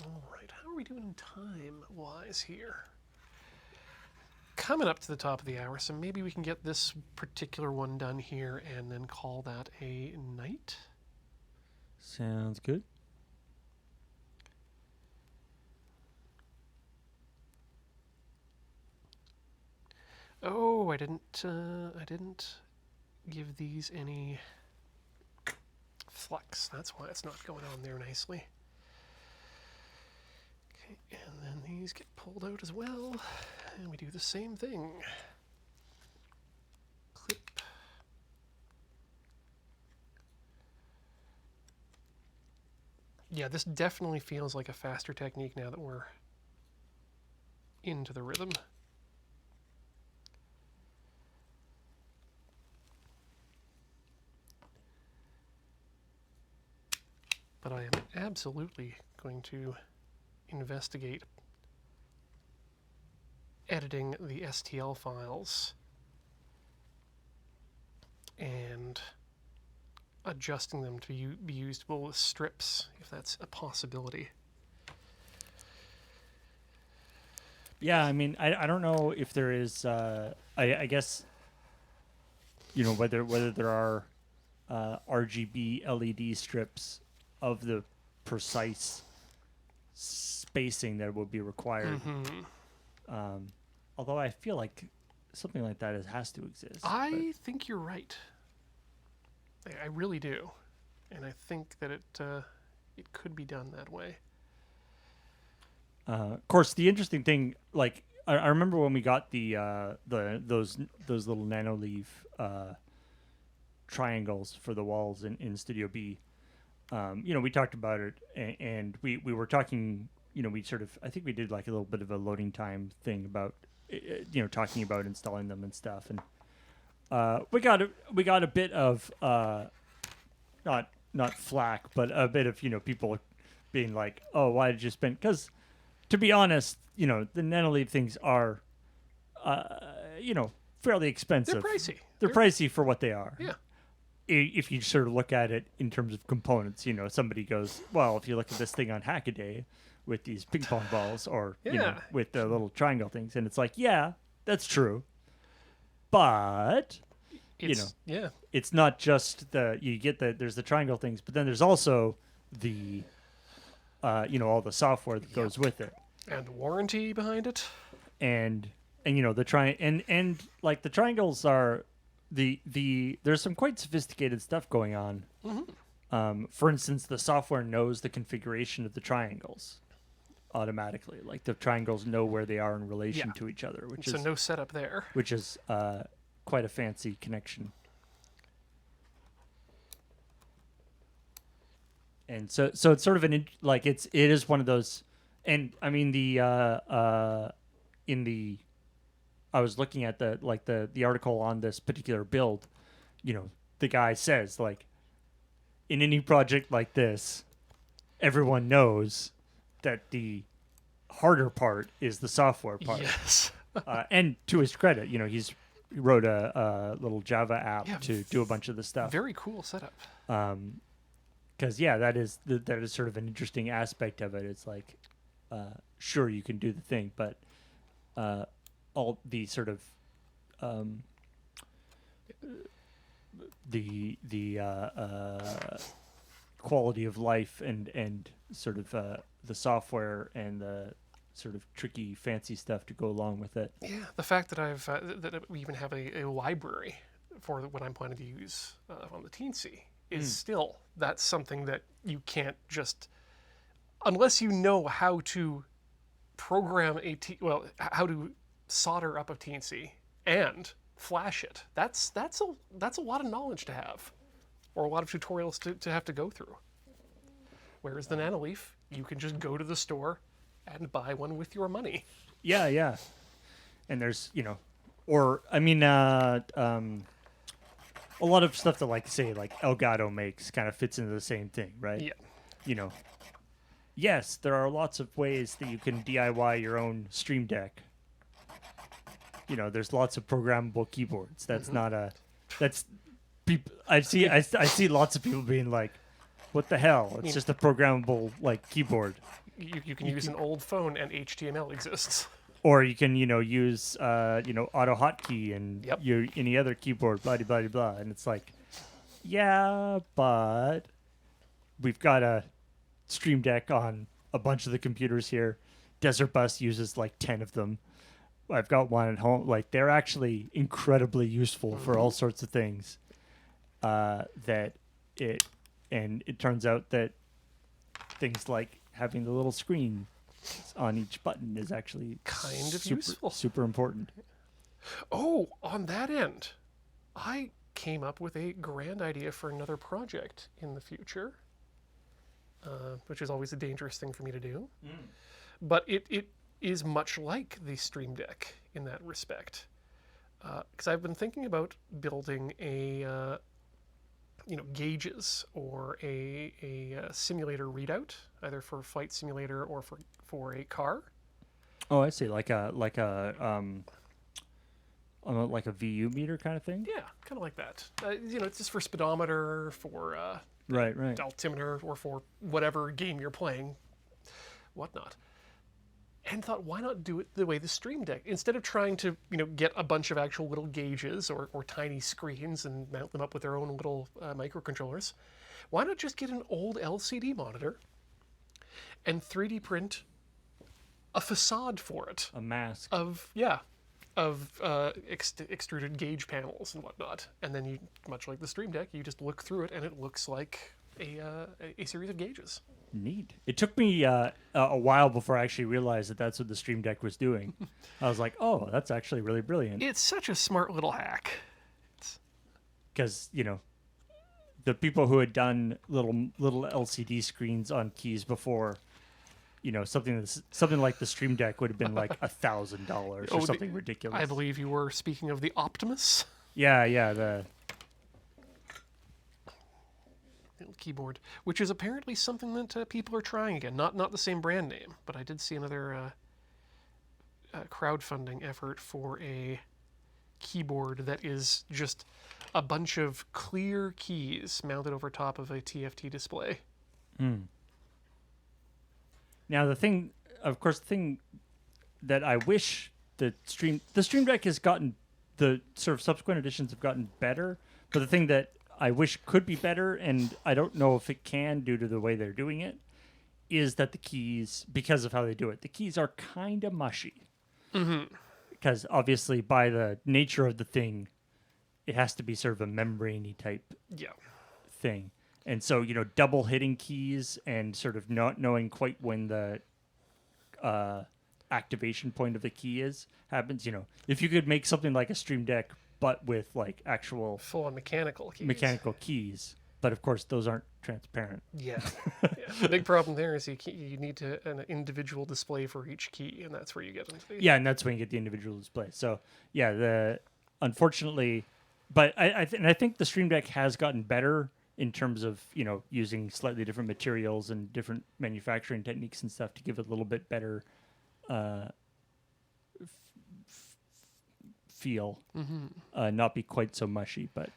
All All right, how are we doing time-wise here? coming up to the top of the hour, so maybe we can get this particular one done here and then call that a night. Sounds good. Oh, I didn't give these any flex. That's why it's not going on there nicely. Okay, and then these get pulled out as well, and we do the same thing. Clip. Yeah, this definitely feels like a faster technique now that we're into the rhythm. But I am absolutely going to investigate editing the STL files and adjusting them to be usable with strips, if that's a possibility. Yeah, I mean, I don't know if there is. I guess, you know, whether there are RGB LED strips of the precise spacing that would be required. Although I feel like something like that has to exist. I think you're right. I really do, and I think that it could be done that way. Of course, the interesting thing, like I remember when we got those little nanoleaf triangles for the walls in Studio B. You know, we talked about it, and we were talking. You know, we sort of, I think we did like a little bit of a loading time thing about, you know, talking about installing them and stuff, and we got a bit of not flack, but a bit of, you know, people being like, oh, why did you spend? Because to be honest, you know, the nanoleaf things are, you know, fairly expensive. They're pricey. They're pricey for what they are. Yeah. If you sort of look at it in terms of components, you know, somebody goes, well, if you look at this thing on Hackaday with these ping pong balls or, you know, with the little triangle things, and it's like, yeah, that's true. But, you know, it's not just there's the triangle things, but then there's also the, you know, all the software that goes with it. And warranty behind it. And you know, and like the triangles are, there's some quite sophisticated stuff going on. For instance, the software knows the configuration of the triangles automatically. Like the triangles know where they are in relation to each other, which is no setup there. Which is quite a fancy connection. And so it's sort of it is one of those, and I mean I was looking at the article on this particular build, you know, the guy says, like, in any project like this, everyone knows that the harder part is the software part. Yes. And to his credit, you know, he wrote a little Java app to do a bunch of the stuff. Very cool setup. Because that is sort of an interesting aspect of it. It's like, sure, you can do the thing, but all the sort of the quality of life and sort of the software and the sort of tricky, fancy stuff to go along with it. Yeah, the fact that that we even have a library for what I'm planning to use on the Teensy is still, that's something that you can't just, unless you know how to program how to solder up a Teensy and flash it. That's a lot of knowledge to have, or a lot of tutorials to have to go through. Whereas the Nanoleaf, you can just go to the store and buy one with your money. Yeah. And there's, you know, or I mean, a lot of stuff that, like, say, like Elgato makes kind of fits into the same thing, right? Yeah. You know, yes, there are lots of ways that you can DIY your own Stream Deck. You know, there's lots of programmable keyboards. That's not a, that's people. I see lots of people being like, "What the hell? It's just a programmable like keyboard." You can use an old phone and HTML exists. Or you can, use, auto hotkey and Yep. any other keyboard, blah, blah, blah, blah. And it's like, yeah, but we've got a Stream Deck on a bunch of the computers here. Desert Bus uses like 10 of them. I've got one at home. Like, they're actually incredibly useful for all sorts of things. And it turns out that things like having the little screen on each button is actually Kind of useful. super important. Oh, on that end, I came up with a grand idea for another project in the future, which is always a dangerous thing for me to do. But it is much like the Stream Deck in that respect. Because I've been thinking about building a, gauges or a simulator readout, either for Flight Simulator or for a car. Oh, I see. Like a VU meter kind of thing. Yeah, kind of like that. It's just for speedometer, for Right. altimeter, or for whatever game you're playing, whatnot. And thought, why not do it the way the Stream Deck? Instead of trying to, get a bunch of actual little gauges or tiny screens and mount them up with their own little microcontrollers, why not just get an old LCD monitor and 3D print a facade for it A mask. of extruded gauge panels and whatnot, and then you, much like the Stream Deck, you just look through it and it looks like a series of gauges. Neat. It took me a while before I actually realized that that's what the Stream Deck was doing. I was like, oh, that's actually really brilliant. It's such a smart little hack. Because, the people who had done little LCD screens on keys before, something like the Stream Deck would have been like $1,000 or something ridiculous. I believe you were speaking of the Optimus Yeah, the keyboard, which is apparently something that people are trying again. Not the same brand name, but I did see another crowdfunding effort for a keyboard that is just a bunch of clear keys mounted over top of a TFT display. Now the thing that I wish the Stream Deck has gotten, the sort of subsequent editions have gotten better, but the thing that I wish could be better, and I don't know if it can due to the way they're doing it, is that the keys, because of how they do it, the keys are kind of mushy. Because obviously, by the nature of the thing, it has to be sort of a membrane-y type thing. And so, double hitting keys and sort of not knowing quite when the activation point of the key happens. If you could make something like a Stream Deck, but with like actual full-on mechanical keys. But of course, those aren't transparent. Yeah. The big problem there is you need an individual display for each key, and that's where you get into the... Yeah, and that's when you get the individual display. So yeah, unfortunately, but I think the Stream Deck has gotten better in terms of using slightly different materials and different manufacturing techniques and stuff to give it a little bit better feel, not be quite so mushy, but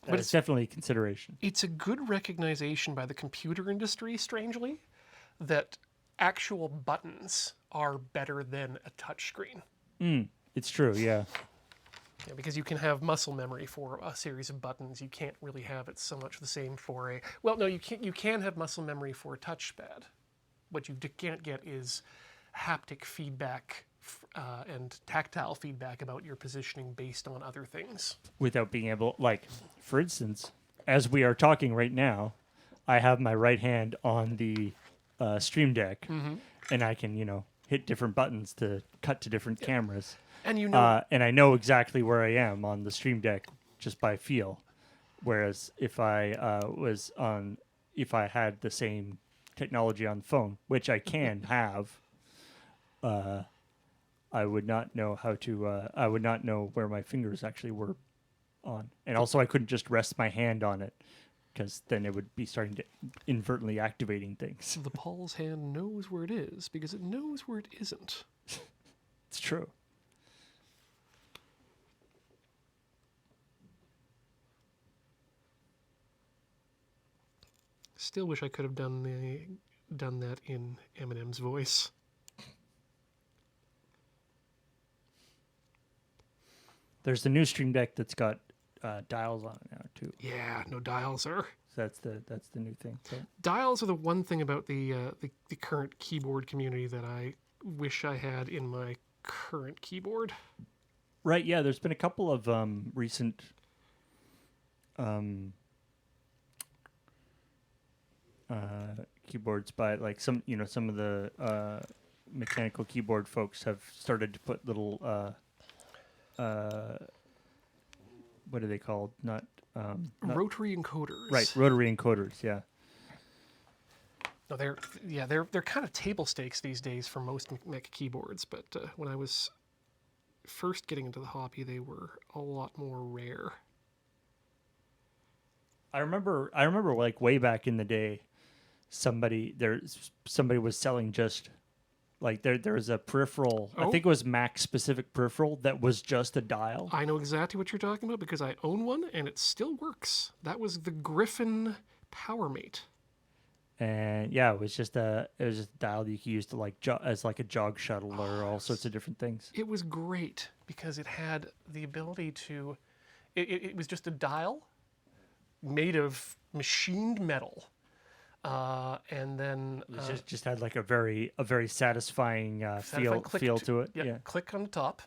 it's definitely a consideration. It's a good recognition by the computer industry, strangely, that actual buttons are better than a touchscreen. It's true, yeah. Yeah, because you can have muscle memory for a series of buttons. You can't really have it so much the same for a... Well, no, you can have muscle memory for a touchpad. What you can't get is haptic feedback and tactile feedback about your positioning based on other things. Without being able... Like, for instance, as we are talking right now, I have my right hand on the Stream Deck, and I can, hit different buttons to cut to different cameras. And and I know exactly where I am on the Stream Deck just by feel. Whereas if I had the same technology on the phone, which I can have, I would not know how to. I would not know where my fingers actually were on, and also I couldn't just rest my hand on it because then it would be starting to inadvertently activating things. The Paul's hand knows where it is because it knows where it isn't. It's true. Still wish I could have done that in Eminem's voice. There's the new Stream Deck that's got dials on it now too. Yeah, no dials are. So that's the new thing. So. Dials are the one thing about the current keyboard community that I wish I had in my current keyboard. Right, yeah, there's been a couple of recent keyboards by like some of the mechanical keyboard folks have started to put little what are they called? Not Rotary encoders. right, rotary encoders, yeah. No, they're kind of table stakes these days for most mech keyboards, but when I was first getting into the hobby, they were a lot more rare. I remember like way back in the day, somebody was selling just like there was a peripheral. Oh. I think it was Mac specific peripheral that was just a dial. I know exactly what you're talking about because I own one and it still works. That was the Griffin PowerMate. And yeah, it was just a dial that you could use to like as like a jog shuttle or all sorts of different things. It was great because it had the ability to. It was just a dial made of machined metal, and then It just had like a very satisfying feel to it. Yeah, Yeah. click on the top,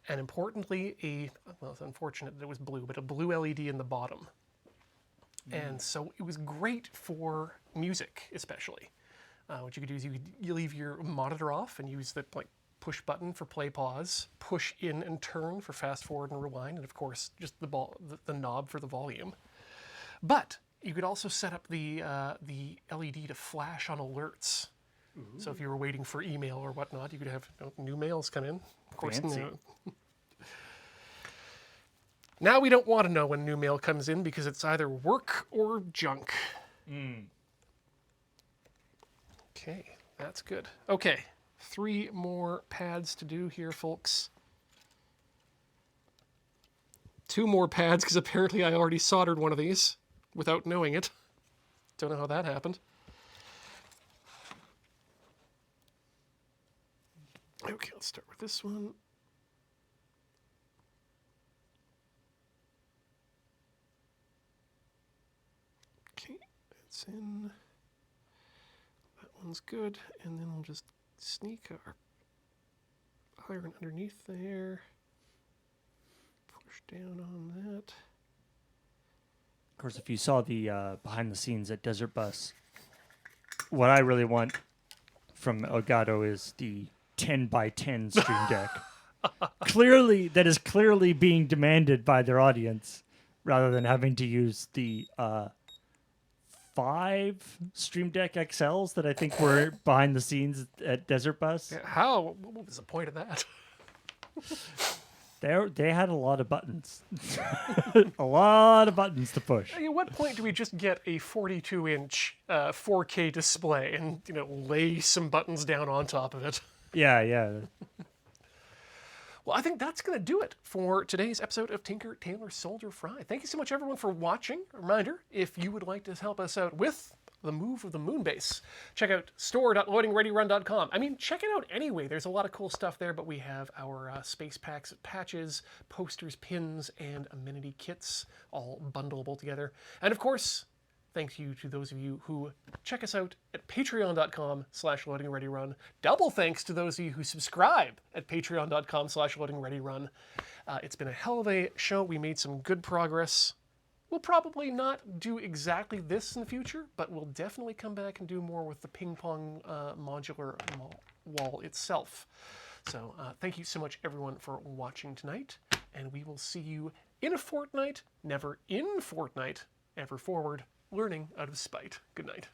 and importantly, it's unfortunate that it was blue, but a blue LED in the bottom. And so it was great for music, especially. What you could do is you leave your monitor off and use the like push button for play pause, push in and turn for fast forward and rewind, and of course just the knob for the volume. But you could also set up the LED to flash on alerts. Ooh. So if you were waiting for email or whatnot, you could have new mails come in. Of course, now we don't want to know when new mail comes in because it's either work or junk. Okay, that's good. Okay, 3 more pads to do here, folks. 2 more pads because apparently I already soldered one of these without knowing it. Don't know how that happened. Okay, let's start with this one. Okay, that's in. That one's good. And then we'll just sneak our iron underneath there. Push down on that. Of course, if you saw the behind the scenes at Desert Bus, what I really want from Elgato is the 10 by 10 Stream Deck. That is clearly being demanded by their audience, rather than having to use the 5 Stream Deck XLs that I think were behind the scenes at Desert Bus. Yeah, how? What was the point of that? They had a lot of buttons. A lot of buttons to push. At what point do we just get a 42-inch 4K display and lay some buttons down on top of it? Yeah. Well, I think that's going to do it for today's episode of Tinker, Tailor, Soldier, Fry. Thank you so much, everyone, for watching. A reminder, if you would like to help us out with the move of the Moonbase, check out store.loadingreadyrun.com. I mean, check it out anyway. There's a lot of cool stuff there, but we have our space packs, patches, posters, pins, and amenity kits all bundleable together. And of course, thank you to those of you who check us out at patreon.com/loadingreadyrun. Double thanks to those of you who subscribe at patreon.com/loadingreadyrun. It's been a hell of a show. We made some good progress. We'll probably not do exactly this in the future, but we'll definitely come back and do more with the ping pong modular wall itself. So thank you so much, everyone, for watching tonight, and we will see you in a fortnight, never in fortnight, ever forward, learning out of spite. Good night.